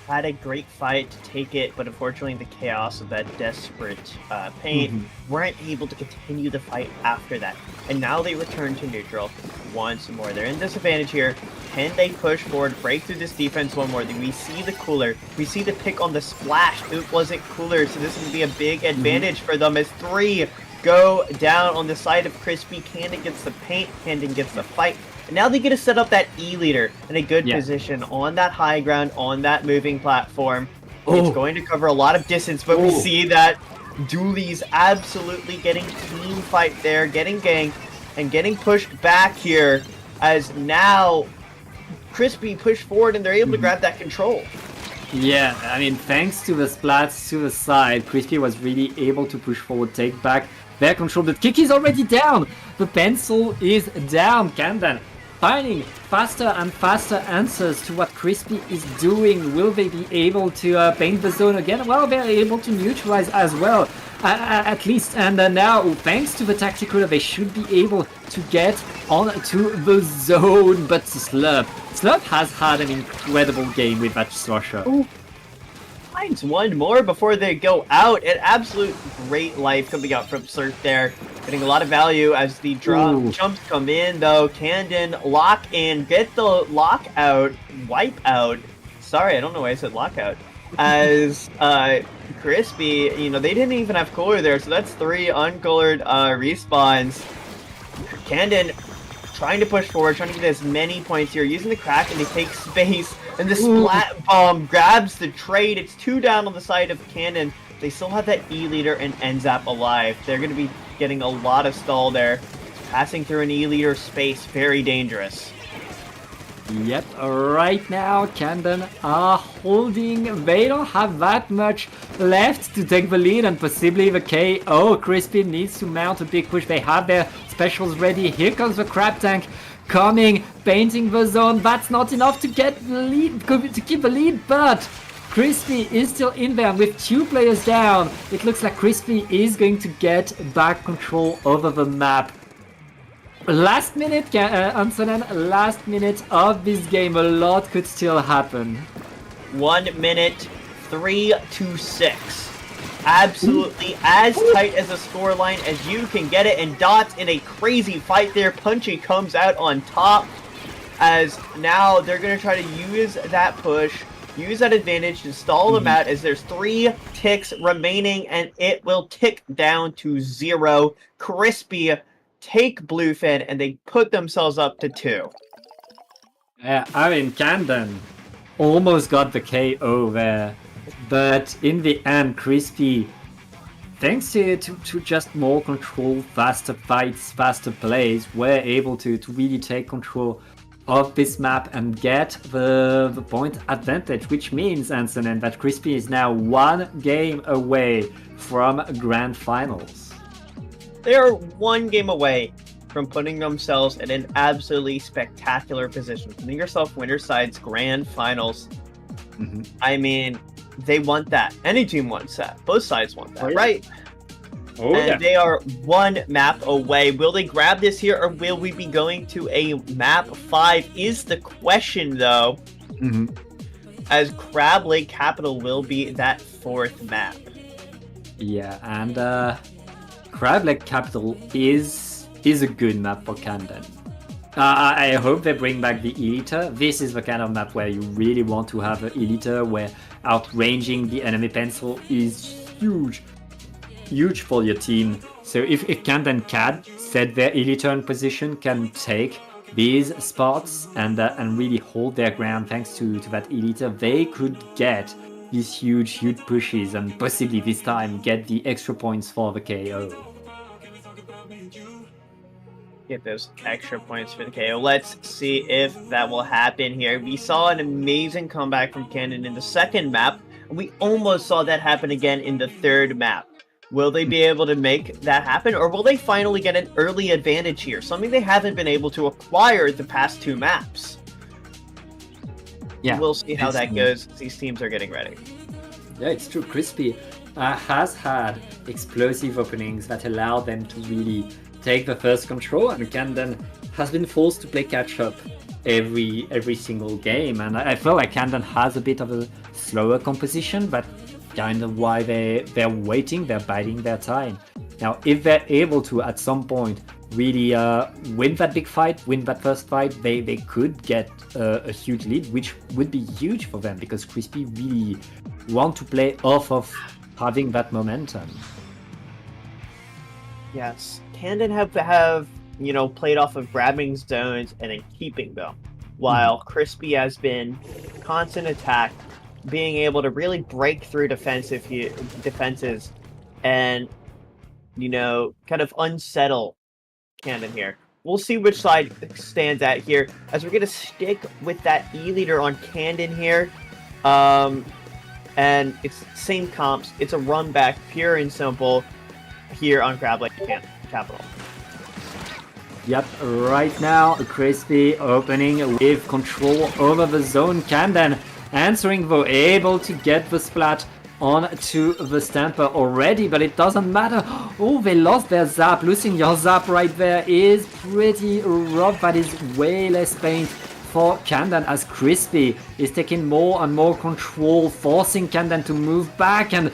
Had a great fight to take it, but unfortunately the chaos of that desperate paint weren't able to continue the fight after that. And now they return to neutral once more. They're in disadvantage here. Can they push forward, break through this defense one more? We see the cooler. We see the pick on the splash. It wasn't cooler, so this is going to be a big advantage for them as 3 go down on the side of Crispy. Camden gets the paint, Camden gets the fight. And now they get to set up that E leader in a good position on that high ground, on that moving platform. It's going to cover a lot of distance, but we see that Dooley's absolutely getting team fight there, getting ganked, and getting pushed back here as now Crispy pushed forward and they're able to grab that control. Yeah, I mean, thanks to the splats to the side, Crispy was really able to push forward, take back their control. The kick is already down. The pencil is down. Camden finding faster and faster answers to what Crispy is doing. Will they be able to paint the zone again? Well, they're able to neutralize as well, at least. And now, thanks to the tactical, they should be able to get onto the zone. But Slurp has had an incredible game with that Slosher. Ooh. Finds one more before they go out. An absolute great life coming out from Slurp there. Getting a lot of value as the jumps come in, though. Candon lock in, get the lockout, wipe out. Sorry, I don't know why I said lockout. As Crispy, you know, they didn't even have cooler there, so that's 3 uncolored respawns. Candon trying to push forward, trying to get as many points here, using the Kraken to take space, and the Splat Bomb grabs the trade. It's 2 down on the side of Cannon. They still have that E-Leader and N-Zap alive. They're going to be getting a lot of stall there. Passing through an E-Leader space, very dangerous. Yep, right now Camden are holding. They don't have that much left to take the lead and possibly the KO. Crispy needs to mount a big push. They have their specials ready. Here comes the Crab Tank coming, painting the zone. That's not enough to get the lead, to keep the lead, but Crispy is still in there with 2 players down. It looks like Crispy is going to get back control over the map. Last minute, Ansonen, last minute of this game, a lot could still happen. 1 minute, 3-6. Absolutely as tight as a scoreline as you can get it, and Dots in a crazy fight there. Punchy comes out on top, as now they're going to try to use that push, use that advantage to stall them out, as there's 3 ticks remaining, and it will tick down to 0. Crispy take Bluefin, and they put themselves up to 2. Yeah, I mean, Camden almost got the KO there, but in the end, Crispy, thanks to just more control, faster fights, faster plays, were able to really take control of this map and get the point advantage, which means, Ansonen, that Crispy is now 1 game away from Grand Finals. They are 1 game away from putting themselves in an absolutely spectacular position. Putting yourself winner side's Grand Finals. I mean, they want that. Any team wants that. Both sides want that, right? And they are 1 map away. Will they grab this here, or will we be going to a map 5 is the question, though. As Crab Lake Capital will be that 4th map. Yeah, and Crab Lake Capital is a good map for Camden. I hope they bring back the Eliter. This is the kind of map where you really want to have an Eliter, where outranging the enemy pencil is huge for your team. So if Camden can set their Eliter in position, can take these spots and really hold their ground thanks to that Eliter, they could get these huge pushes and possibly this time get the extra points for the KO. Get those extra points for the KO. Let's see if that will happen here. We saw an amazing comeback from Camden in the 2nd map, and we almost saw that happen again in the 3rd map. Will they be able to make that happen, or will they finally get an early advantage here? Something they haven't been able to acquire the past 2 maps. Yeah, we'll see how that goes. These teams are getting ready. Yeah, it's true. Crispy has had explosive openings that allow them to really take the first control, and Camden has been forced to play catch up every single game. And I feel like Camden has a bit of a slower composition, but kind of why they're waiting, they're biding their time. Now, if they're able to at some point really win that big fight, win that first fight, they could get a huge lead, which would be huge for them because Crispy really want to play off of having that momentum. Yes, Camden have you know, played off of grabbing zones and then keeping them, while Crispy has been constant attack, being able to really break through defenses and, you know, kind of unsettle Camden here. We'll see which side stands at here, as we're going to stick with that E-Leader on Camden here. And it's same comps. It's a run back, pure and simple, here on Crab Lake Capital. Yep, right now, Crispy opening with control over the zone. Camden answering though, able to get the splat onto the Stamper already, but it doesn't matter. Oh, they lost their zap. Losing your zap right there is pretty rough. That is way less pain for Camden as Crispy is taking more and more control, forcing Camden to move back, and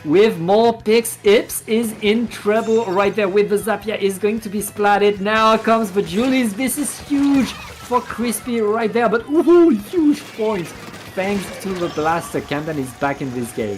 with more picks, Ips is in trouble right there with the Zapier is going to be splatted. Now comes the Julies. This is huge for Crispy right there, but ooh, huge points. Thanks to the blaster, Camden is back in this game.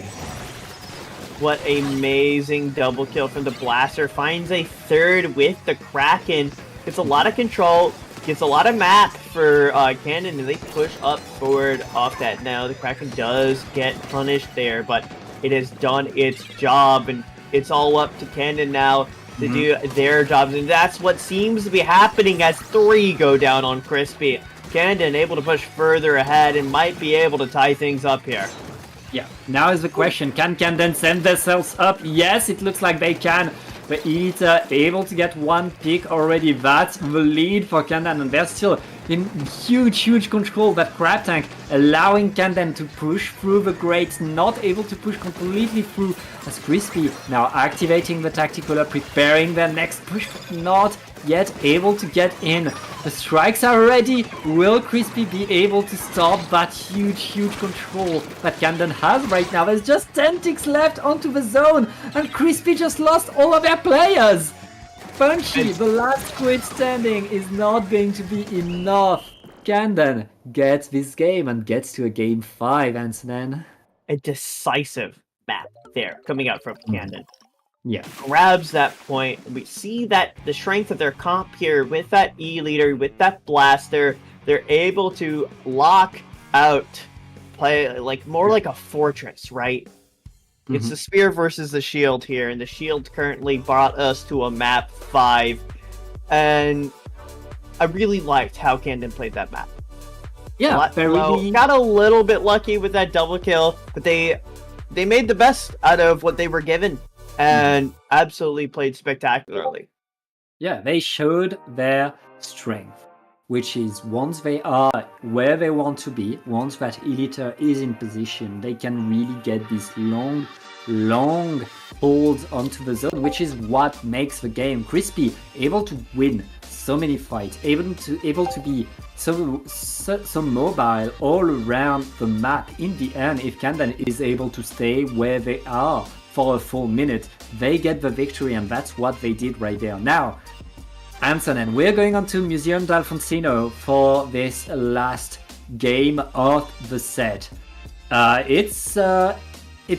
What amazing double kill from the blaster. Finds a third with the Kraken. Gets a lot of control. Gets a lot of map for Cannon, and they push up forward off that. Now the Kraken does get punished there, but it has done its job, and it's all up to Cannon now to do their jobs, and that's what seems to be happening as 3 go down on Crispy. Camden able to push further ahead and might be able to tie things up here. Yeah, now is the question, can Camden send themselves up? Yes, it looks like they can. The Eater able to get 1 pick already. That's the lead for Camden, and they're still in huge control. That Crab Tank allowing Camden to push through the grates, not able to push completely through as Crispy now activating the Tactical, preparing their next push, not yet able to get in. The strikes are ready. Will Crispy be able to stop that huge control that Camden has right now? There's just 10 ticks left onto the zone, and Crispy just lost all of their players. Punchy, the last squid standing is not going to be enough. Camden gets this game and gets to a game 5, Ansonen. A decisive map there coming out from Camden. Yeah. Grabs that point. We see that the strength of their comp here with that E-Leader, with that blaster, they're able to lock out, play like more like a fortress, right? It's the spear versus the shield here, and the shield currently brought us to a map 5, and I really liked how Camden played that map. Yeah, got a little bit lucky with that double kill, but they made the best out of what they were given, and absolutely played spectacularly. Yeah, they showed their strength, which is once they are where they want to be, once that Eliter is in position, they can really get these long holds onto the zone, which is what makes the game. Crispy able to win so many fights, able to be so mobile all around the map. In the end, if Camden is able to stay where they are for a full minute, they get the victory, and that's what they did right there. Now, Ansonen, we're going on to Museum d'Alfonsino for this last game of the set. It's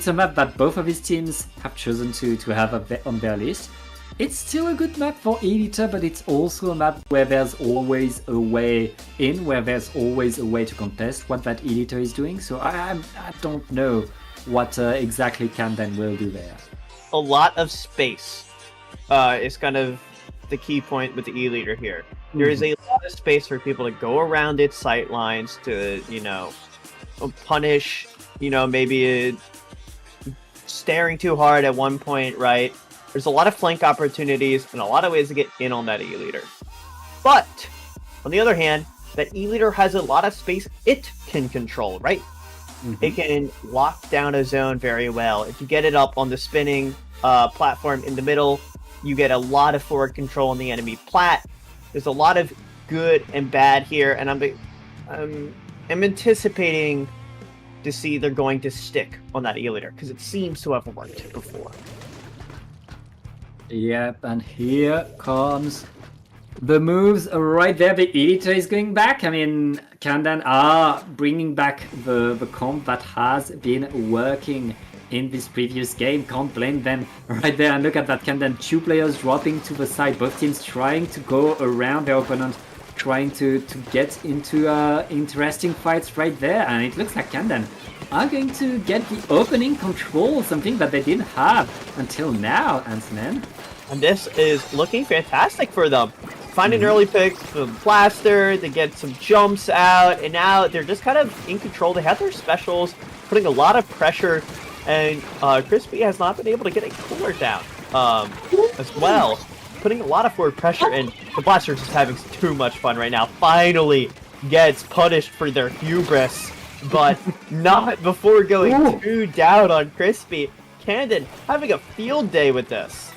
a map that both of his teams have chosen to have on their list. It's still a good map for Eliter, but it's also a map where there's always a way in, where there's always a way to contest what that Eliter is doing. So I don't know what exactly Camden will do there. A lot of space is kind of the key point with the E-Leader here. There is a lot of space for people to go around its sight lines to, punish, maybe staring too hard at one point, right? There's a lot of flank opportunities and a lot of ways to get in on that E-Leader. But, on the other hand, that E-Leader has a lot of space it can control, right? It can lock down a zone very well. If you get it up on the spinning platform in the middle, you get a lot of forward control on the enemy plat. There's a lot of good and bad here, and I'm anticipating to see they're going to stick on that E-Leader, because it seems to have worked before. Yep, and here comes the moves right there. The Eliter is going back. I mean, Camden are bringing back the comp that has been working in this previous game. Can't blame them right there. And look at that, Camden, 2 players dropping to the side. Both teams trying to go around their opponent, trying to get into interesting fights right there. And it looks like Camden are going to get the opening control, something that they didn't have until now, Ansonen. And this is looking fantastic for them. Finding early picks for the blaster, they get some jumps out, and now they're just kind of in control. They have their specials, putting a lot of pressure, and Crispy has not been able to get a cooler down as well. putting a lot of forward pressure, and the Blaster's just having too much fun right now. Finally gets punished for their hubris, but not before going too down on Crispy. Candon having a field day with this.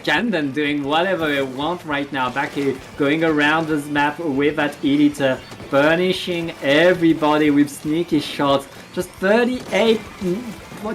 Camden doing whatever they want right now, back here, going around this map with that Editor, punishing everybody with sneaky shots. Just 38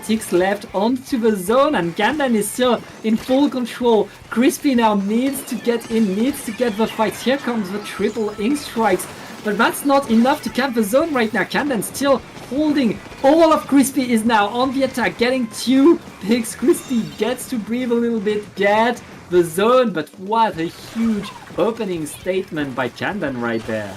ticks left onto the zone, and Camden is still in full control. Crispy now needs to get in, needs to get the fight. Here comes the triple ink strikes, but that's not enough to cap the zone right now. Camden still holding. All of Crispy is now on the attack, getting 2 picks. Crispy gets to breathe a little bit, get the zone, but what a huge opening statement by Camden right there.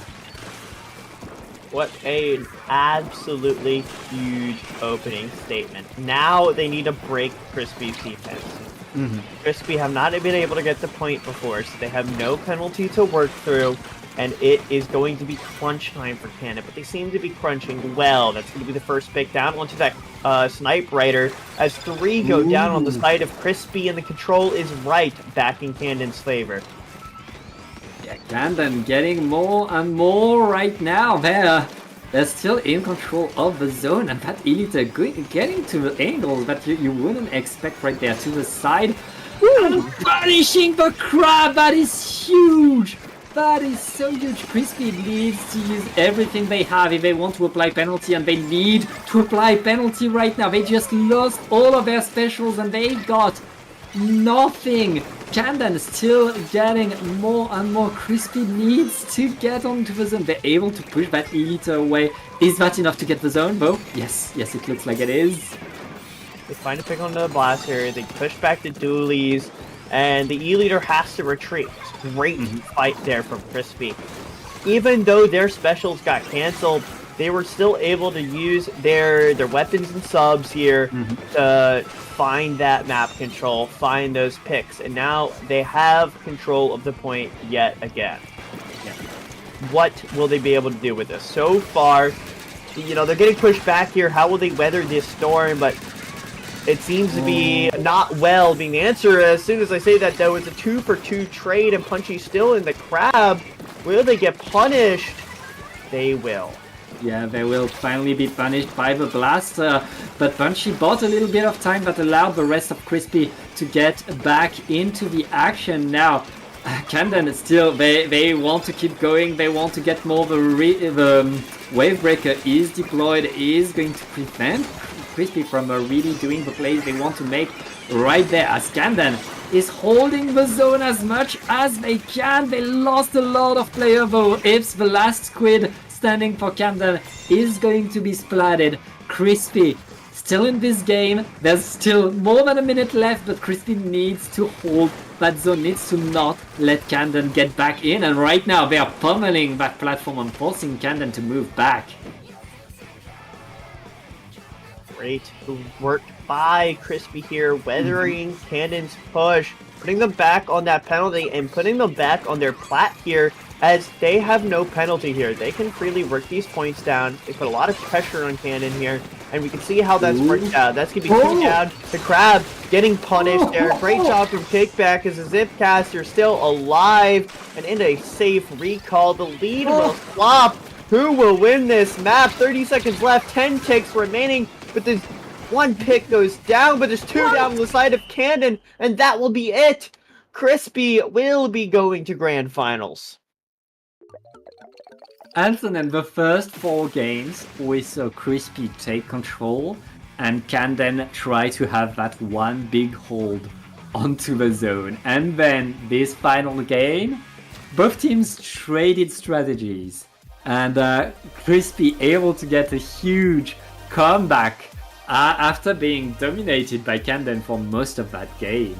What an absolutely huge opening statement. Now they need to break Crispy's defense. Crispy have not been able to get the point before, so they have no penalty to work through. And it is going to be crunch time for Cannon, but they seem to be crunching well. That's going to be the first pick down onto that Snipe Rider as 3 go down on the side of Crispy, and the control is right back in Candon's favor. Yeah, Camden getting more and more right now. They're still in control of the zone, and that Elite getting to the angles that you wouldn't expect right there to the side. And punishing the crab, that is huge! That is so huge. Crispy needs to use everything they have if they want to apply penalty, and they need to apply penalty right now. They just lost all of their specials and they got nothing. Camden still getting more and more. Crispy needs to get onto the zone. They're able to push that Elite away. Is that enough to get the zone, Bo? Yes, it looks like it is. They find a pick on the Blaster, they push back the dualies, and the E-Leader has to retreat. Great fight there from Crispy. Even though their specials got cancelled, they were still able to use their weapons and subs here to find that map control, find those picks, and now they have control of the point yet again. What will they be able to do with this? So far, they're getting pushed back here. How will they weather this storm? But it seems to be not well being the answer. As soon as I say that, though, it's a 2-for-2 trade, and Punchy's still in the crab. Will they get punished? They will. Yeah, they will finally be punished by the Blaster, but Punchy bought a little bit of time that allowed the rest of Crispy to get back into the action. Now, Camden is still, they want to keep going, they want to get more. The Wave Breaker is deployed, is going to prevent Crispy from really doing the plays they want to make right there, as Camden is holding the zone as much as they can. They lost a lot of player though. If the last squid standing for Camden is going to be splatted. Crispy still in this game. There's still more than a minute left, but Crispy needs to hold that zone, needs to not let Camden get back in, and right now they are pummeling that platform and forcing Camden to move back. Great work by Crispy here, weathering Candon's push, putting them back on that penalty and putting them back on their plat here, as they have no penalty here. They can freely work these points down. They put a lot of pressure on Candon here, and we can see how that's worked out. That's going to be 2 down. The Crab getting punished there. Great job from Kickback as the Zipcaster still alive and in a safe recall. The lead will flop. Who will win this map? 30 seconds left, 10 ticks remaining, but there's 1 pick goes down, but there's 2 down on the side of Candon, and that will be it. Crispy will be going to Grand Finals. Anson, in the first 4 games, we saw Crispy take control and Camden try to have that one big hold onto the zone. And then this final game, both teams traded strategies. And Crispy able to get a huge comeback after being dominated by Camden for most of that game.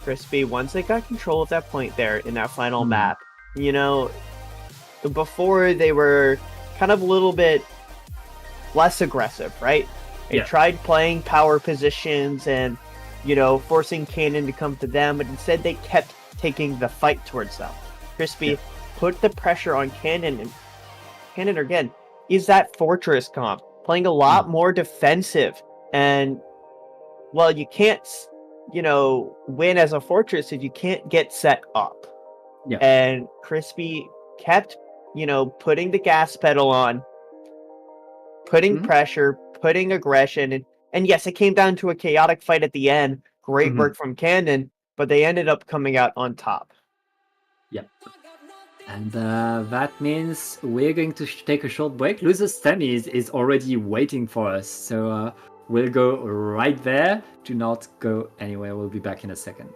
Crispy, once they got control of that point there in that final map, before they were kind of a little bit less aggressive, right? They tried playing power positions and, forcing Cannon to come to them, but instead they kept taking the fight towards them. Crispy put the pressure on Cannon, and Cannon, again, is that Fortress comp, playing a lot more defensive. And, well, you can't win as a fortress if you can't get set up. Yeah. And Crispy kept, putting the gas pedal on, putting Mhm. pressure, putting aggression, and yes, it came down to a chaotic fight at the end. Great Mhm. work from Candon, but they ended up coming out on top. Yeah. And that means we're going to take a short break. Losers Semi is already waiting for us. So we'll go right there. Do not go anywhere. We'll be back in a second.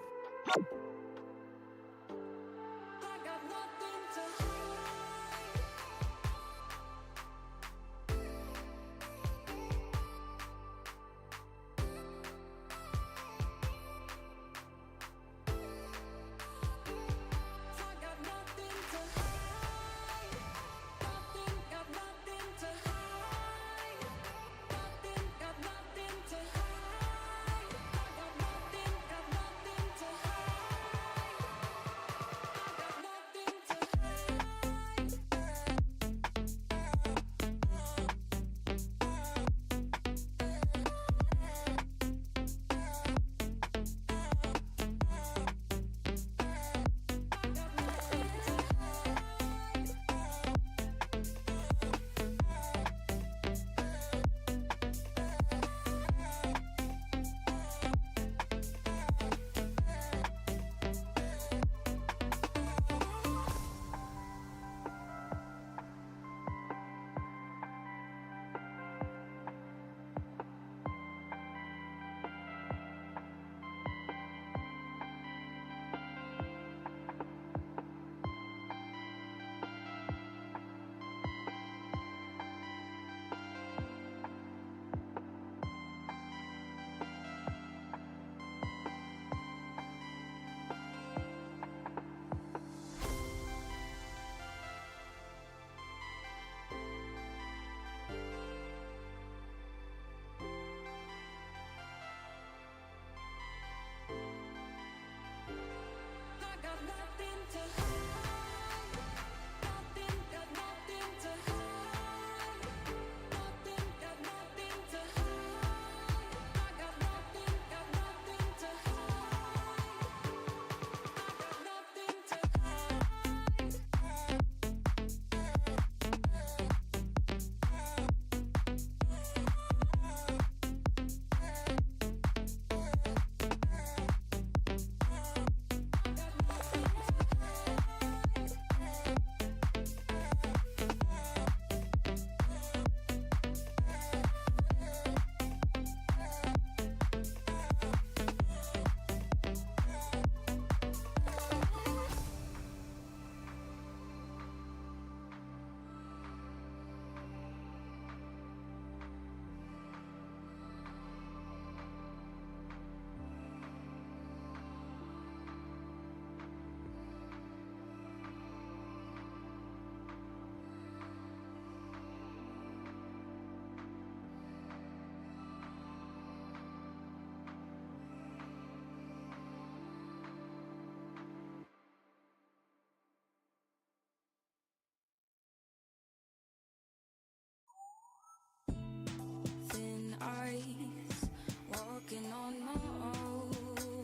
Thin ice, walking on my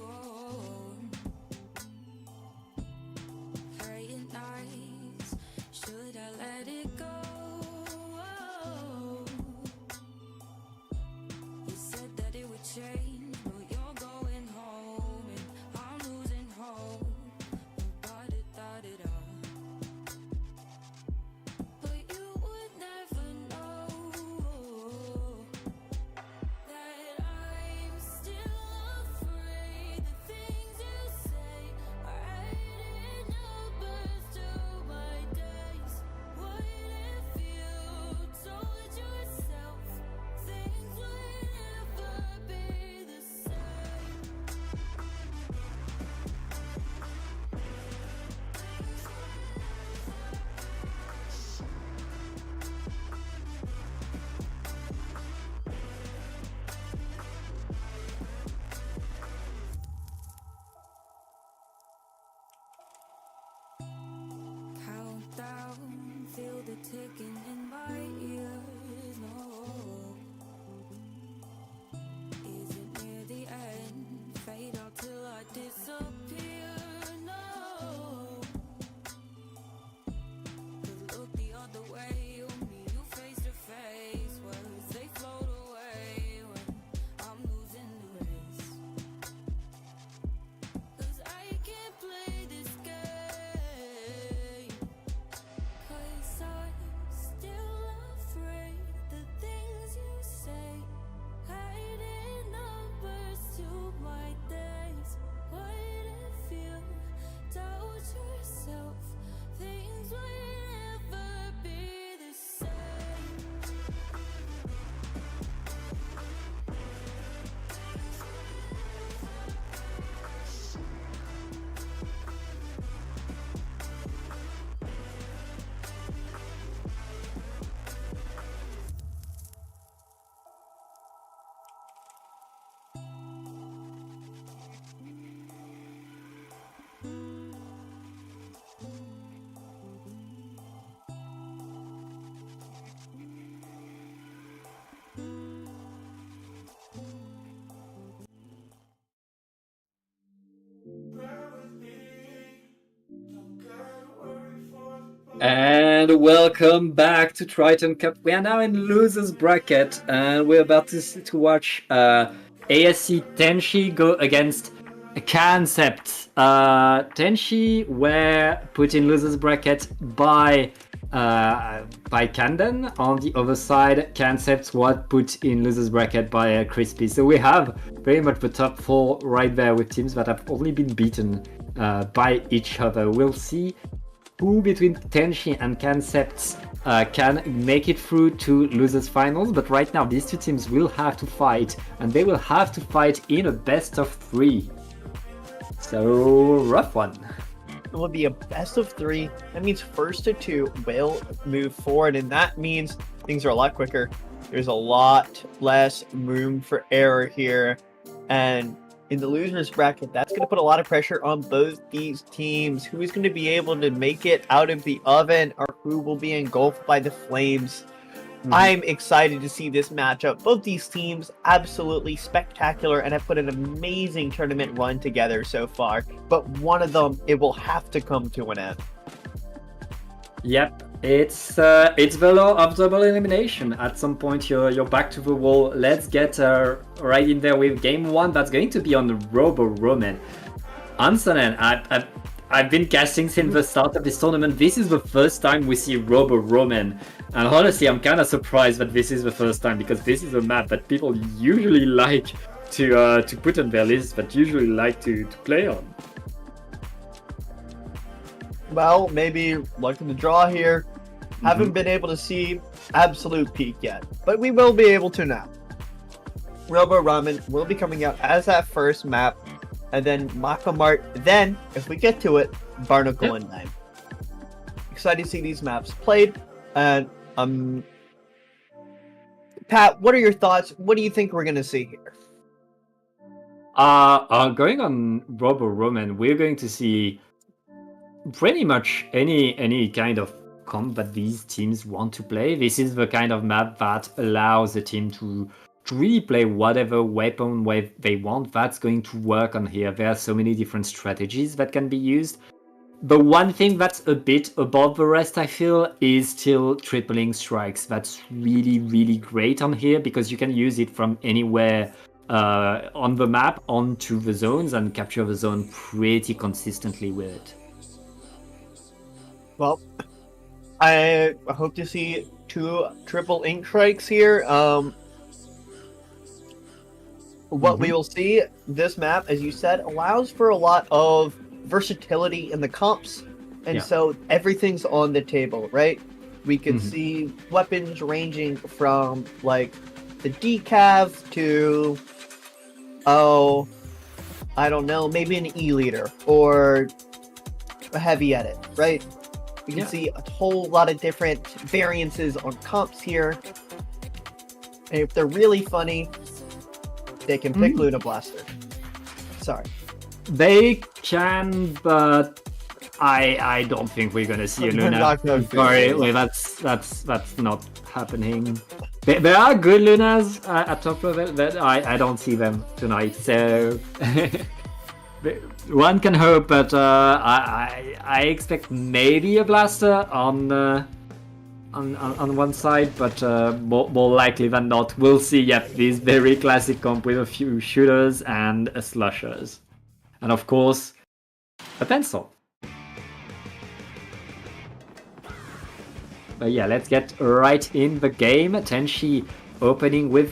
own. Praying nights, should I let it go? You said that it would change, but you're going home, and I'm losing hope. Da-da-da-da-da. But you would never know that I'm still afraid. The things you say are adding numbers to my days. What if you told yourself things would never be the same? Countdown, feel the ticking in my ears. No, is it near the end? Fade And welcome back to Triton-Cup. We are now in losers bracket, and we're about to watch ASC Tenshi go against Concept. Tenshi were put in losers bracket by Kanden. On the other side, Concept was put in losers bracket by Crispy. So we have very much the top 4 right there with teams that have only been beaten by each other. We'll see who between Tenshi and Concepts can make it through to losers finals, but right now these two teams will have to fight, and they will have to fight in a best of 3. So rough one. It will be a best of 3. That means first to 2 will move forward, and that means things are a lot quicker. There's a lot less room for error here, and in the losers bracket, that's going to put a lot of pressure on both these teams. Who is going to be able to make it out of the oven, or who will be engulfed by the flames? I'm excited to see this matchup. Both these teams absolutely spectacular and have put an amazing tournament run together so far. But one of them, it will have to come to an end. Yep, it's the law of double elimination. At some point, you're back to the wall. Let's get right in there with game 1. That's going to be on the Robo Roman. Ansonen, I've been casting since the start of this tournament. This is the first time we see Robo Roman, and honestly, I'm kind of surprised that this is the first time, because this is a map that people usually like to put on their list, but usually like to play on. Well, maybe luck in the draw here. Haven't been able to see absolute peak yet, but we will be able to now. Robo Ramen will be coming out as that first map, and then Makamart. Then, if we get to it, Barnacle and Nine. Excited to see these maps played, and Pat, what are your thoughts? What do you think we're gonna see here? Going on Robo Roman, we're going to see pretty much any kind of comp that these teams want to play. This is the kind of map that allows the team to really play whatever weapon wave they want. That's going to work on here. There are so many different strategies that can be used. The one thing that's a bit above the rest, I feel, is still tripling strikes. That's really, really great on here, because you can use it from anywhere on the map onto the zones and capture the zone pretty consistently with it. Well, I hope to see 2 triple ink strikes here. What we will see, this map, as you said, allows for a lot of versatility in the comps, and so everything's on the table, right? We can see weapons ranging from like the decav to, I don't know, maybe an E-leader or a heavy edit, right? We can see a whole lot of different variances on comps here. And if they're really funny, they can pick Luna Blaster. Sorry. They can, but I don't think we're gonna see a Luna. Sorry, wait, that's not happening. There are good Lunas at top level, but I don't see them tonight. So one can hope, but I expect maybe a Blaster on one side, but more likely than not, we'll see. Yep, this very classic comp with a few shooters and a slushers, and of course a pencil. But yeah, let's get right in the game. Tenshi opening with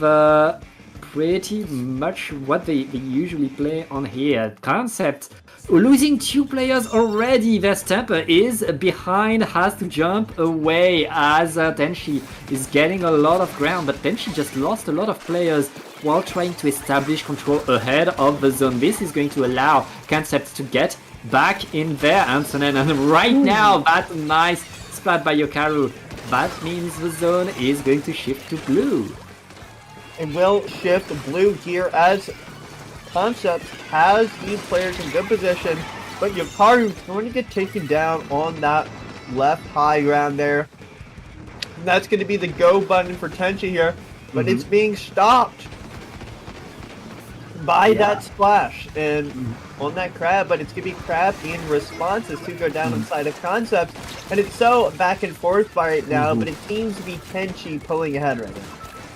pretty much what they usually play on here. Concept losing 2 players already. Their Stamper is behind, has to jump away as Tenshi is getting a lot of ground, but Tenshi just lost a lot of players while trying to establish control ahead of the zone. This is going to allow Concept to get back in there, Ansonen, and right now that nice splat by Yokaru. That means the zone is going to shift to blue. It will shift blue here as Concept has these players in good position, but Yokaru's going to get taken down on that left high ground there. And that's going to be the go button for Tenshi here, but it's being stopped by that splash and on that crab, but it's gonna be crab in response as two go down inside of concepts, and it's so back and forth right now, but it seems to be Tenchi pulling ahead right now.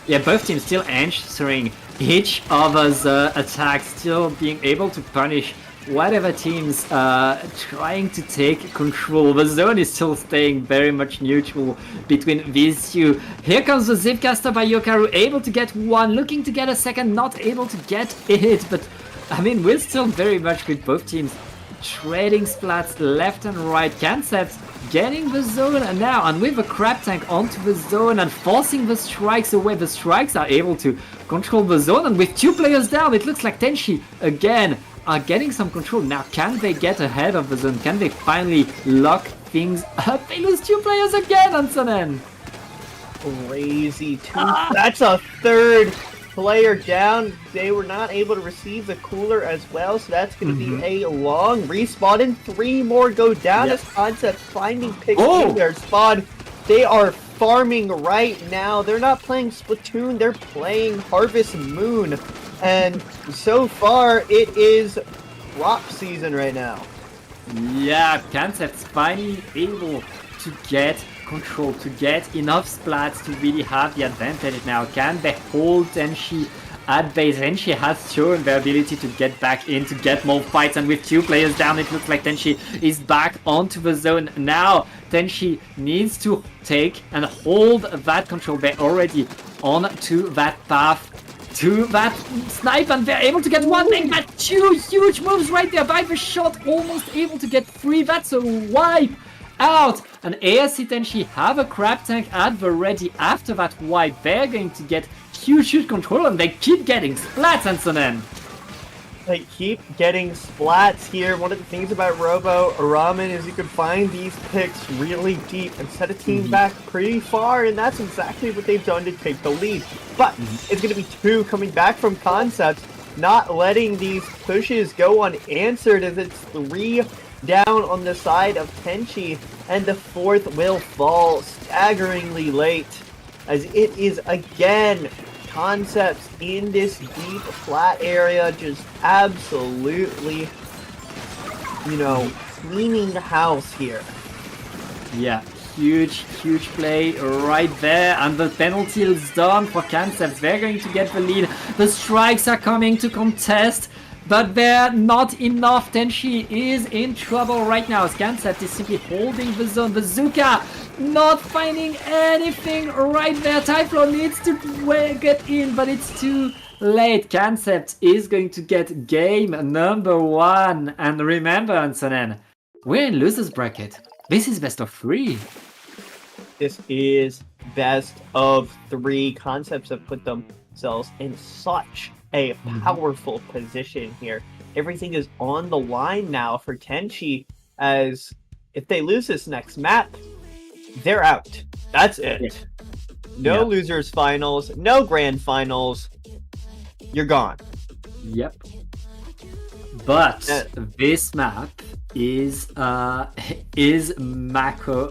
Yeah, both teams still answering each other's attacks, still being able to punish whatever teams trying to take control. The zone is still staying very much neutral between these two. Here comes the Zipcaster by Yokaru, able to get one, looking to get a second, not able to get it, but I mean, we're still very much with both teams trading splats left and right. Concepts getting the zone now, and with a crab tank onto the zone and forcing the strikes away. The strikes are able to control the zone, and with 2 players down, it looks like Tenchi again are getting some control. Now, can they get ahead of the zone? Can they finally lock things up? They lose 2 players again, Ansonen. Crazy. That's a third player down. They were not able to receive the cooler as well, so that's going to be a long respawn, and 3 more go down as Concepts finding picks in their spawn. They are farming right now. They're not playing Splatoon, they're playing Harvest Moon. And so far, it is crop season right now. Yeah, Concepts finally able to get control, to get enough splats to really have the advantage now. Can they hold Tenchi at base? Tenchi has shown their ability to get back in, to get more fights, and with 2 players down, it looks like Tenchi is back onto the zone. Now, Tenchi needs to take and hold that control. They're already on to that path, to that snipe, and they're able to get one. They got 2 huge moves right there by the shot, almost able to get 3. That's a wipe out. And ASC Tenchi have a crab tank at the ready after that wipe. They're going to get huge control, and they keep getting splats, Ansonen. They keep getting splats here. One of the things about Robo Ramen is you can find these picks really deep and set a team back pretty far, and that's exactly what they've done to take the lead. But it's going to be 2 coming back from Concepts, not letting these pushes go unanswered, as it's 3 down on the side of Tenchi, and the 4th will fall staggeringly late, as it is again Concepts in this deep flat area, just absolutely, cleaning the house here. Yeah, huge play right there, and the penalty is done for Concepts. They're going to get the lead. The strikes are coming to contest, but they're not enough. Tenchi is in trouble right now. Concept is simply holding the zone. Bazooka not finding anything right there. Typhlo needs to get in, but it's too late. Concept is going to get game number 1. And remember, Ansonen, we're in losers bracket. This is best of 3. This is best of 3. Concepts have put themselves in such a powerful position here. Everything is on the line now for Tenchi, as if they lose this next map, they're out. That's it. No losers finals, no grand finals. You're gone. Yep. But this map is Mako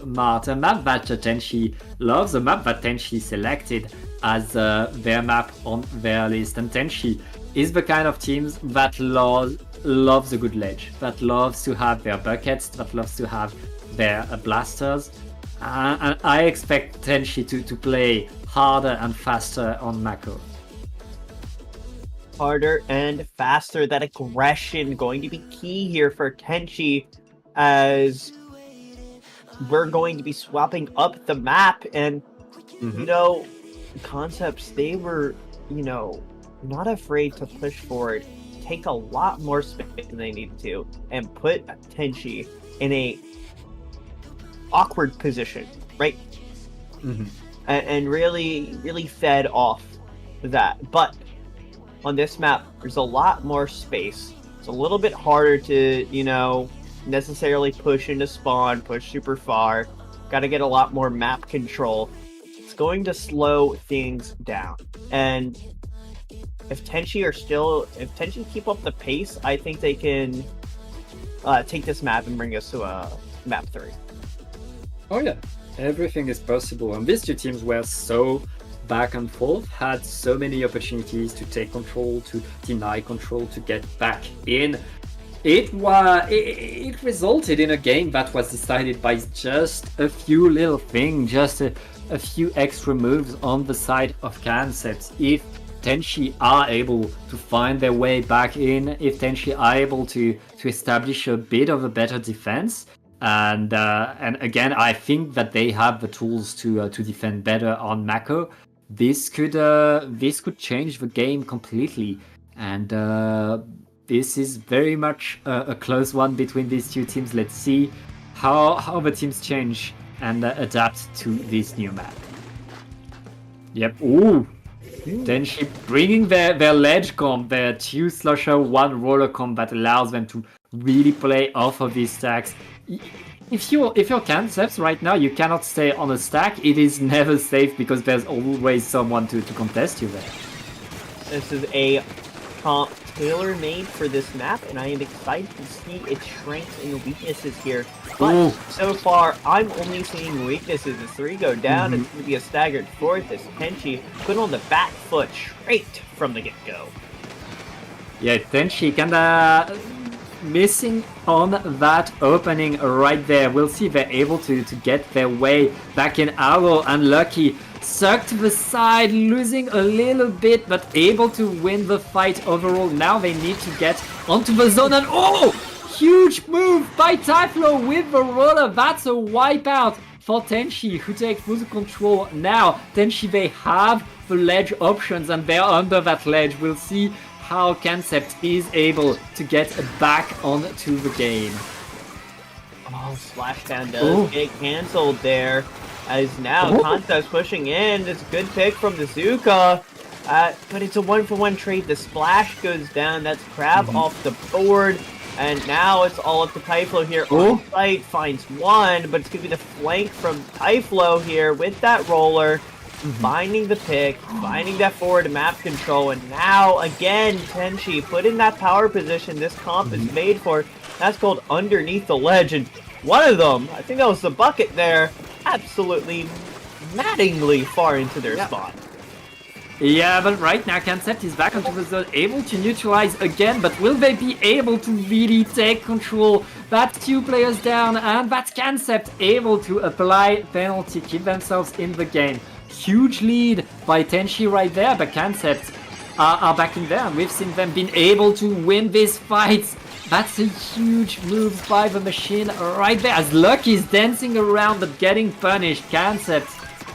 Mart, a map that Tenchi loves, a map that Tenchi selected as their map on their list. And Tenchi is the kind of teams that loves a good ledge, that loves to have their buckets, that loves to have their blasters. And I expect Tenchi to play harder and faster on Mako. Harder and faster. That aggression going to be key here for Tenchi, as we're going to be swapping up the map. And Concepts, they were not afraid to push forward, take a lot more space than they needed to, and put Tenchi in a awkward position, right? And really fed off that. But on this map, there's a lot more space. It's a little bit harder to, necessarily push into spawn, push super far. Got to get a lot more map control. It's going to slow things down. And if Tenchi keep up the pace, I think they can take this map and bring us to map 3. Oh yeah, everything is possible. And these 2 teams were so back and forth, had so many opportunities to take control, to deny control, to get back in. It resulted in a game that was decided by just a few little things, just a few extra moves on the side of Concepts. If Tenchi are able to find their way back in, if Tenchi are able to establish a bit of a better defense, and again, I think that they have the tools to defend better on Mako. This could change the game completely, and this is very much a close one between these two teams. Let's see how the teams change and adapt to this new map. Yep. Ooh. Then she bringing their ledge comp, their 2 slusher, 1 roller comp that allows them to really play off of these stacks. If you're Concepts right now, you cannot stay on a stack. It is never safe because there's always someone to contest you there. This is a comp tailor-made for this map, and I am excited to see its strengths and weaknesses here. But Ooh. so far, I'm only seeing weaknesses. As 3 go down, it's going to be a staggered 4th as Tenchi put on the back foot straight from the get-go. Yeah, Tenchi kinda missing on that opening right there. We'll see if they're able to get their way back in. Arrow unlucky. Sucked to the side, losing a little bit, but able to win the fight overall. Now they need to get onto the zone, and oh! Huge move by Typhlo with the roller. That's a wipeout for Tenchi, who takes full control. Now, Tenchi, they have the ledge options, and they're under that ledge. We'll see how Concept is able to get back onto the game. Oh, Splashdown does get cancelled there. As now Concept's pushing in. It's a good pick from the Zuka. But it's a 1-for-1 trade. The splash goes down. That's Crab off the board. And now it's all up to Typhlo here. On site finds one, but it's going to be the flank from Typhlo here with that roller. Finding the pick, finding that forward map control, and now again Tenchi put in that power position this comp is made for. That's called underneath the ledge, and one of them, I think that was the bucket there, absolutely maddeningly far into their spot. Yeah, but right now Concept is back onto the zone, able to neutralize again, but will they be able to really take control? That's 2 players down, and that's Concept able to apply penalty, keep themselves in the game. Huge lead by Tenchi right there, but Concept are back in there, and we've seen them being able to win these fights. That's a huge move by the machine right there, as Lucky is dancing around but getting punished. Concept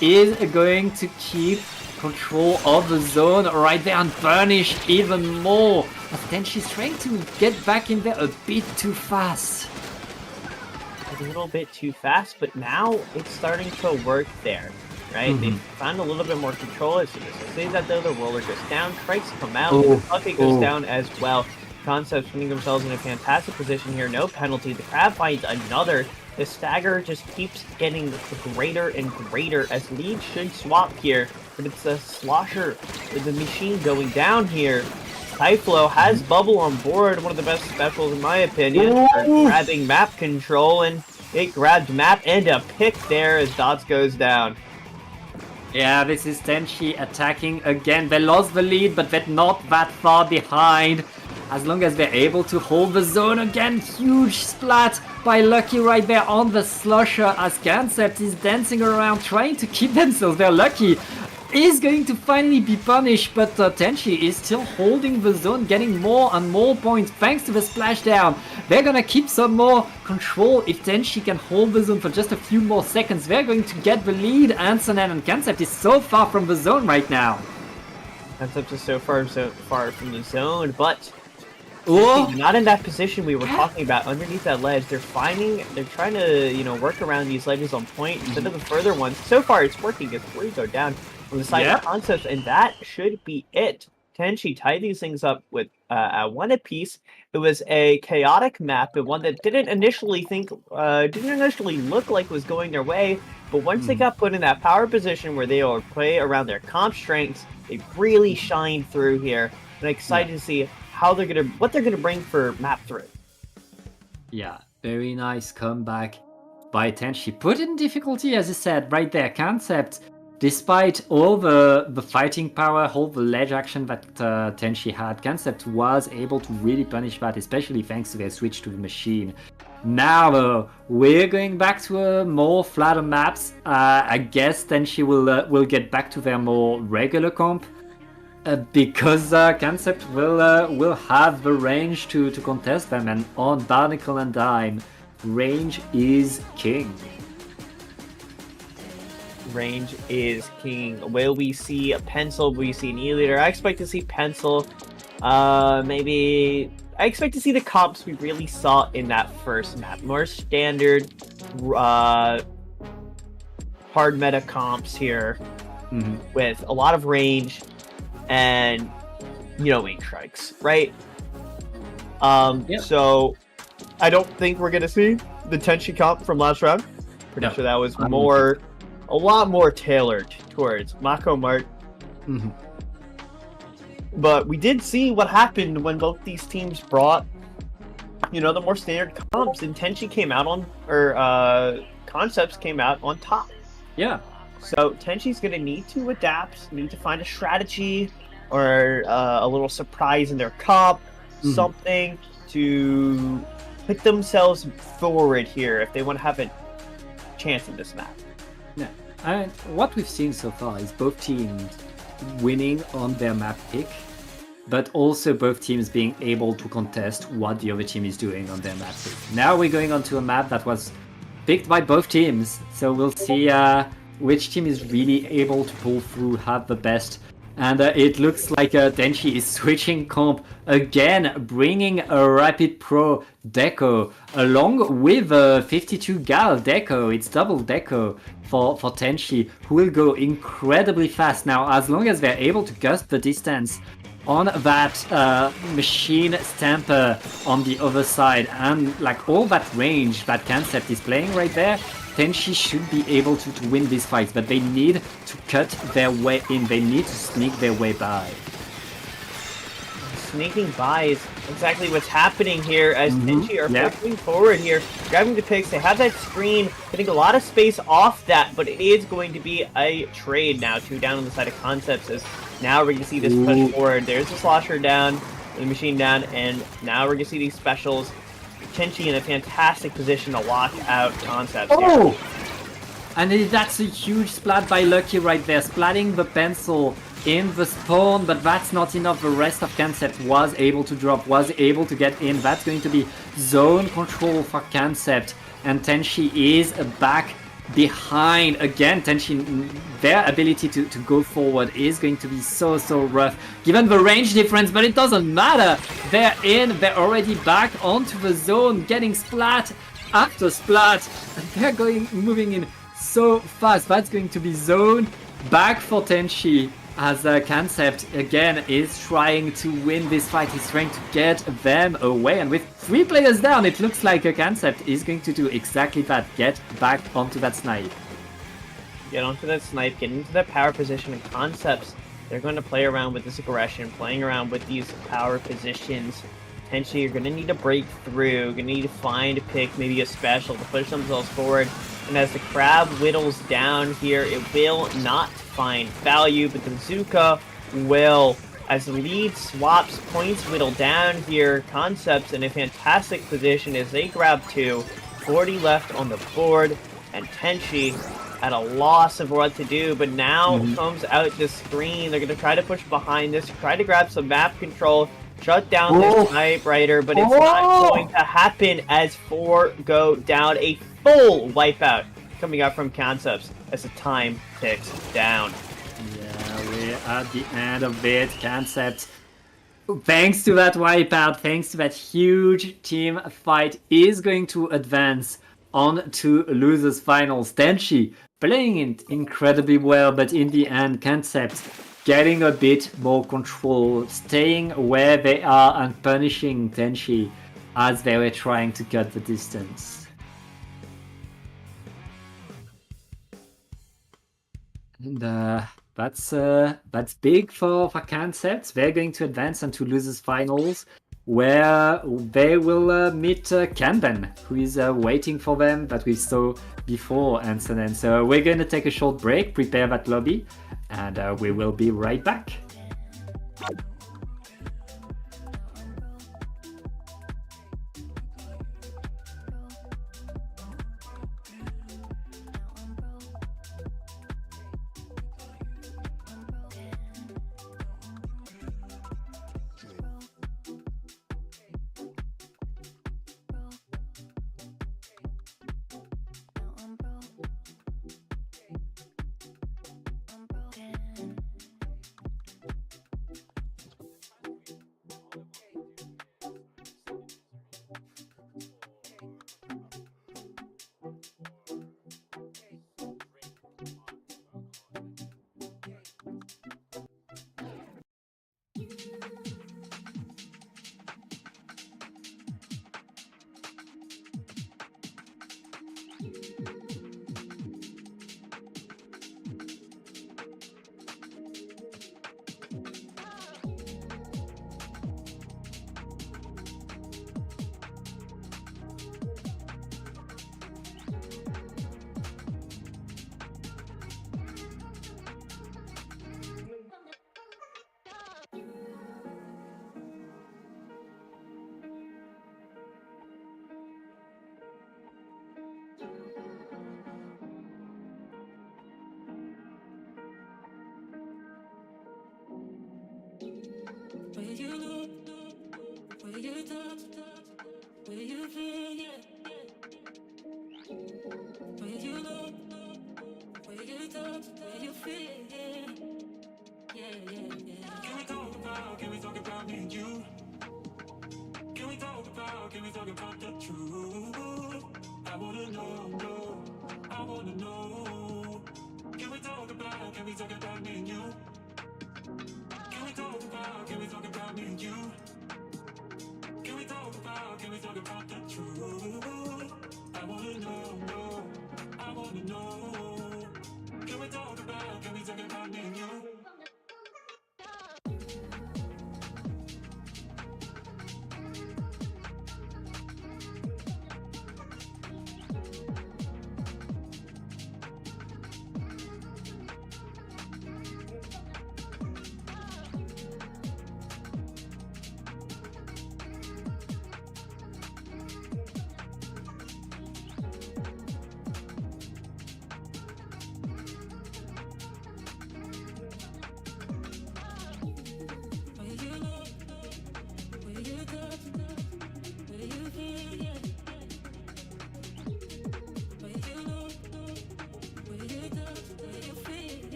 is going to keep control of the zone right there and punish even more. But Tenchi's trying to get back in there a bit too fast. A little bit too fast, but now it's starting to work there. Right? They found a little bit more control as soon as they say that though, the roller goes down, tries to come out, the bucket goes down as well. Concepts putting themselves in a fantastic position here, no penalty. The Crab finds another. The stagger just keeps getting greater and greater as lead should swap here, but it's a slosher with the machine going down here. Typhlo has Bubble on board, one of the best specials in my opinion, for grabbing map control, and it grabbed map and a pick there as Dots goes down. Yeah, this is Tenchi attacking again. They lost the lead, but they're not that far behind. As long as they're able to hold the zone again. Huge splat by Lucky right there on the slusher as Concept is dancing around trying to keep themselves there. Lucky is going to finally be punished, but Tenchi is still holding the zone, getting more and more points thanks to the splashdown. They're gonna keep some more control if Tenchi can hold the zone for just a few more seconds. They're going to get the lead. Ansonen and Concept is so far from the zone right now. Concept is so far from the zone, but not in that position we were talking about underneath that ledge. They're trying to, work around these ledges on point instead of the further ones. So far it's working as 3 go down from the side of Concepts, and that should be it. Tenchi tied these things up with one apiece. It was a chaotic map, and one that didn't initially look like it was going their way, but once they got put in that power position where they will play around their comp strengths, they really shined through here. And I'm excited to see what they're gonna bring for map 3. Yeah, very nice comeback by Tenchi. Put in difficulty, as you said, right there. Concept despite all the fighting power, all the ledge action that Tenchi had, Concept was able to really punish that, especially thanks to their switch to the machine. Now, though, we're going back to more flatter maps. I guess Tenchi will get back to their more regular comp. Because Concept will have the range to contest them, and on Barnacle and Dime, range is king. Range is king. Will we see a pencil? Will we see an E-leader? I expect to see pencil. Maybe I expect to see the comps we really saw in that first map. More standard, hard meta comps here, with a lot of range and wing strikes, right? So I don't think we're gonna see the Tenchi comp from last round. Pretty sure that was a lot more tailored towards Mako Mart. But we did see what happened when both these teams brought, the more standard comps, and Tenchi came out on, or Concepts came out on top. Yeah. So Tenchi's gonna need to adapt, need to find a strategy or a little surprise in their comp, something to put themselves forward here if they want to have a chance in this map. Yeah. And what we've seen so far is both teams winning on their map pick, but also both teams being able to contest what the other team is doing on their map pick. Now we're going on to a map that was picked by both teams, so we'll see which team is really able to pull through, have the best. And it looks like Tenchi is switching comp again, bringing a Rapid Pro Deco along with a 52 Gal Deco. It's double Deco for Tenchi, who will go incredibly fast now, as long as they're able to gust the distance on that machine stamper on the other side, and like all that range that Concept is playing right there. Tenchi should be able to win this fight, but they need to cut their way in. They need to sneak their way by. Sneaking by is exactly what's happening here as Tenchi are pushing forward here, grabbing the picks. They have that screen, getting a lot of space off that, but it is going to be a trade now. 2 down on the side of Concepts, as now we're going to see this push forward. There's the Slosher down, the machine down, and now we're going to see these specials. Tenchi in a fantastic position to lock out Concepts here. And that's a huge splat by Lucky right there, splatting the pencil in the spawn, but that's not enough. The rest of Concept was able to drop, was able to get in. That's going to be zone control for Concept, and Tenchi is back behind again. Tenchi, their ability to go forward is going to be so rough given the range difference, but it doesn't matter. They're in, they're already back onto the zone, getting splat after splat, and they're moving in so fast. That's going to be zone back for Tenchi, as Concept again is trying to win this fight. He's trying to get them away, and with 3 players down, it looks like a Concept is going to do exactly that. Get back onto that snipe. Get onto that snipe, get into that power position, and Concepts, they're going to play around with this aggression, playing around with these power positions. Tenchi, you're going to need to break through, going to need to find a pick, maybe a special to push themselves forward. And as the crab whittles down here, it will not find value, but the bazooka will. As the lead swaps, points whittle down here. Concepts in a fantastic position as they grab 2. 40 left on the board, and Tenchi at a loss of what to do, but now comes out the screen. They're going to try to push behind this, try to grab some map control, shut down their sniper, but it's not going to happen as 4 go down. A full wipeout coming out from Concepts as the time ticks down. Yeah, we're at the end of it. Concept, thanks to that wipeout, thanks to that huge team fight, is going to advance on to losers finals. Tenchi playing it incredibly well, but in the end, Concept getting a bit more control, staying where they are and punishing Tenchi as they were trying to cut the distance. And that's big for Concept. They're going to advance into losers finals where they will meet Kanban, who is waiting for them that we saw before and so on. So we're going to take a short break, prepare that lobby, and we will be right back. Where you look, where you touch, where you feel, yeah. Where you look, where you touch, where you feel, yeah. Can we talk about me and you? Can we talk about the truth? I wanna know, I wanna know. Can we talk about me and you? Can we talk about me and you? Can we talk about the truth? I wanna know, I wanna know. Can we talk about me and you?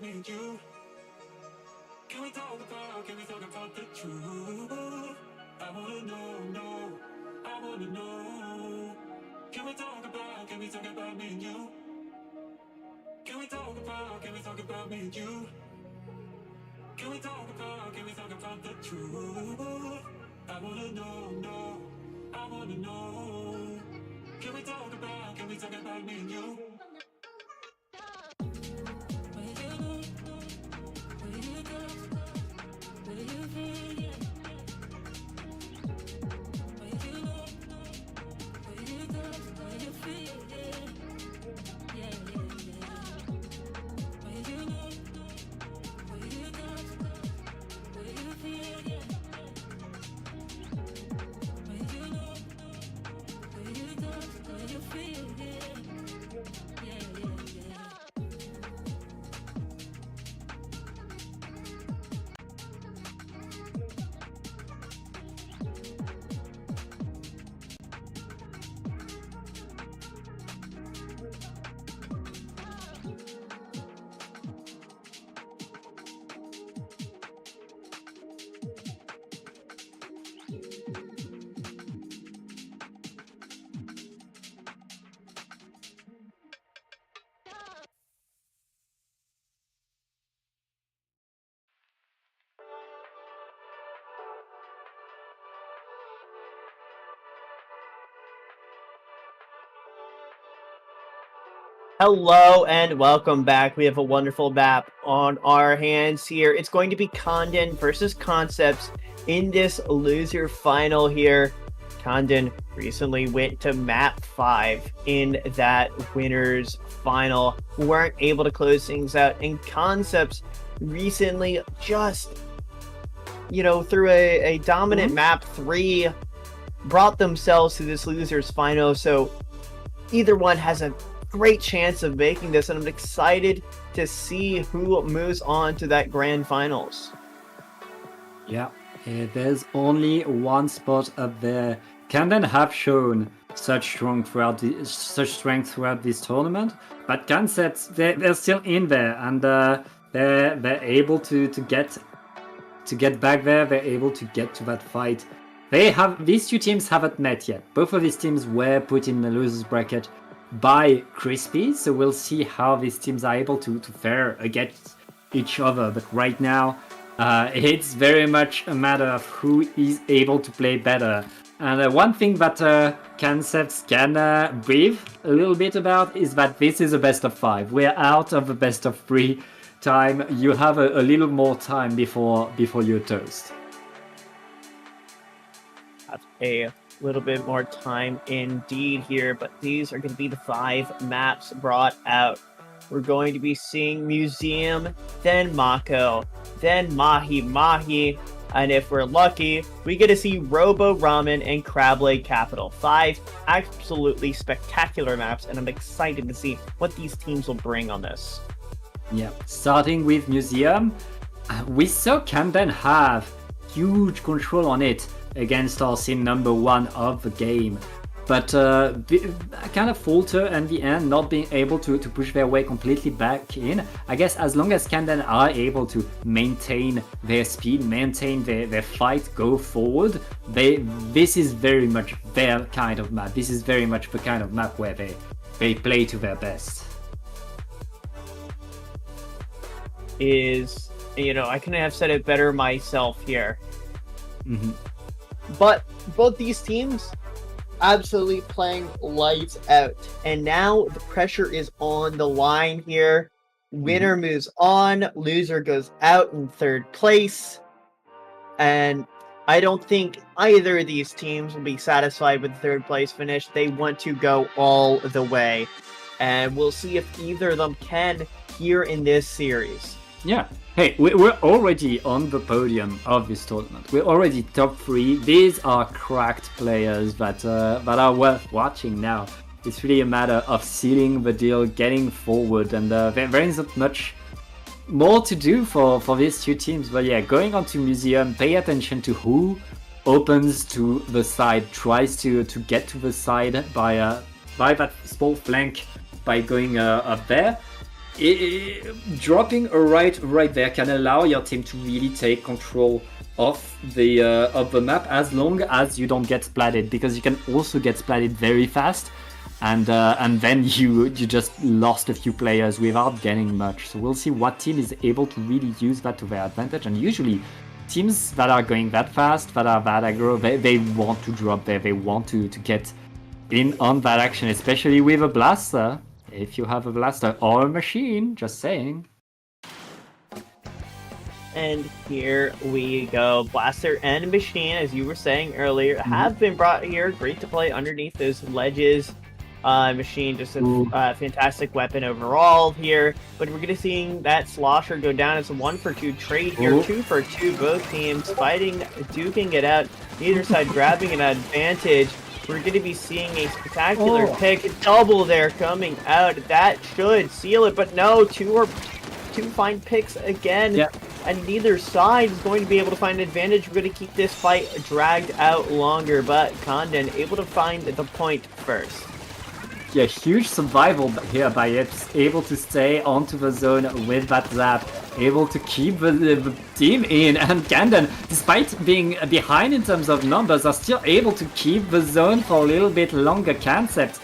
Me and you. Can we talk about the truth? I wanna know, I wanna know. Can we talk about me and you? Can we talk about me and you? Can we talk about the truth? I wanna know, I wanna know. Can we talk about me and you? Hello and welcome back. We have a wonderful map on our hands here. It's going to be Condon versus Concepts in this loser final here. Condon recently went to map 5 in that winners final. Weren't able to close things out, and Concepts recently just, through a dominant map 3, brought themselves to this losers final. So either one has a great chance of making this, and I'm excited to see who moves on to that grand finals. Yeah, there's only one spot up there. Camden have shown such strength throughout this tournament, but Concepts they're still in there, and they're able to get back there. They're able to get to that fight. These two teams haven't met yet. Both of these teams were put in the losers bracket by Crispy, so we'll see how these teams are able to fare against each other. But right now, it's very much a matter of who is able to play better. And one thing that Concepts can breathe a little bit about is that this is a best of 5. We're out of the best of 3 time. You have a little more time before you're toast. Have a little bit more time indeed here, but these are going to be the 5 maps brought out. We're going to be seeing Museum, then Mako, then Mahi Mahi, and if we're lucky, we get to see Robo Ramen and Crab Lake Capital. 5 absolutely spectacular maps, and I'm excited to see what these teams will bring on this. Yeah, starting with Museum, we saw Camden have huge control on it against our sim number 1 of the game, but kind of falter in the end, not being able to push their way completely back in. I guess as long as Camden are able to maintain their speed, maintain their fight, go forward, this is very much their kind of map. This is very much the kind of map where they play to their best. I couldn't have said it better myself here. Mm-hmm. But both these teams absolutely playing lights out. And now the pressure is on the line here. Winner moves on, loser goes out in 3rd place. And I don't think either of these teams will be satisfied with the 3rd place finish. They want to go all the way. And we'll see if either of them can here in this series. Yeah. Hey, we're already on the podium of this tournament. We're already top 3. These are cracked players that are worth watching now. It's really a matter of sealing the deal, getting forward, and there isn't much more to do for these two teams. But yeah, going on to Museum, pay attention to who opens to the side, tries to get to the side by that small flank by going up there. Dropping a right there can allow your team to really take control of the map, as long as you don't get splatted, because you can also get splatted very fast, and then you just lost a few players without getting much. So we'll see what team is able to really use that to their advantage. And usually teams that are going that fast, that are that aggro, they want to drop there, they want to get in on that action, especially with a blaster. If you have a blaster or a machine, just saying. And here we go. Blaster and machine, as you were saying earlier, have been brought here. Great to play underneath those ledges. Machine, just a fantastic weapon overall here. But we're going to see that Slosher go down. It's a 1-for-2 trade here. 2-for-2, both teams fighting, duking it out. Neither side grabbing an advantage. We're going to be seeing a spectacular pick. Double there coming out. That should seal it, but no, two fine picks again. Yeah. And neither side is going to be able to find an advantage. We're going to keep this fight dragged out longer, but Condon able to find the point first. Yeah, huge survival here by Ips, able to stay onto the zone with that zap, able to keep the team in, and Camden, despite being behind in terms of numbers, are still able to keep the zone for a little bit longer. Concept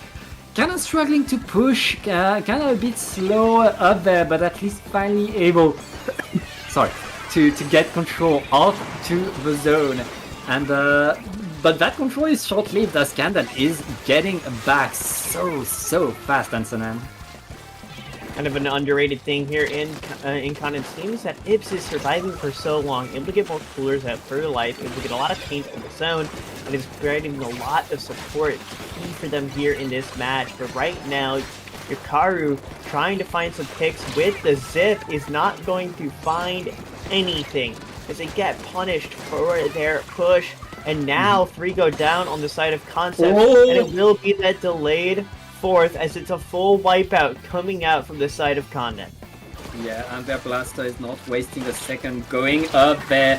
kind of struggling to push, kind of a bit slow up there, but at least finally able to get control of to the zone. And but that control is short-lived, as Camden is getting back so fast, Ansonan. kind of an underrated thing here in Condon's team is that Ips is surviving for so long, able to get more coolers out for life, able to get a lot of paint in the zone, and is providing a lot of support key for them here in this match. But right now, Yakaru trying to find some picks with the zip is not going to find anything as they get punished for their push. And now 3 go down on the side of Concept, and it will be that delayed 4th as it's a full wipeout coming out from the side of Condon. Yeah, and their blaster is not wasting a second, going up there,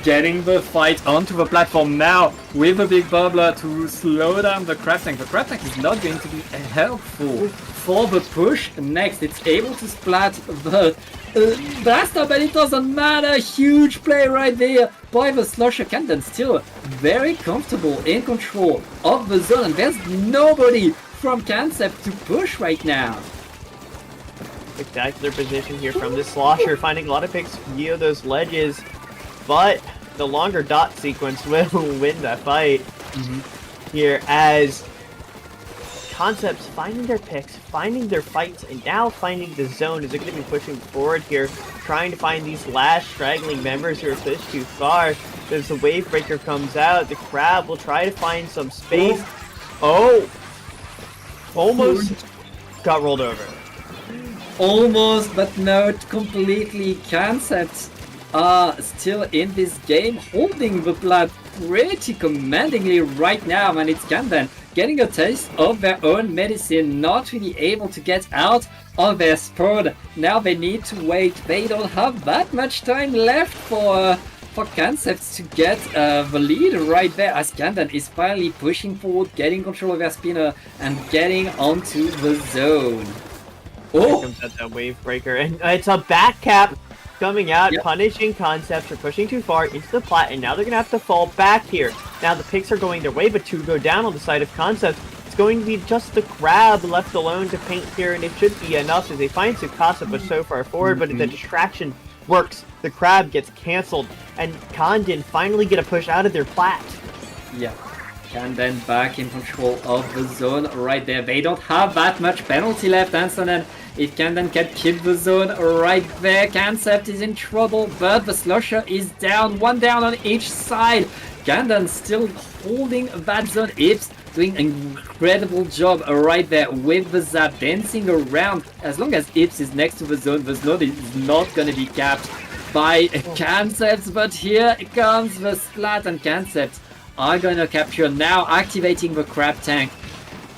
getting the fight onto the platform now with a big bubbler to slow down the crab tank. The crab tank is not going to be helpful for the push. Next, it's able to splat the blaster, but it doesn't matter. Huge play right there by the Slusher. Camden still very comfortable in control of the zone, and there's nobody from Concept to push right now. Spectacular position here from this Slosher, finding a lot of picks via those ledges, but the longer dot sequence will win that fight here as Concepts finding their picks, finding their fights, and now finding the zone as they're going to be pushing forward here, trying to find these last straggling members who are pushed too far. As the Wave Breaker comes out, the Crab will try to find some space. Oh! Almost got rolled over. Almost, but not completely. Concepts are still in this game, holding the blood pretty commandingly right now, and it's Camden getting a taste of their own medicine, not really able to get out of their spot. Now they need to wait. They don't have that much time left for Concepts to get the lead right there, as Camden is finally pushing forward, getting control of their spinner, and getting onto the zone. Here comes out that Wave Breaker, and it's a back cap coming out, punishing Concepts for pushing too far into the plat, and now they're going to have to fall back here. Now the picks are going their way, but 2 go down on the side of Concepts. It's going to be just the Crab left alone to paint here, and it should be enough as they find Tsukasa but so far forward, but the distraction works. The Crab gets cancelled, and Condon finally get a push out of their plat. Yeah. And then back in control of the zone right there. They don't have that much penalty left, Ansonen. If Camden can keep the zone right there, Concept is in trouble, but the Slusher is down. 1 down on each side. Camden still holding that zone. Ips doing an incredible job right there with the zap, dancing around. As long as Ips is next to the zone is not going to be capped by Concepts, but here comes the splat, and Concepts are gonna capture now, activating the crab tank.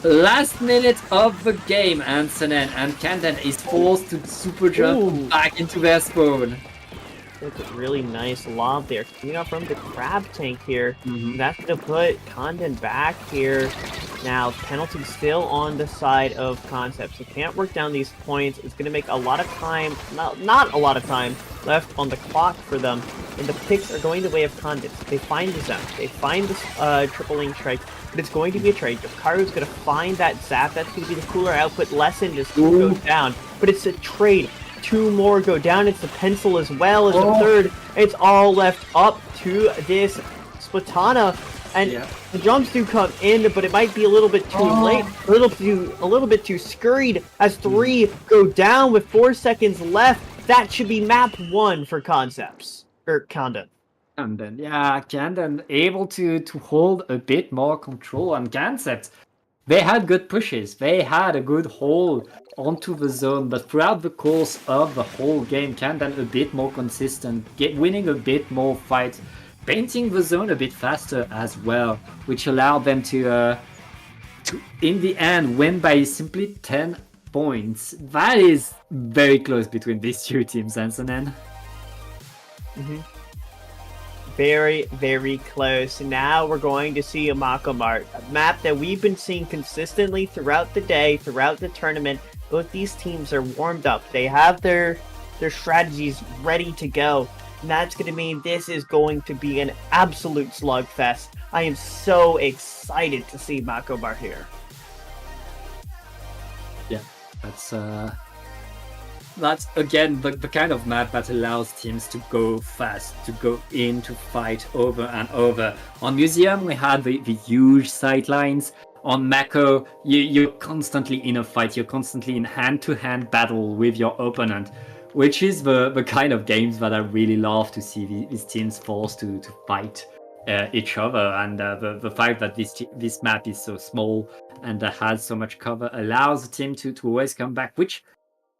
Last minute of the game, Ansonen, and Camden is forced to super jump back into their spawn. That's a really nice lob there, coming out from the crab tank here. That's gonna put Condon back here. Now, penalty still on the side of Concepts. So can't work down these points. It's gonna make a lot of time, not a lot of time left on the clock for them. And the picks are going the way of Condon. They find the zone. They find this tripling strike, but it's going to be a trade. Yakaru's gonna find that zap. That's gonna be the cooler output lesson. Just go down, but it's a trade. 2 more go down. It's the pencil as well as the 3rd. It's all left up to this Splatana, and the jumps do come in, but it might be a little bit too late, a little bit too scurried as 3 go down with 4 seconds left. That should be map 1 for Concepts or Condon. Camden, yeah, Camden able to hold a bit more control on Concepts. They had good pushes. They had a good hold onto the zone, but throughout the course of the whole game, Camden a bit more consistent, winning a bit more fights, painting the zone a bit faster as well, which allowed them to in the end, win by simply 10 points. That is very close between these 2 teams, Ansonen. Very, very close. Now we're going to see a Makomart, a map that we've been seeing consistently throughout the day, throughout the tournament. Both these teams are warmed up. They have their strategies ready to go. And that's going to mean this is going to be an absolute slugfest. I am so excited to see Makomart here. Yeah, that's again the kind of map that allows teams to go fast, to go in to fight over and over. On Museum, we had the huge sightlines On Mako, you're constantly in a fight. You're constantly in hand-to-hand battle with your opponent, which is the kind of games that I really love to see these teams forced to fight each other. And the fact that this map is so small and has so much cover allows the team to always come back, which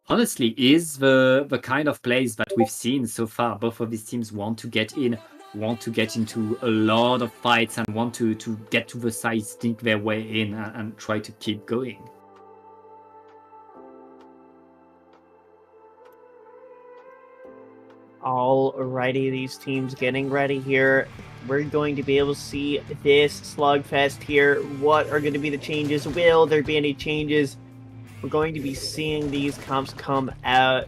honestly is the kind of plays that we've seen so far. Both of these teams want to get into a lot of fights and want to get to the side, sneak their way in and try to keep going. Alrighty, these teams getting ready here. We're going to be able to see this slugfest here. What are going to be the changes? Will there be any changes? We're going to be seeing these comps come out,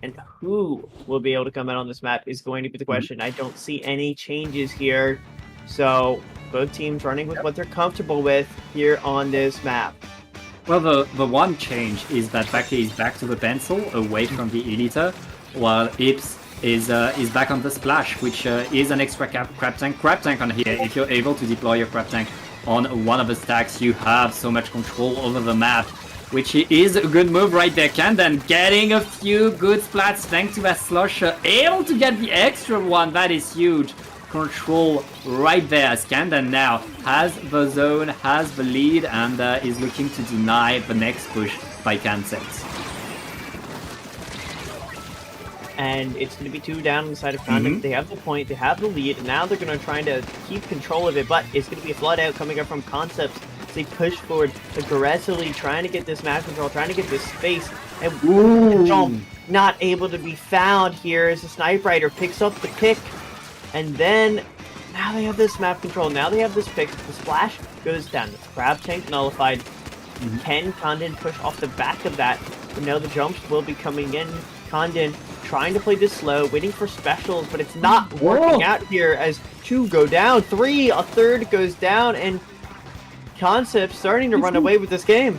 and who will be able to come out on this map is going to be the question. I don't see any changes here, so both teams running with what they're comfortable with here on this map. Well, the one change is that Baki is back to the pencil, away from the Elita, while Ips is back on the splash, which is an extra crab tank on here. If you're able to deploy your crab tank on one of the stacks, you have so much control over the map, which is a good move right there. Kandan getting a few good splats thanks to that slusher, able to get the extra one. That is huge. Control right there as Kandan now has the zone, has the lead, and is looking to deny the next push by Kansas. And it's going to be 2 down on the side of Condon. They have the point, they have the lead, and now they're going to try to keep control of it, but it's going to be a flood out coming up from Concepts. They push forward aggressively, trying to get this map control, trying to get this space, and jump not able to be found here as the Snipe Rider picks up the pick, and then now they have this map control, now they have this pick, the splash goes down, the crab tank nullified. Can Condon push off the back of that? But now the jumps will be coming in. Condon trying to play this slow, waiting for specials, but it's not working out here as 2 go down, 3, a third goes down, and Concepts starting to run away with this game.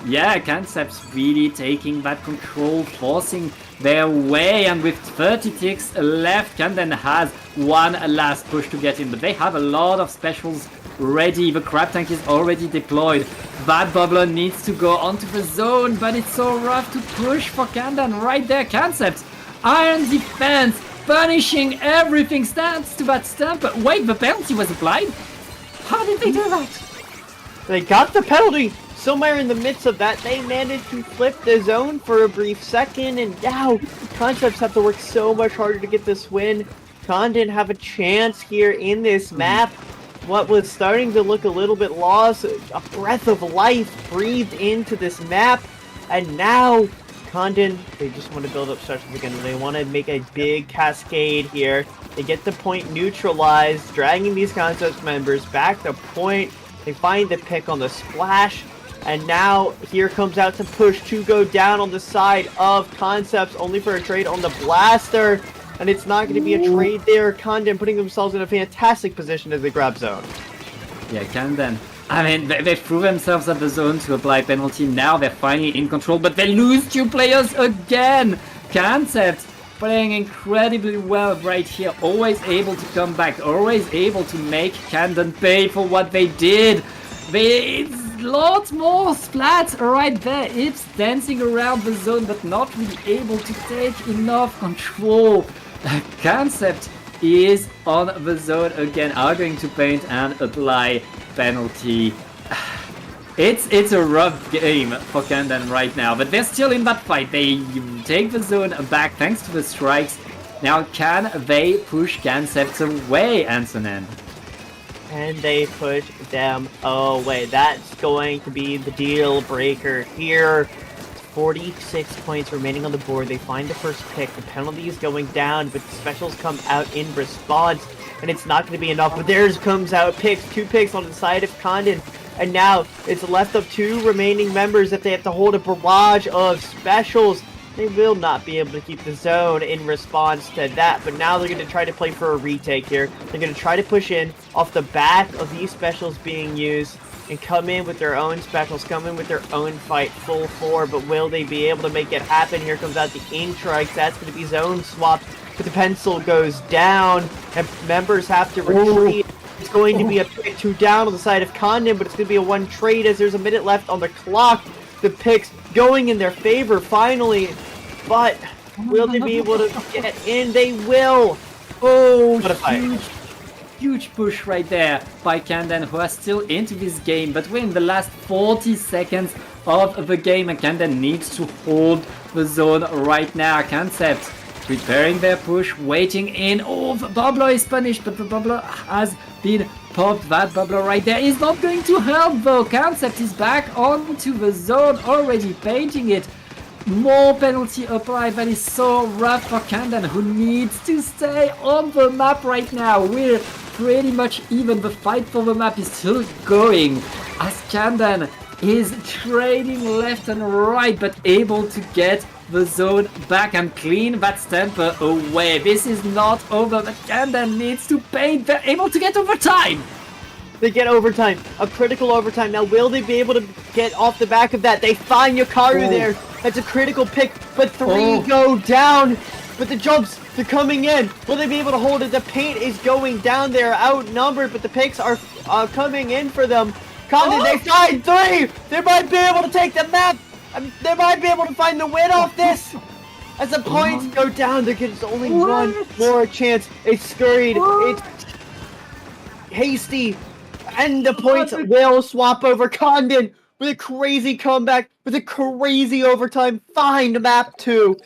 Yeah, Concepts really taking that control, forcing their way, and with 30 ticks left, Kandan has one last push to get in, but they have a lot of specials ready. The crab tank is already deployed. That bubbler needs to go onto the zone, but it's so rough to push for Kandan right there. Concepts, iron defense, punishing everything, stands to that stamp, but wait, the penalty was applied? How did they do that? They got the penalty. Somewhere in the midst of that, they managed to flip the zone for a brief second, and now Concepts have to work so much harder to get this win. Condon have a chance here in this map. What was starting to look a little bit lost, a breath of life breathed into this map, and now Condon, they just want to build up specials again. They want to make a big cascade here. They get the point neutralized, dragging these Concepts members back to point. They find the pick on the splash. And now here comes out to push to go down on the side of Concepts, only for a trade on the blaster. And it's not going to be a trade there. Condon putting themselves in a fantastic position as they grab zone. Yeah, Kandan. I mean, they threw themselves at the zone to apply penalty. Now they're finally in control, but they lose 2 players again. Concepts playing incredibly well right here. Always able to come back. Always able to make Kandan pay for what they did. It's lots more splats right there. It's dancing around the zone, but not really able to take enough control. Concept is on the zone again, are going to paint and apply penalty. It's a rough game for Kandan right now, but they're still in that fight. They take the zone back thanks to the strikes. Now can they push Concepts away, Ansonen? And they push them away. That's going to be the deal breaker here. 46 points remaining on the board. They find the first pick. The penalty is going down, but the specials come out in response. And it's not going to be enough. But theirs comes out picks. 2 picks on the side of Condon. And now it's left of 2 remaining members that they have to hold a barrage of specials. They will not be able to keep the zone in response to that, but now they're going to try to play for a retake here. They're going to try to push in off the back of these specials being used and come in with their own specials, come in with their own fight full 4, but will they be able to make it happen? Here comes out the Intrikes. That's going to be zone swap, but the pencil goes down and members have to retreat. It's going to be a pick 2 down on the side of Condon, but it's going to be a 1 trade as there's a minute left on the clock. The picks going in their favor finally, but will they be able to get in? They will. Oh, What a fight. huge push right there by Camden, who are still into this game, but we're in the last 40 seconds of the game, and Camden needs to hold the zone right now. Concept preparing their push, waiting in. Oh, the bubbler is punished, but the bubbler has been popped. That bubbler right there is not going to help though. Concept is back onto the zone, already painting it. More penalty applied. That is so rough for Camden, who needs to stay on the map right now. We're pretty much even. The fight for the map is still going as Camden is trading left and right, but able to get the zone back and clean that stamper away. This is not over, but Camden needs to paint. They're able to get overtime. They get overtime, a critical overtime. Now, will they be able to get off the back of that? They find Yakaru there. That's a critical pick, but 3 go down. But the jumps, they're coming in. Will they be able to hold it? The paint is going down. They're outnumbered, but the picks are coming in for them. Condon, they find 3. They might be able to take the map. They might be able to find the win off this. As the points go down, there's only one more chance. It's scurried. It's hasty. And the points will swap over. Condon with a crazy comeback, with a crazy overtime. Find map 2.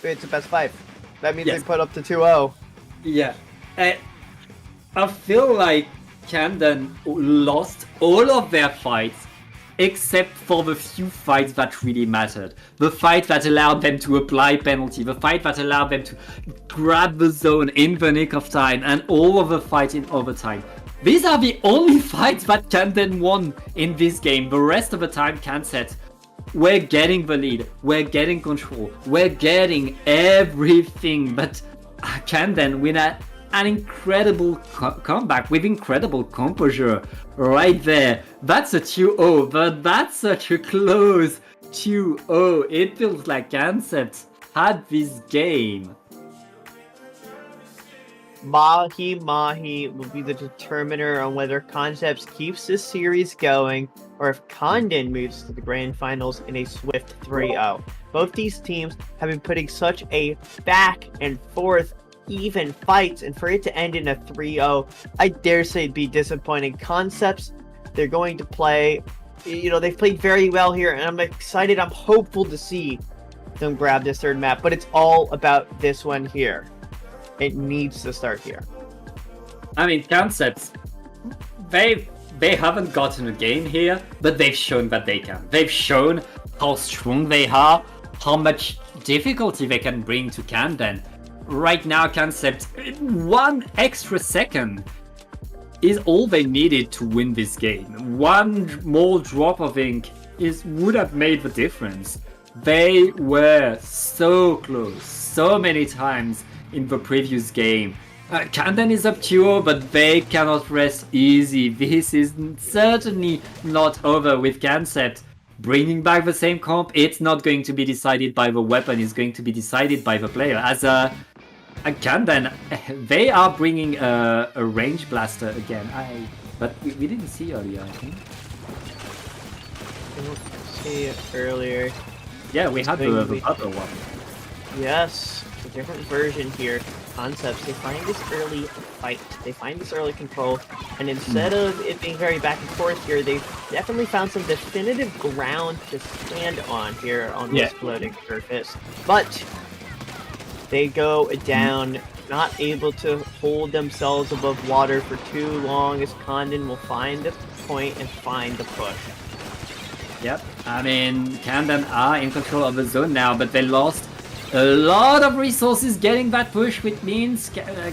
It's a best 5. That means they put up to 2-0. Yeah. I feel like Camden lost all of their fights except for the few fights that really mattered. The fight that allowed them to apply penalty, the fight that allowed them to grab the zone in the nick of time, and all of the fights in overtime. These are the only fights that Camden won in this game. The rest of the time, Kansas, we're getting the lead, we're getting control, we're getting everything, but Camden win an incredible comeback with incredible composure right there. That's a 2-0, but that's such a close 2-0. It feels like Concept had this game. Mahi will be the determiner on whether Concepts keeps this series going or if Condon moves to the grand finals in a swift 3-0. Both these teams have been putting such a back and forth even fights, and for it to end in a 3-0, I dare say it'd be disappointing. Concepts, they're going to play, they've played very well here, and I'm excited, I'm hopeful to see them grab this third map, but it's all about this one here. It needs to start here. I mean, Concepts, they haven't gotten a game here, but they've shown that they can. They've shown how strong they are, how much difficulty they can bring to Camden. Right now, Concept, 1 extra second is all they needed to win this game. 1 more drop of ink would have made the difference. They were so close, so many times in the previous game. Camden is up 2-0, but they cannot rest easy. This is certainly not over with Concept. Bringing back the same comp, it's not going to be decided by the weapon, it's going to be decided by the player. As Camden, they are bringing a range blaster again. But we didn't see earlier, I think. I didn't see it earlier. Yeah, we had the other one. Yes, it's a different version here. Concepts, they find this early fight, they find this early control, and instead of it being very back and forth here, they've definitely found some definitive ground to stand on here on this floating surface. But they go down, not able to hold themselves above water for too long, as Condon will find the point and find the push. Yep, I mean, Camden are in control of the zone now, but they lost a lot of resources getting that push, which means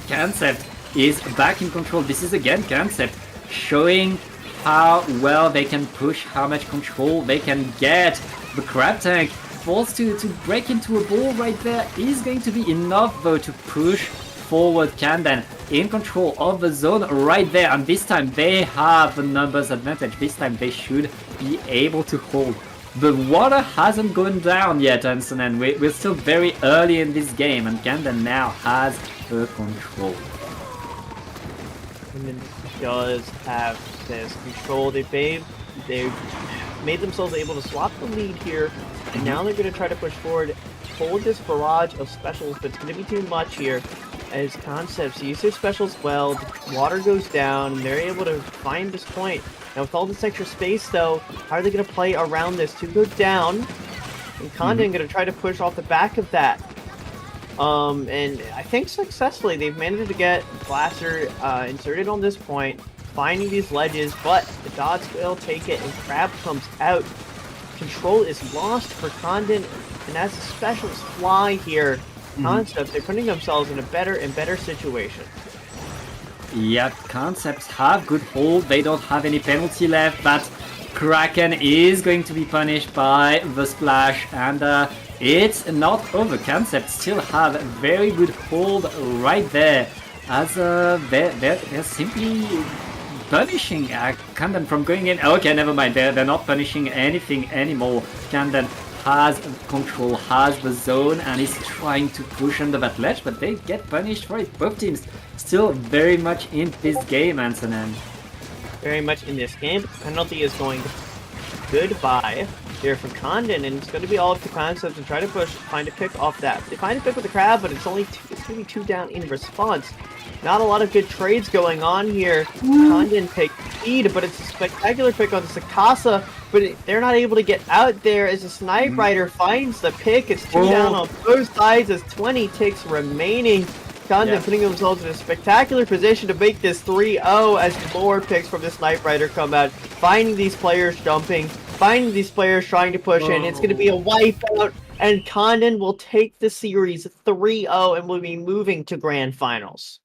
Concept is back in control. This is again Concept showing how well they can push, how much control they can get. The crab tank forced to break into a ball right there is going to be enough though to push forward. Camden in control of the zone right there, and this time they have the numbers advantage. This time they should be able to hold. The water hasn't gone down yet, Anson, and we're still very early in this game, and Camden now has the control. London does have this control. They've made themselves able to swap the lead here, and now they're going to try to push forward, hold this barrage of specials, but it's going to be too much here as Concepts use their specials well. The water goes down, and they're able to find this point. Now with all this extra space, though, how are they going to play around this to go down? And Condon going to try to push off the back of that. And I think successfully they've managed to get Blaster inserted on this point, finding these ledges, but the dots will take it, and Crab comes out. Control is lost for Condon, and as the specials fly here, Concepts, they're putting themselves in a better and better situation. Yeah, Concepts have good hold. They don't have any penalty left, but Kraken is going to be punished by the splash, and it's not over. Concepts still have a very good hold right there, as they're simply punishing Camden from going in. Okay, never mind. They're not punishing anything anymore. Camden has control, has the zone, and is trying to push under that ledge, but they get punished for it. Both teams still very much in this game, Ansonen. Very much in this game. Penalty is going goodbye here from Condon, and it's going to be all up to Concepts to try to find a pick off that. They find a pick with the Crab, but it's only it's going to be 2 down in response. Not a lot of good trades going on here. Condon takes speed, but it's a spectacular pick on the Sakasa, but they're not able to get out there as the Snipe Rider finds the pick. It's 2 down on both sides as 20 ticks remaining. Condon putting themselves in a spectacular position to make this 3-0 as more picks from the Snipe Rider come out, finding these players jumping, finding these players trying to push in. It's going to be a wipeout, and Condon will take the series 3-0 and will be moving to Grand Finals.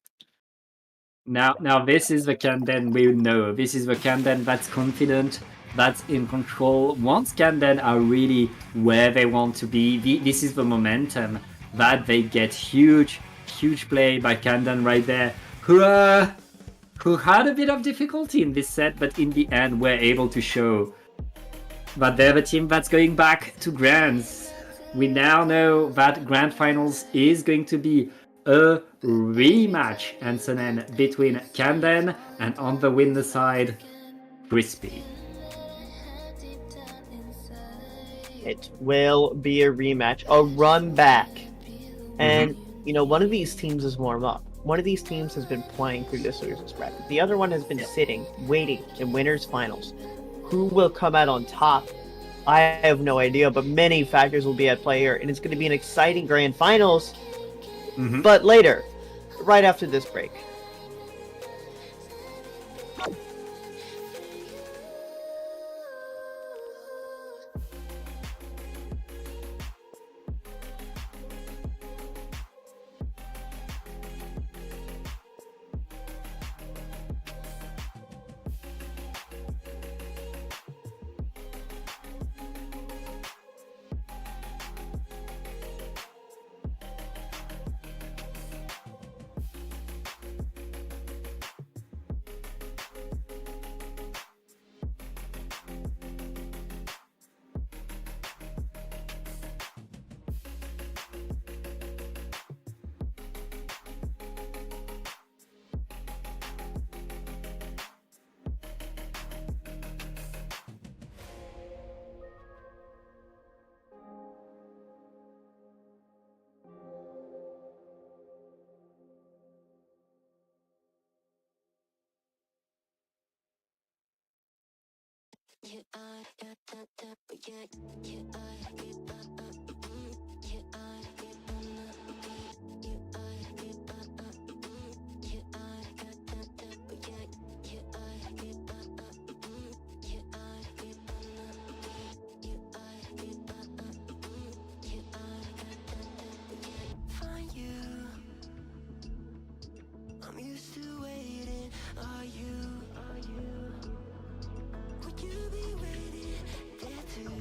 Now this is the Camden we know. This is the Camden that's confident, that's in control. Once Camden are really where they want to be, this is the momentum that they get. Huge play by Camden right there, who had a bit of difficulty in this set, but in the end were able to show that they're the team that's going back to Grands. We now know that Grand Finals is going to be a rematch, Ansonen, between Camden and on the winner side, Crispy. It will be a rematch, a run back. And, you know, one of these teams is warm up. One of these teams has been playing through this losers bracket. The other one has been sitting, waiting in winners finals. Who will come out on top? I have no idea, but many factors will be at play here, and it's going to be an exciting grand finals. But later, right after this break. Find you. I'm used to waiting. Are you? Would you be waiting there too?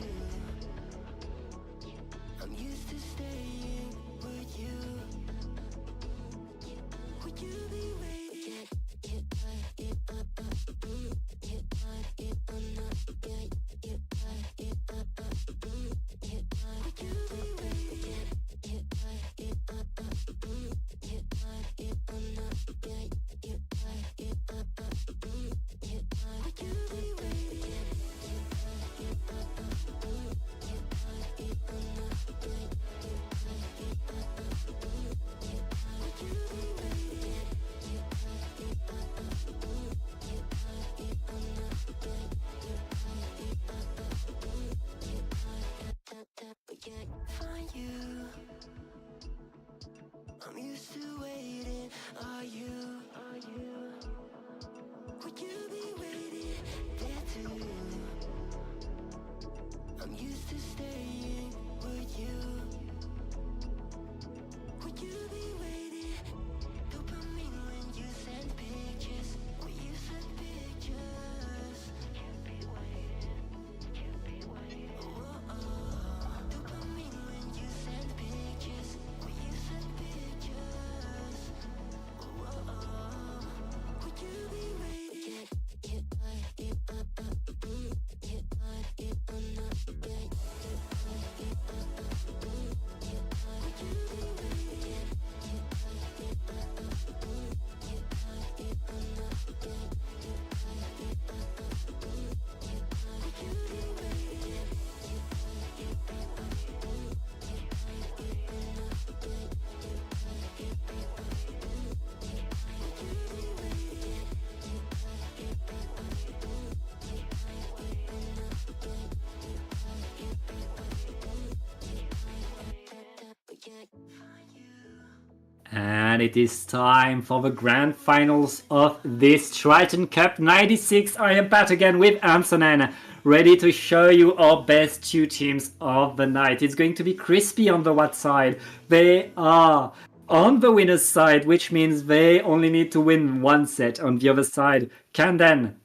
And it is time for the grand finals of this Triton Cup 96. I am back again with Antonin, ready to show you our best two teams of the night. It's going to be Crispy on the what side. They are on the winner's side, which means they only need to win one set. On the other side, Camden,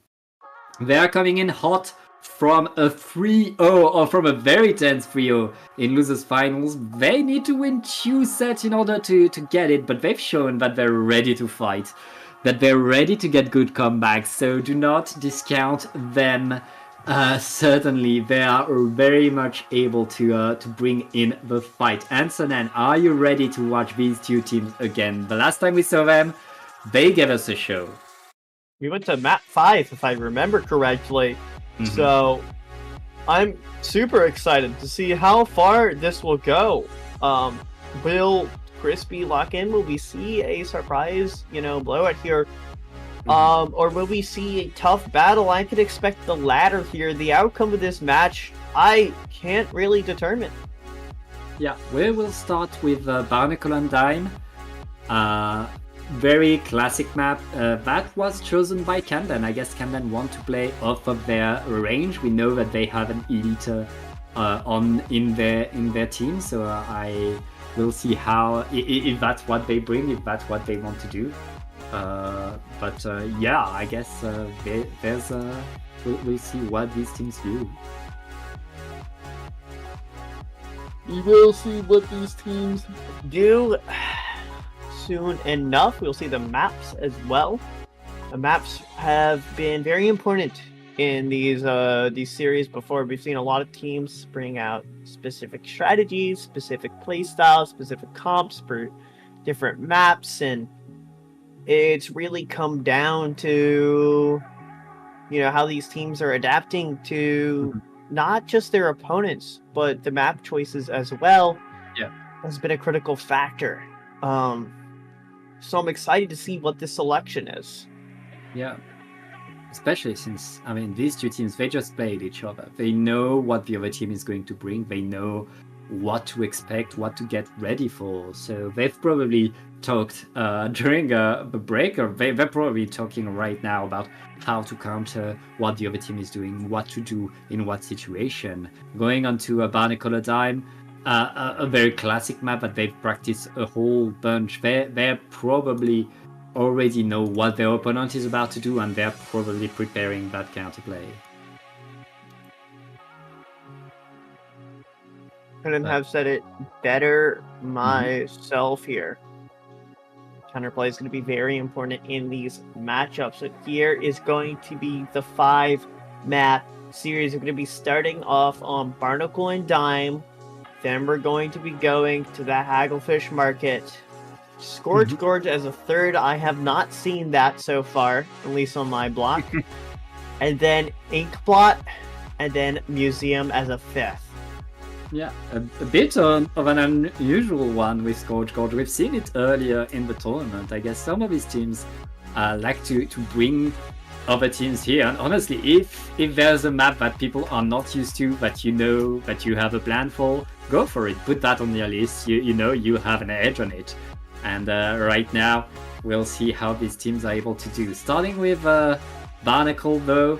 they are coming in hot from a 3-0 or from a very tense 3-0 in losers finals. They need to win 2 sets in order to get it, but they've shown that they're ready to fight, that they're ready to get good comebacks, so do not discount them. Certainly they are very much able to bring in the fight. Antonin, are you ready to watch these two teams again? The last time we saw them, they gave us a show. We went to map 5, if I remember correctly. So I'm super excited to see how far this will go. Will Crispy lock in? Will we see a surprise, blowout here? Or will we see a tough battle? I could expect the latter here. The outcome of this match, I can't really determine. Yeah, we will start with Barnacle and Dime. Very classic map. That was chosen by Camden. I guess Camden want to play off of their range. We know that they have an elite in their team, so I will see how if that's what they bring, if that's what they want to do. But yeah, I guess we'll see what these teams do. We will see what these teams do. Soon enough, we'll see the maps as well. The maps have been very important in these series before. We've seen a lot of teams bring out specific strategies, specific playstyles, specific comps for different maps, and it's really come down to how these teams are adapting to not just their opponents, but the map choices as well. Yeah, has been a critical factor. So I'm excited to see what this selection is. Yeah. Especially since, these two teams, they just played each other. They know what the other team is going to bring. They know what to expect, what to get ready for. So they've probably talked during the break, or they're probably talking right now about how to counter what the other team is doing, what to do in what situation. Going on to a Barnacle Dime, a very classic map that they've practiced a whole bunch. They probably already know what their opponent is about to do, and they're probably preparing that counterplay. Couldn't have said it better myself here. Counterplay is going to be very important in these matchups. So here is going to be the 5-map series. We're going to be starting off on Barnacle and Dime. Then we're going to be going to the Hagglefish Market. Scourge Gorge as a third. I have not seen that so far, at least on my block. And then Inkblot, and then Museum as a 5th. Yeah, a bit of an unusual one with Scourge Gorge. We've seen it earlier in the tournament. I guess some of these teams like to bring other teams here, and honestly, if there's a map that people are not used to, that that you have a plan for, go for it. Put that on your list. You have an edge on it. And right now, we'll see how these teams are able to do. Starting with Barnacle, though,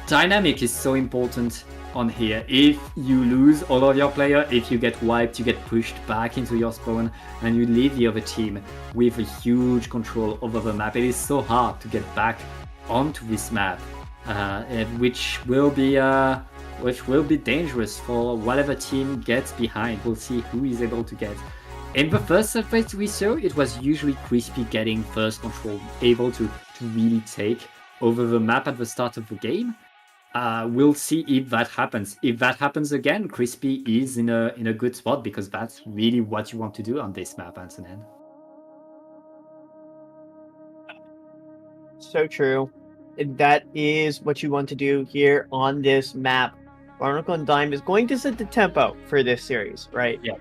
dynamic is so important on here. If you lose all of your player, if you get wiped, you get pushed back into your spawn, and you leave the other team with a huge control over the map. It is so hard to get back onto this map, which will be dangerous for whatever team gets behind. We'll see who is able to get. In the first set we saw, it was usually Crispy getting first control, able to really take over the map at the start of the game. We'll see if that happens. If that happens again, Crispy is in a good spot, because that's really what you want to do on this map, Antonin. So true. That is what you want to do here on this map. Barnacle and Dime is going to set the tempo for this series, right? Yeah.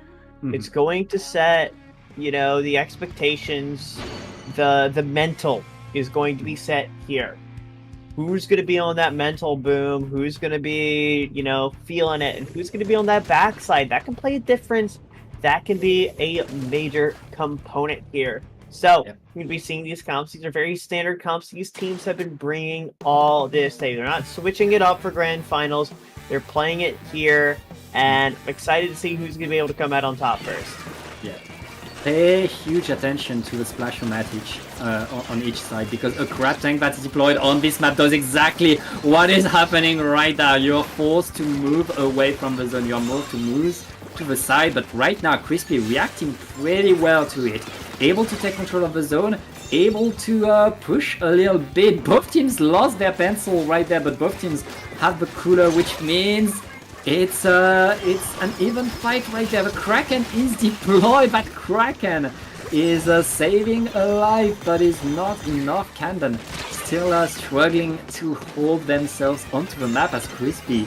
It's going to set, the expectations, the mental is going to be set here. Who's going to be on that mental boom? Who's going to be, feeling it? And who's going to be on that backside? That can play a difference that can be a major component here. So, Yep. we're going to be seeing these comps. These are very standard comps. These teams have been bringing all this. They're not switching it up for grand finals. They're playing it here, and I'm excited to see who's going to be able to come out on top first. Yeah. Pay huge attention to the splash-o-mat on each side, because a crab tank that is deployed on this map does exactly what is happening right now. You're forced to move away from the zone. You're moved to move to the side, but right now Crispy reacting pretty well to it. Able to take control of the zone, able to push a little bit. Both teams lost their pencil right there, but both teams have the cooler, which means it's an even fight right there. The Kraken is deployed, but Kraken is saving a life, but is not enough. Camden still struggling to hold themselves onto the map as Crispy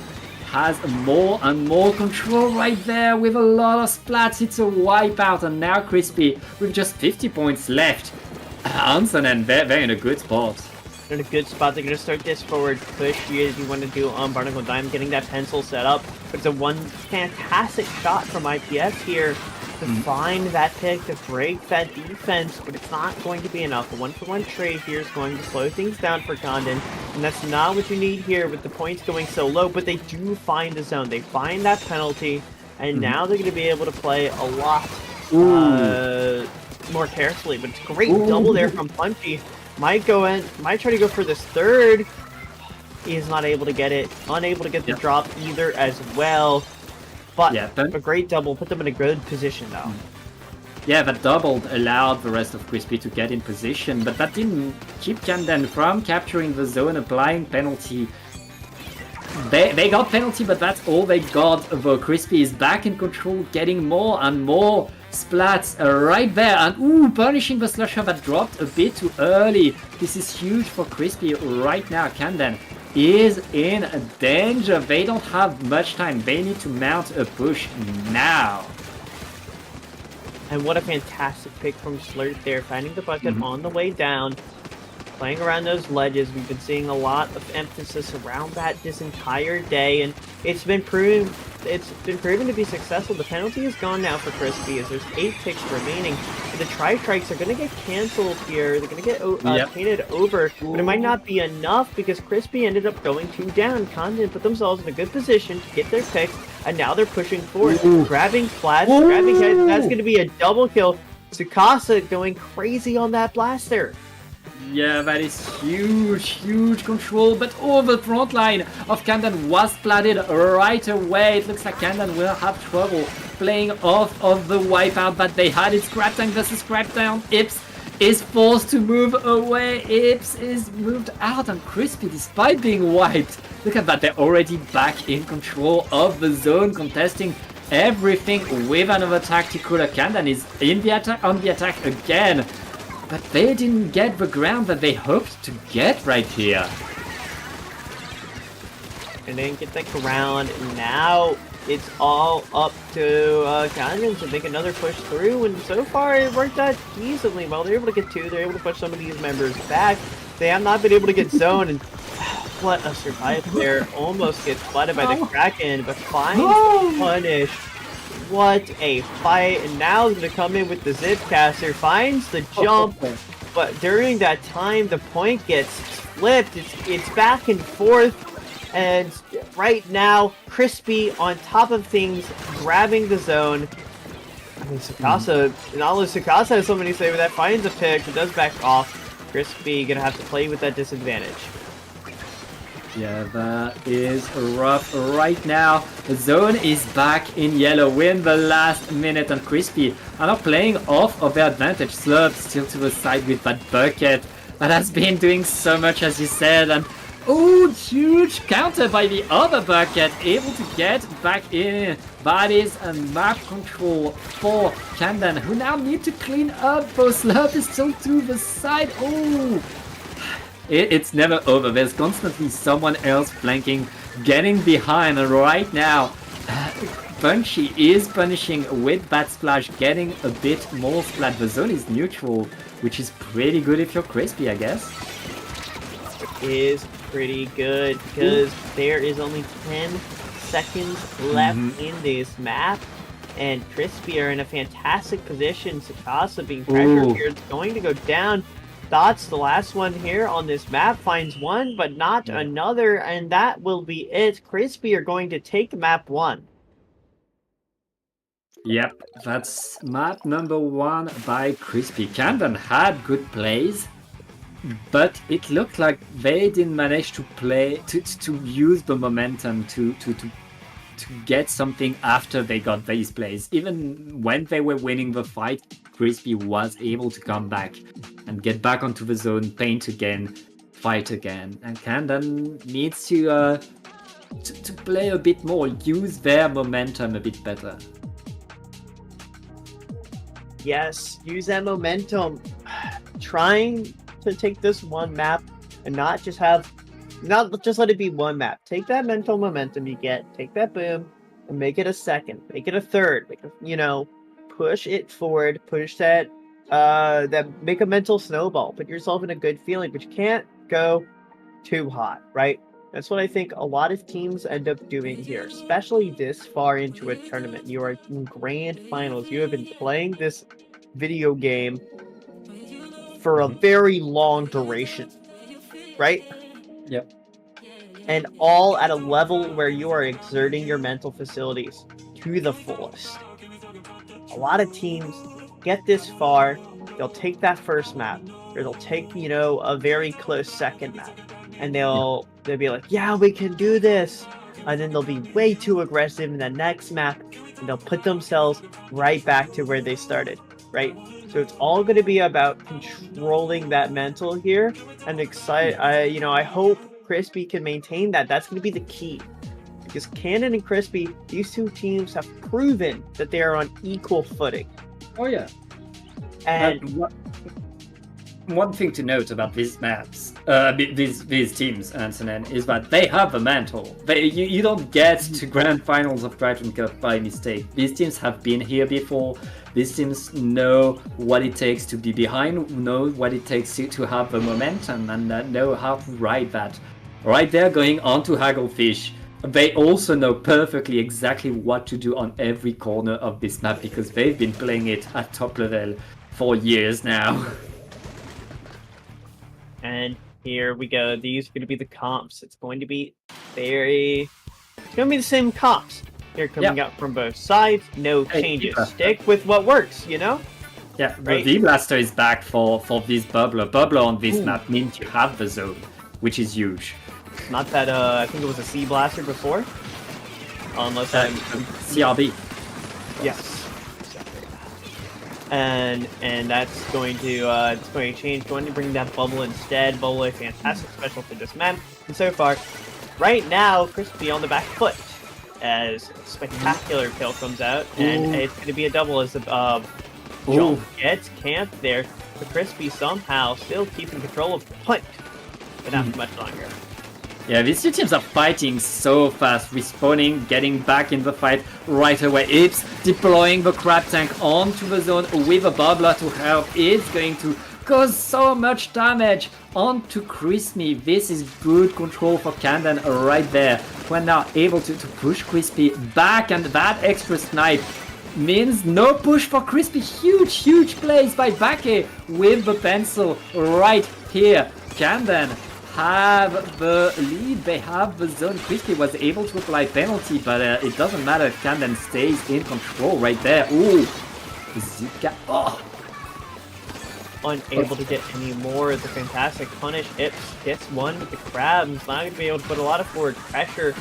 has more and more control right there with a lot of splats. It's a wipeout, and now Crispy with just 50 points left. Hansen, and they're in a good spot. They're in a good spot. They're going to start this forward push here as you want to do on Barnacle Diamond, getting that pencil set up. But it's a one fantastic shot from IPS here to find that pick, to break that defense, but it's not going to be enough. A one-for-one trade here is going to slow things down for Condon, and that's not what you need here with the points going so low, but they do find the zone. They find that penalty, and now they're going to be able to play a lot more carefully, but it's a great double there from Punchy. Might try to go for this third. He is not able to get it. Unable to get the drop either as well. But a great double. Put them in a good position though. Yeah, that double allowed the rest of Crispy to get in position, but that didn't keep Camden from capturing the zone, applying penalty. They got penalty, but that's all they got, though. Crispy is back in control, getting more and more splats right there, and punishing the slasher that dropped a bit too early. This is huge for Crispy right now. Camden is in danger. They don't have much time. They need to mount a push now. And what a fantastic pick from Slurt there, finding the bucket on the way down, playing around those ledges. We've been seeing a lot of emphasis around that this entire day, and it's been proven to be successful. The penalty is gone now for Crispy, as there's 8 ticks remaining. The tri-strikes are going to get canceled here. They're going to get painted over, but it might not be enough because Crispy ended up going 2 down. Condon put themselves in a good position to get their picks, and now they're pushing forward, grabbing flats, grabbing heads. That's going to be a double kill. Tsukasa going crazy on that blaster. Yeah, that is huge control, but the front line of Camden was splatted right away. It looks like Camden will have trouble playing off of the wipeout that they had. It's Scrap Tank versus Scrap Down. Ips is forced to move away. Ips is moved out, and Crispy, despite being wiped, look at that, they're already back in control of the zone, contesting everything with another tactical. Camden is on the attack again. But they didn't get the ground that they hoped to get right here. And then get the ground. Now it's all up to Condon to make another push through. And so far it worked out decently well. They're able to get 2. They're able to push some of these members back. They have not been able to get zone. And what a survive there. Almost gets flooded by the Kraken. But finds the punish. What a fight, and now he's going to come in with the Zipcaster, finds the jump, but during that time the point gets flipped. It's back and forth, and right now Crispy on top of things, grabbing the zone. I mean, Tsukasa, not only Tsukasa has so many say, but that finds a pick, but does back off. Crispy going to have to play with that disadvantage. Yeah, that is rough right now. The zone is back in yellow. Win the last minute, and Crispy are not playing off of their advantage. Slurp still to the side with that bucket that has been doing so much, as you said. And huge counter by the other bucket, able to get back in. That is a map control for Camden, who now need to clean up. Both Slurp is still to the side. It's never over. There's constantly someone else flanking, getting behind, and right now Punchy is punishing with that splash, getting a bit more splat. The zone is neutral, which is pretty good if you're Crispy, I guess. It is pretty good because there is only 10 seconds left in this map, and Crispy are in a fantastic position. Sakasa being pressured Ooh. here. It's going to go down. Dots, the last one here on this map, finds one, but not another, and that will be it. Crispy are going to take map 1. Yep, that's map number 1 by Crispy. Camden had good plays, but it looked like they didn't manage to play to use the momentum to get something after they got these plays. Even when they were winning the fight, Crispy was able to come back and get back onto the zone, paint again, fight again. And Camden needs to play a bit more, use their momentum a bit better. Yes, use that momentum. Trying to take this one map and not just let it be one map. Take that mental momentum you get, take that boom, and make it a second, make it a third, push it forward, push that make a mental snowball, put yourself in a good feeling, but you can't go too hot, right? That's what I think a lot of teams end up doing here, especially this far into a tournament. You are in grand finals. You have been playing this video game for a very long duration, right? Yep. And all at a level where you are exerting your mental facilities to the fullest. A lot of teams get this far, they'll take that first map, or they'll take, a very close second map, and they'll be like, yeah, we can do this, and then they'll be way too aggressive in the next map, and they'll put themselves right back to where they started, right? So it's all going to be about controlling that mental here, and I hope Crispy can maintain that. That's going to be the key, because Cannon and Crispy, these two teams have proven that they are on equal footing. Oh yeah. And one thing to note about these maps, these teams, Antonin, is that they have a mantle. You don't get to grand finals of Triton-Cup by mistake. These teams have been here before. These teams know what it takes to be behind, know what it takes to have the momentum, and know how to ride that. Right there, going on to Hagglefish. They also know perfectly exactly what to do on every corner of this map, because they've been playing it at top level for years now. And here we go. These are going to be the comps. It's going to be the same comps. They're coming up from both sides. No changes. Stick with what works, Yeah, right? The V-Blaster is back for this bubbler. Bubbler on this map means you have the zone, which is huge. Not that, I think it was a C Blaster before. Unless I'm... CRB. Yes. And that's going to change. Going to bring that Bubble instead. Bubble, a fantastic special for this map. And so far, right now, Crispy on the back foot. As a spectacular kill comes out, and it's going to be a double as the jump gets camped there. But Crispy somehow still keeping control of the point, but not much longer. Yeah, these two teams are fighting so fast, respawning, getting back in the fight right away. It's deploying the crab tank onto the zone with a bubbler to help. It's going to cause so much damage onto Crispy. This is good control for Camden right there. We're now able to push Crispy back, and that extra snipe means no push for Crispy. Huge plays by Bake with the pencil right here. Camden have the lead, they have the zone. Crispy was able to apply penalty, but it doesn't matter if Camden stays in control right there. Ooh, Zika, unable to get any more of the fantastic punish. Ips gets one with the crab. He's not going to be able to put a lot of forward pressure,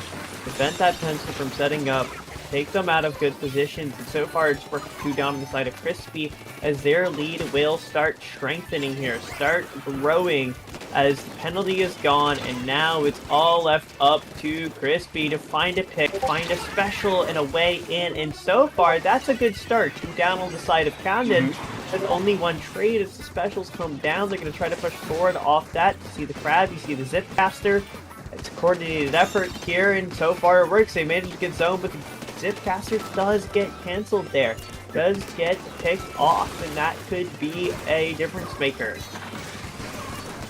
prevent that pencil from setting up, take them out of good positions, and so far it's worked 2 down on the side of Crispy, as their lead will start strengthening here, start growing as the penalty is gone, and now it's all left up to Crispy to find a pick, find a special, and a way in, and so far that's a good start. 2 down on the side of Camden. There's only one trade. As the specials come down, they're going to try to push forward off that. You see the crab, you see the zip caster. It's a coordinated effort here, and so far it works. They managed to get zoned, but the Zipcaster does get cancelled there. Does get picked off, and that could be a difference maker.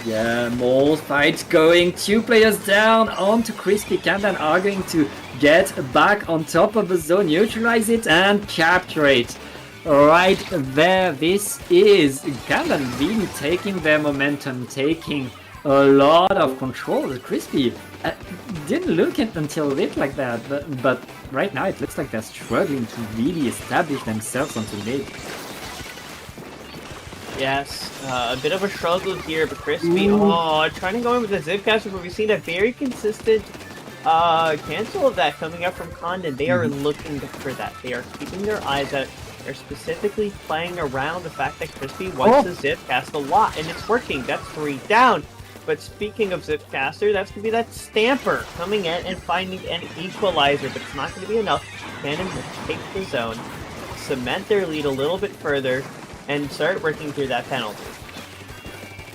Yeah, more fights going. 2 players down onto Crispy. Kandan are going to get back on top of the zone, neutralize it, and capture it. Right there, this is Kandan really taking their momentum, taking a lot of control. Crispy didn't look it until a bit like that, but right now it looks like they're struggling to really establish themselves onto mid. Yes, a bit of a struggle here, but Crispy, trying to go in with the Zipcaster, but we've seen a very consistent cancel of that coming up from Condon. They are looking for that. They are keeping their eyes out. They're specifically playing around the fact that Crispy wants to Zipcast a lot, and it's working. That's 3 down. But speaking of Zipcaster, that's going to be that Stamper coming in and finding an equalizer, but it's not going to be enough. Cannon will take the zone, cement their lead a little bit further, and start working through that penalty.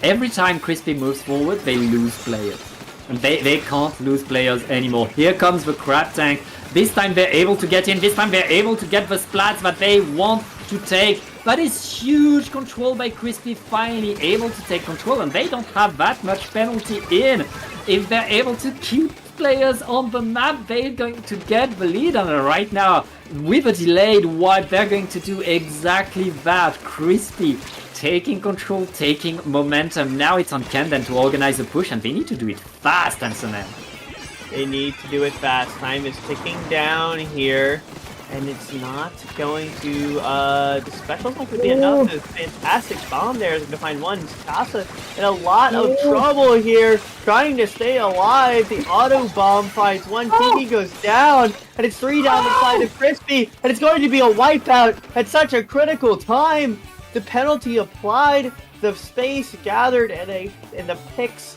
Every time Crispy moves forward, they lose players. And they can't lose players anymore. Here comes the Crab Tank. This time they're able to get in. This time they're able to get the splats that they want to take. That is huge control by Crispy, finally able to take control. And they don't have that much penalty in. If they're able to keep players on the map, they're going to get the lead. And right now, with a delayed wipe, they're going to do exactly that. Crispy taking control, taking momentum. Now it's on Kandan to organize a push, and they need to do it fast, Ansonen. They need to do it fast. Time is ticking down here, and it's not going to, the special's not going to be enough. The fantastic bomb there is going to find one. Casa in a lot of trouble here, trying to stay alive. The auto bomb finds one. TV goes down, and it's 3 down the side of Crispy, and it's going to be a wipeout at such a critical time. The penalty applied, the space gathered, and the picks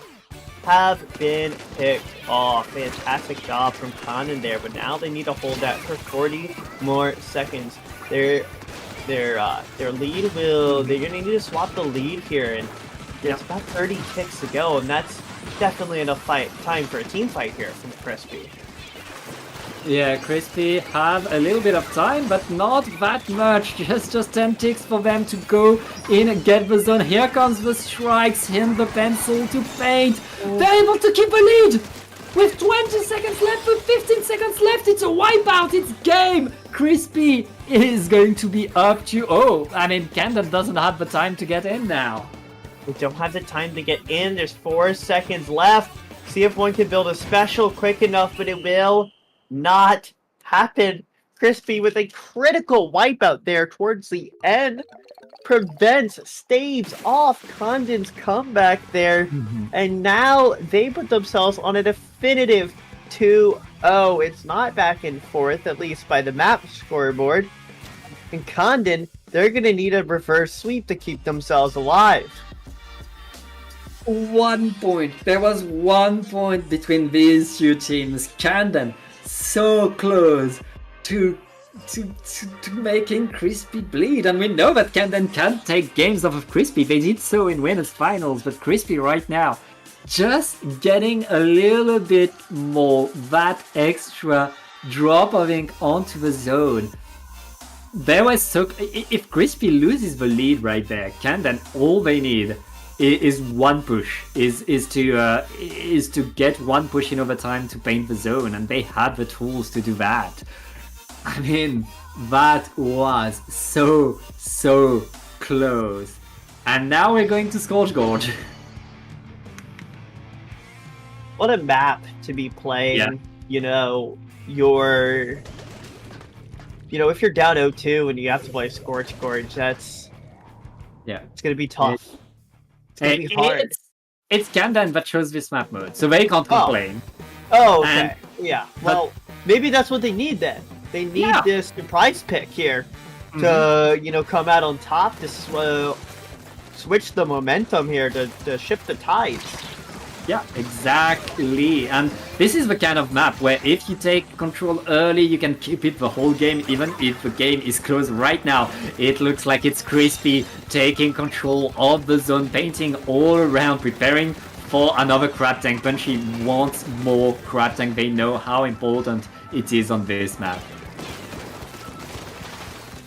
have been picked off. Fantastic job from Condon there, but now they need to hold that for 40 more seconds. Their lead they're gonna need to swap the lead here, and there's about 30 ticks to go, and that's definitely enough time for a team fight here from Crispy. Yeah, Crispy have a little bit of time, but not that much. Just 10 ticks for them to go in and get the zone. Here comes the strikes, him the pencil to paint. They're able to keep a lead with 20 seconds left, with 15 seconds left. It's a wipeout, it's game. Crispy is going to be up to, Kandan doesn't have the time to get in now. They don't have the time to get in. There's 4 seconds left. See if one can build a special quick enough, but it will not happen. Crispy with a critical wipeout there towards the end staves off Condon's comeback there, and now they put themselves on a definitive 2-0. It's not back and forth, at least by the map scoreboard, and Condon, they're gonna need a reverse sweep to keep themselves alive. 1 point. There was 1 point between these two teams. Kandan so close to making Crispy bleed, and we know that Kandan can't take games off of Crispy. They did so in winners finals, but Crispy right now just getting a little bit more, that extra drop of ink onto the zone. If Crispy loses the lead right there, Kandan, all they need is one push, is to get one push in overtime to paint the zone, and they had the tools to do that. I mean, that was so close. And now we're going to Scorch Gorge. What a map to be playing. Yeah. If you're down 0-2 and you have to play Scorch Gorge, it's gonna be tough. It's gonna be hard. It's Kandan that chose this map mode, so they can't complain. Oh, okay. Well, maybe that's what they need then. They need this surprise pick here to, come out on top to switch the momentum here, to shift the tides. Yeah, exactly. And this is the kind of map where if you take control early, you can keep it the whole game, even if the game is close. Right now, it looks like it's Crispy taking control of the zone, painting all around, preparing for another Crab Tank. Punchy wants more Crab Tank. They know how important it is on this map.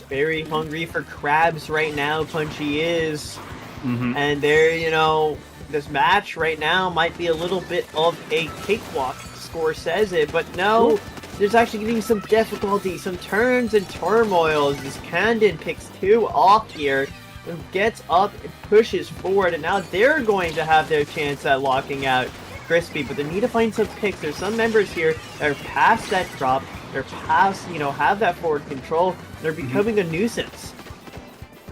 Very hungry for crabs right now, Punchy is. Mm-hmm. And they're, this match right now might be a little bit of a cakewalk, score says it, but no, there's actually getting some difficulty, some turns and turmoil as Candon picks 2 off here and gets up and pushes forward, and now they're going to have their chance at locking out Crispy, but they need to find some picks. There's some members here that are past that drop, they're past, have that forward control, they're becoming a nuisance.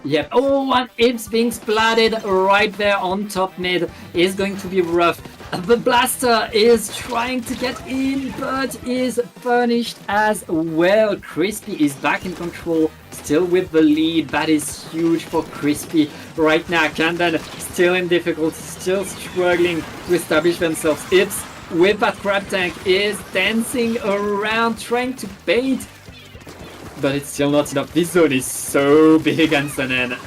Yep. Oh, and it's being splatted right there on top mid. Is going to be rough. The blaster is trying to get in, but is furnished as well. Crispy is back in control, still with the lead. That is huge for Crispy right now. Candon still in difficulty, still struggling to establish themselves. It's with that crab tank is dancing around, trying to bait. But it's still not enough. This zone is so big, Ansonen.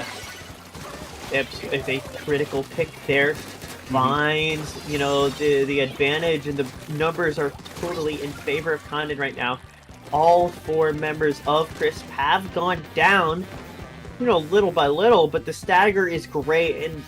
It's a critical pick there. Finds, the advantage, and the numbers are totally in favor of Condon right now. All 4 members of Crisp have gone down, little by little, but the stagger is great, and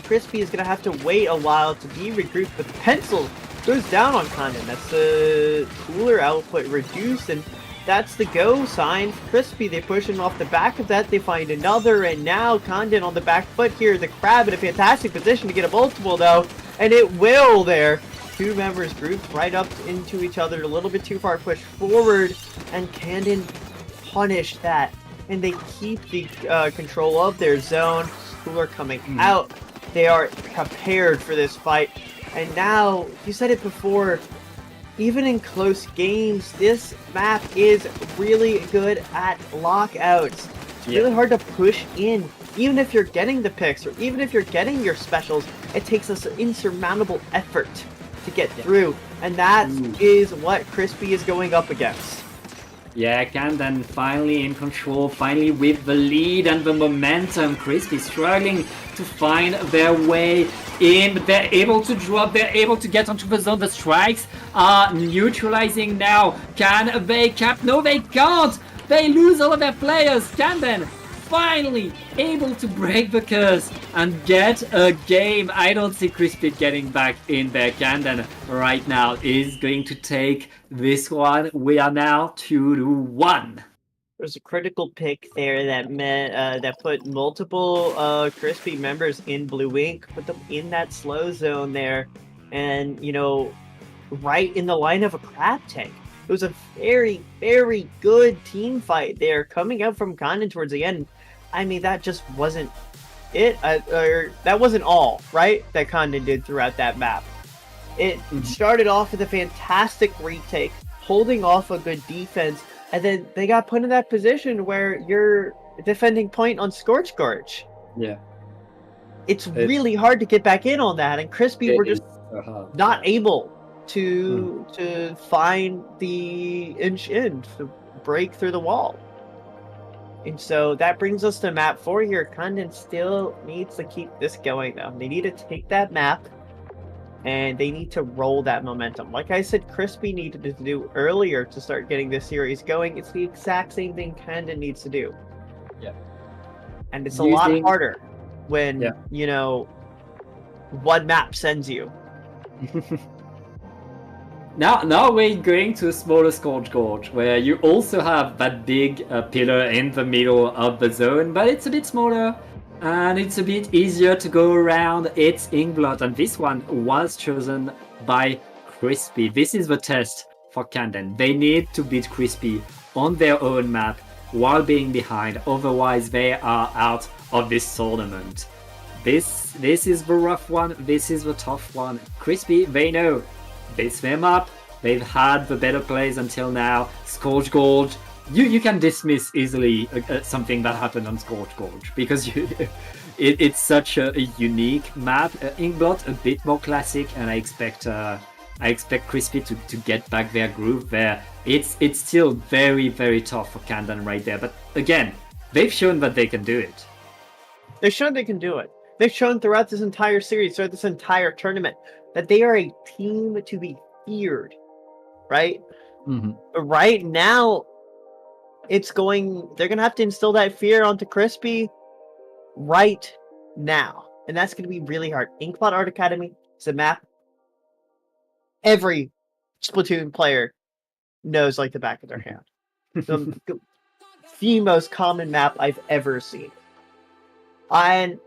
Crispy is going to have to wait a while to be regrouped, but the pencil goes down on Condon. That's the cooler output reduced, and that's the go sign. Crispy, they push him off the back of that, they find another, and now Condon on the back foot here. The Crab in a fantastic position to get a multiple though, and it will there. 2 members grouped right up into each other, a little bit too far pushed forward, and Condon punish that. And they keep the control of their zone. Cooler coming out. They are prepared for this fight. And now, you said it before, even in close games, this map is really good at lockouts. It's really hard to push in. Even if you're getting the picks, or even if you're getting your specials, it takes us an insurmountable effort to get through. And that is what Crispy is going up against. Yeah, Candon finally in control, finally with the lead and the momentum. Crispy struggling to find their way in, but they're able to drop, they're able to get onto the zone. The strikes are neutralizing now. Can they cap? No, they can't! They lose all of their players. Candon finally able to break the curse and get a game. I don't see Crispy getting back in there. Candon right now is going to take this one. We are now 2-1. There's a critical pick there that put multiple Crispy members in Blue Ink, put them in that slow zone there, and right in the line of a crab tank. It was a very, very good team fight there coming out from Condon towards the end. I mean, that just wasn't it. That wasn't all, right, that Condon did throughout that map. It started off with a fantastic retake, holding off a good defense, and then they got put in that position where you're defending point on Scorch Gorge. Yeah. It's really hard to get back in on that, and Crispy were just not able to find the inch in to break through the wall. And so that brings us to map 4 here. Condon still needs to keep this going though. They need to take that map and they need to roll that momentum. Like I said, Crispy needed to do earlier to start getting this series going. It's the exact same thing Condon needs to do. Yeah. And it's a lot harder when, one map sends you. Now we're going to a smaller Scorch Gorge, where you also have that big pillar in the middle of the zone, but it's a bit smaller, and it's a bit easier to go around. It's Inkblot, and this one was chosen by Crispy. This is the test for Condon. They need to beat Crispy on their own map while being behind, otherwise they are out of this tournament. This is the rough one, this is the tough one. Crispy, they know. They swim up, they've had the better plays until now. Scorch Gorge, you can dismiss easily something that happened on Scorch Gorge, because it's such a unique map. Inkblot, a bit more classic, and I expect Crispy to get back their groove there. It's still very, very tough for Condon right there, but again, they've shown that they can do it. They've shown they can do it. They've shown throughout this entire series, throughout this entire tournament, that they are a team to be feared, right? But right now, they're going to have to instill that fear onto Crispy right now. and that's going to be really hard. Inkblot Art Academy is a map every Splatoon player knows like the back of their hand. The most common map I've ever seen. And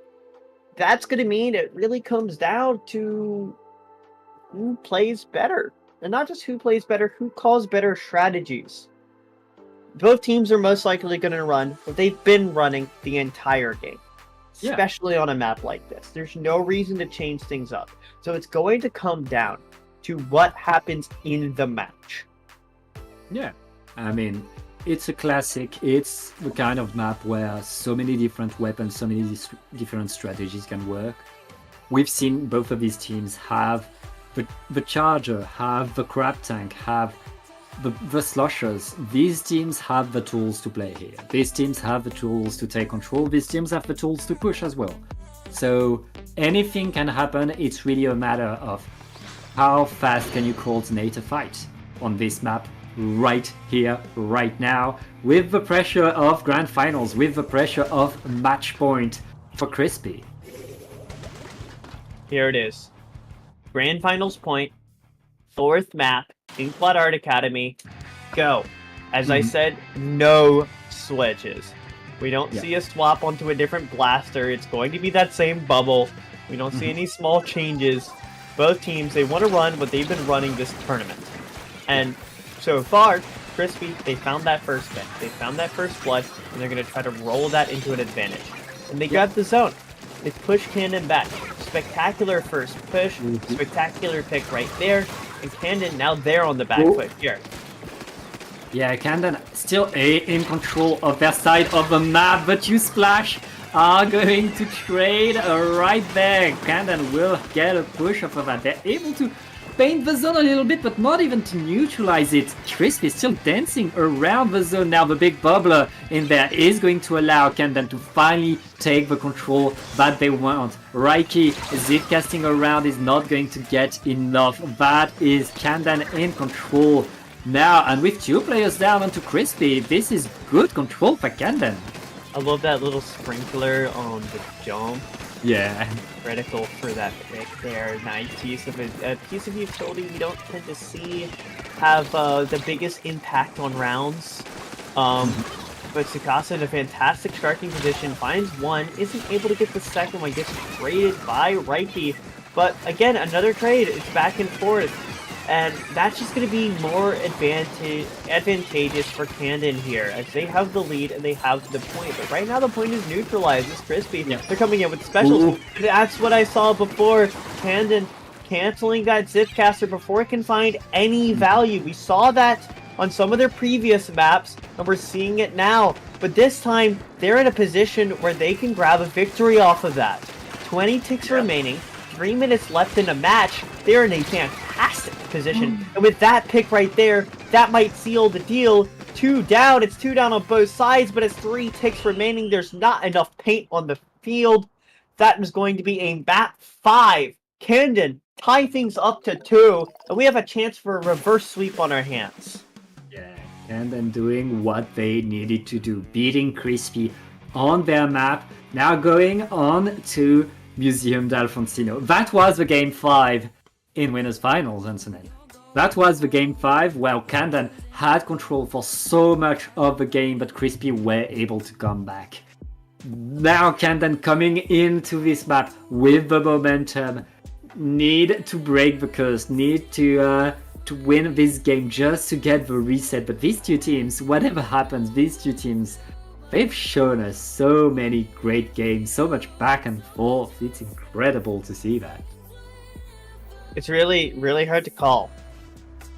that's going to mean it really comes down to who plays better. And not just who plays better, who calls better strategies. Both teams are most likely going to run what they've been running the entire game. Yeah. Especially on a map like this. There's no reason to change things up. So it's going to come down to what happens in the match. Yeah, I mean, it's a classic. It's the kind of map where so many different weapons, so many different strategies can work. We've seen both of these teams have the Charger, have the Crab Tank, have the Slushers. These teams have the tools to play here. These teams have the tools to take control. These teams have the tools to push as well. So anything can happen. It's really a matter of how fast can you coordinate a fight on this map right here, right now, with the pressure of Grand Finals, with the pressure of match point for Crispy. Here it is. Grand Finals point, 4th map, Inkblot Art Academy, go. As I said, no switches. We don't see a swap onto a different blaster. It's going to be that same bubble. We don't see any small changes. Both teams, they want to run what they've been running this tournament. And so far, Crispy, they found that first pick. They found that first blood, and they're going to try to roll that into an advantage. And they got the zone. They push Candon back. Spectacular first push. Spectacular pick right there. And Candon now there on the back foot here. Yeah, Candon still in control of their side of the map, but you Splash are going to trade right there. Candon will get a push off of that. They're able to paint the zone a little bit, but not even to neutralize it. Crispy is still dancing around the zone now. The big bubbler in there is going to allow Candon to finally take the control that they want. Raiki zip casting around is not going to get enough. That is Candon in control now, and with 2 players down onto Crispy, this is good control for Candon. I love that little sprinkler on the jump. Yeah. Critical for that pick there. Nice piece of it. A piece of utility we don't tend to see have the biggest impact on rounds. But Tsukasa in a fantastic starting position, finds one, isn't able to get the second one, gets traded by Raiki. But again, another trade. It's back and forth. And that's just going to be more advantageous for Candon here, as they have the lead and they have the point. But right now the point is neutralized. It's Crispy. Yeah. They're coming in with specials. That's what I saw before. Candon canceling that Zipcaster before it can find any value. We saw that on some of their previous maps, and we're seeing it now. But this time, they're in a position where they can grab a victory off of that. 20 ticks remaining. 3 minutes left in the match. They're in a fantastic position. And with that pick right there, that might seal the deal. 2 down. It's 2 down on both sides, but it's 3 ticks remaining. There's not enough paint on the field. That is going to be a map 5. Candon tie things up to 2, and we have a chance for a reverse sweep on our hands. Yeah, Candon doing what they needed to do, beating Crispy on their map. Now going on to Museum d'Alfonsino. That was the game 5 in Winners Finals, Antonin. That was the game 5 where Candon had control for so much of the game, but Crispy were able to come back. Now Candon coming into this map with the momentum, need to break the curse, need to win this game just to get the reset. But these 2 teams, whatever happens, these 2 teams, they've shown us so many great games, so much back and forth. It's incredible to see that. It's really, really hard to call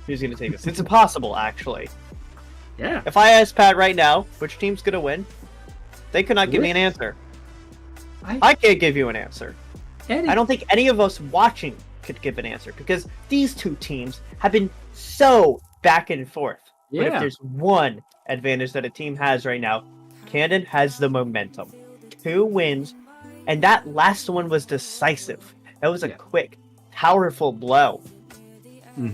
who's going to take this. It's impossible, actually. Yeah. If I ask Pat right now, which team's going to win, they could not give me an answer. I can't give you an answer. I don't think any of us watching could give an answer, because these 2 teams have been so back and forth. Yeah. But if there's one advantage that a team has right now, Candon has the momentum. 2 wins, and that last one was decisive. That was a quick, powerful blow.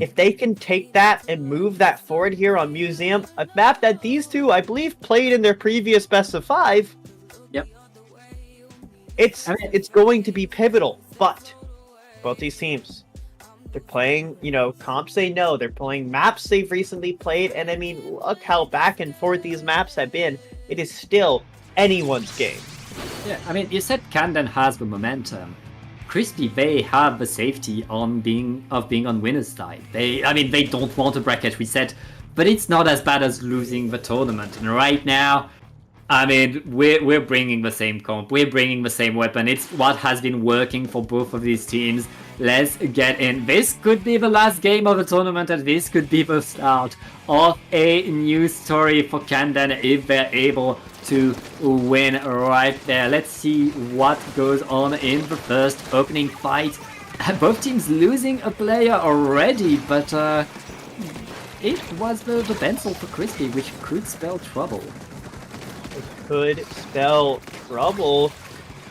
If they can take that and move that forward here on Museum, a map that these 2, I believe, played in their previous best of 5. Yep. It's going to be pivotal, but both these teams, they're playing, comps they know. They're playing maps they've recently played, and I mean, look how back and forth these maps have been. It is still anyone's game. Yeah, I mean, you said Camden has the momentum. Crispy, they have the safety on being on winner's side. They don't want a bracket reset, but it's not as bad as losing the tournament. And right now, I mean, we're bringing the same comp, we're bringing the same weapon. It's what has been working for both of these teams. Let's get in. This could be the last game of the tournament, and this could be the start of a new story for Camden if they're able to win right there. Let's see what goes on in the first opening fight. Both teams losing a player already, but it was the pencil for Crispy, which could spell trouble. Could spell trouble.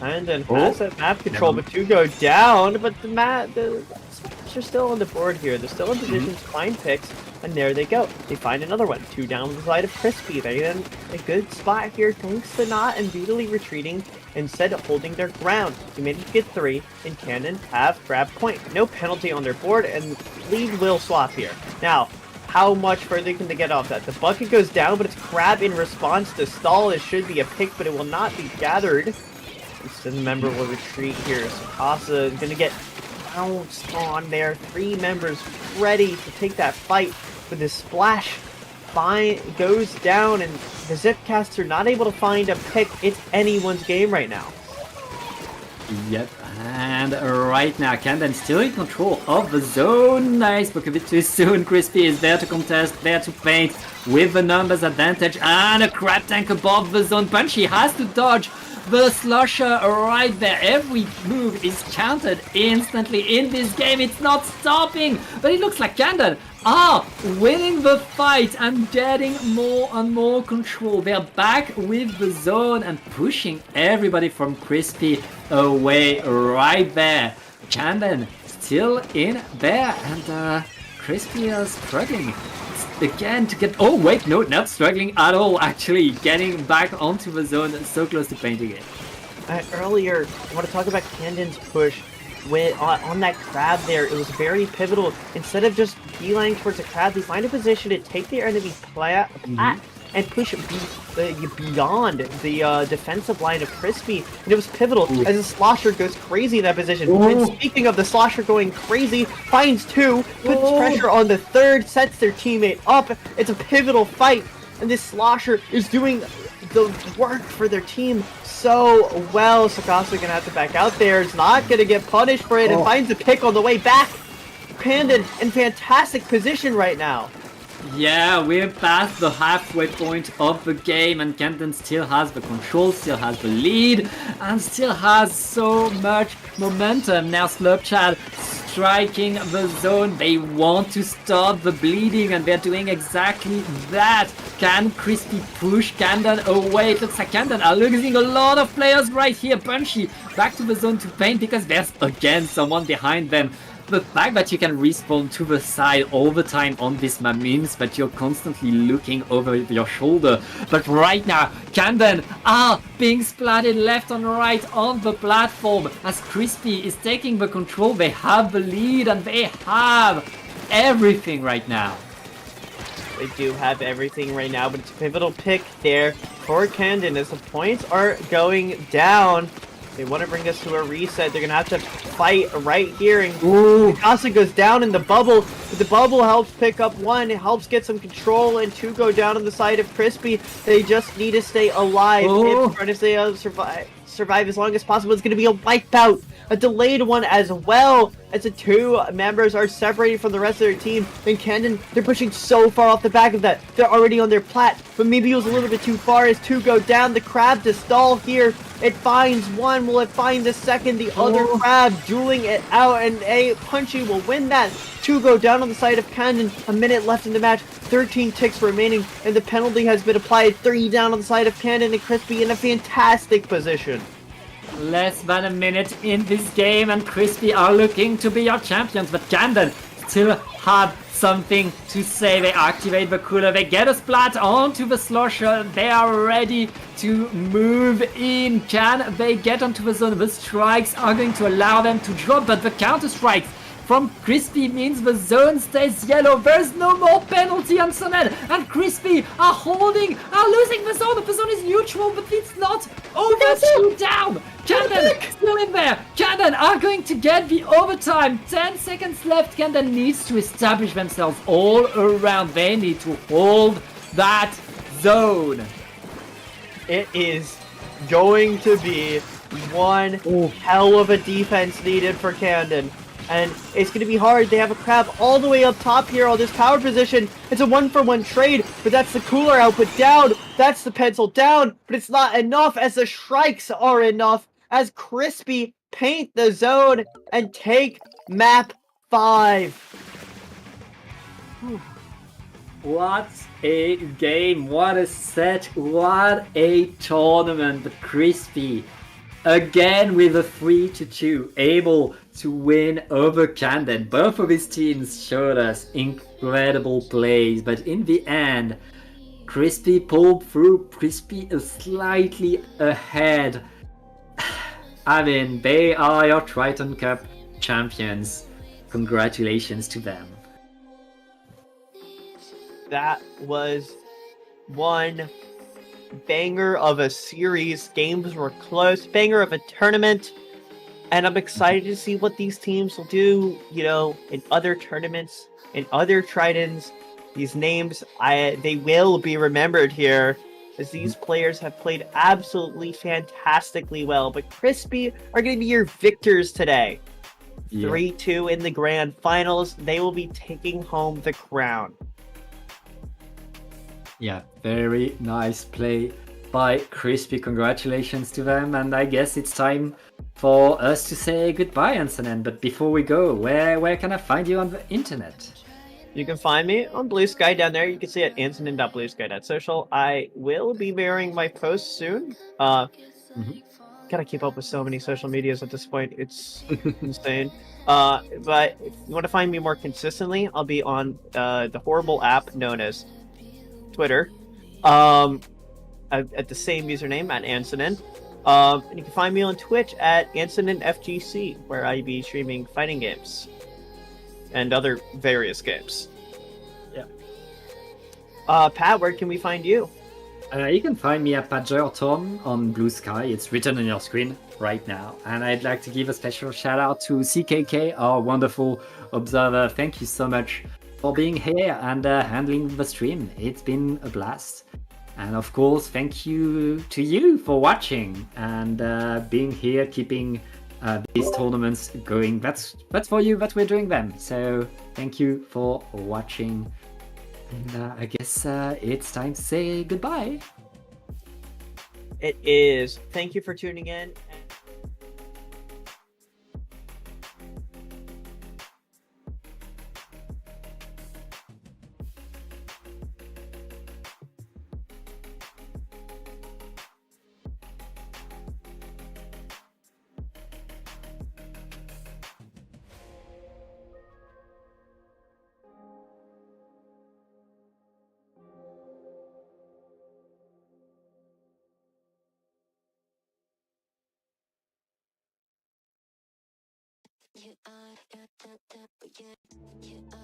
And then has that map control, but 2 go down. But the Spanish are still on the board here. They're still in position to find picks, and there they go. They find another one. 2 down the side of Crispy. They're in a good spot here, thanks to not immediately retreating, instead of holding their ground. They managed to get 3, and Cannon have grab point. No penalty on their board, and lead will swap here. Now, how much further can they get off that? The bucket goes down, but it's Crab in response to stall. It should be a pick, but it will not be gathered. Instead, the member will retreat here. So Casa is going to get bounced on there. 3 members ready to take that fight, but the splash goes down, and the Zipcaster not able to find a pick. It's anyone's game right now. Yep, and right now Camden still in control of the zone. Nice, but a bit too soon. Crispy is there to contest, there to paint with the numbers advantage, and a crab tank above the zone. Punchy has to dodge the slusher right there. Every move is counted instantly in this game. It's not stopping, but it looks like Camden are winning the fight and getting more and more control. They're back with the zone and pushing everybody from Crispy away right there. Camden still in there, and Crispy is struggling again to get... Oh wait, no, not struggling at all, actually getting back onto the zone, so close to painting it. Earlier, I want to talk about Camden's push on that crab there. It was very pivotal. Instead of just beeline towards the crab, they find a position to take their enemy plat and push beyond the defensive line of Crispy. And it was pivotal as the Slosher goes crazy in that position. And speaking of the Slosher going crazy, finds 2, puts pressure on the 3rd, sets their teammate up. It's a pivotal fight, and this Slosher is doing the work for their team so well. Sakasa gonna have to back out there. Is not gonna get punished for it, and finds a pick on the way back. Camden in fantastic position right now. Yeah, we're past the halfway point of the game, and Camden still has the control, still has the lead, and still has so much momentum. Now Slurpchad striking the zone. They want to stop the bleeding, and they're doing exactly that. Can Crispy push Camden away? It looks like Camden are losing a lot of players right here. Punchy back to the zone to paint because there's again someone behind them. The fact that you can respawn to the side all the time on this map means that you're constantly looking over your shoulder. But right now, Camden are being splatted left and right on the platform as Crispy is taking the control. They have the lead and they have everything right now. They do have everything right now, but it's a pivotal pick there for Camden as the points are going down. They want to bring us to a reset. They're going to have to fight right here. And Casa goes down in the bubble. But the bubble helps pick up 1. It helps get some control. And 2 go down on the side of Crispy. They just need to stay alive. If trying to stay survive as long as possible. It's going to be a wipeout. A delayed one as well, as the 2 members are separated from the rest of their team. And Camden, they're pushing so far off the back of that. They're already on their plat, but maybe it was a little bit too far as 2 go down. The crab to stall here. It finds 1. Will it find the 2nd? The other crab dueling it out, and a Punchy will win that. 2 go down on the side of Camden. A minute left in the match. 13 ticks remaining, and the penalty has been applied. 3 down on the side of Camden, and Crispy in a fantastic position. Less than a minute in this game, and Crispy are looking to be your champions, but Camden still have something to say. They activate the cooler, they get a splat onto the slosher, they are ready to move in. Can they get onto the zone? The strikes are going to allow them to drop, but the counter strikes from Crispy means the zone stays yellow. There's no more penalty on Sonel, and Crispy are losing the zone. The zone is neutral, but it's not over shoot down. Cannon still in there. Cannon are going to get the overtime. 10 seconds left. Cannon needs to establish themselves all around. They need to hold that zone. It is going to be one hell of a defense needed for Camden. And it's going to be hard. They have a crab all the way up top here on this power position. It's a 1-for-1 trade, but that's the cooler output down. That's the pencil down, but it's not enough as the strikes are enough as Crispy paint the zone and take map 5. What a game, what a set, what a tournament. But Crispy, again with a 3-2, able to win over Camden. Both of his teams showed us incredible plays, but in the end, Crispy pulled through. Crispy is slightly ahead. I mean, they are your Triton-Cup champions. Congratulations to them. That was one banger of a series. Games were close. Banger of a tournament. And I'm excited to see what these teams will do, you know, in other tournaments, in other Tritons. These names, they will be remembered here, as these players have played absolutely fantastically well. But Crispy are going to be your victors today. 3-2 in the grand finals. They will be taking home the crown. Yeah, very nice play by Crispy. Congratulations to them. And I guess it's time for us to say goodbye, Ansonen. But before we go, where can I find you on the internet? You can find me on Blue Sky down there. You can see it at ansonen.bluesky.social. I will be mirroring my posts soon. Gotta keep up with so many social medias at this point. It's insane. But if you want to find me more consistently, I'll be on the horrible app known as Twitter. At the same username at Ansonen. And you can find me on Twitch at AnsonenFGC, where I be streaming fighting games and other various games. Yeah. Pat, where can we find you? You can find me at PatJorTom on Blue Sky. It's written on your screen right now. And I'd like to give a special shout out to CKK, our wonderful observer. Thank you so much for being here and handling the stream. It's been a blast. And of course, thank you to you for watching and being here, keeping these tournaments going. That's for you that we're doing them. So thank you for watching. And I guess it's time to say goodbye. It is. Thank you for tuning in. You are, but yeah, you are.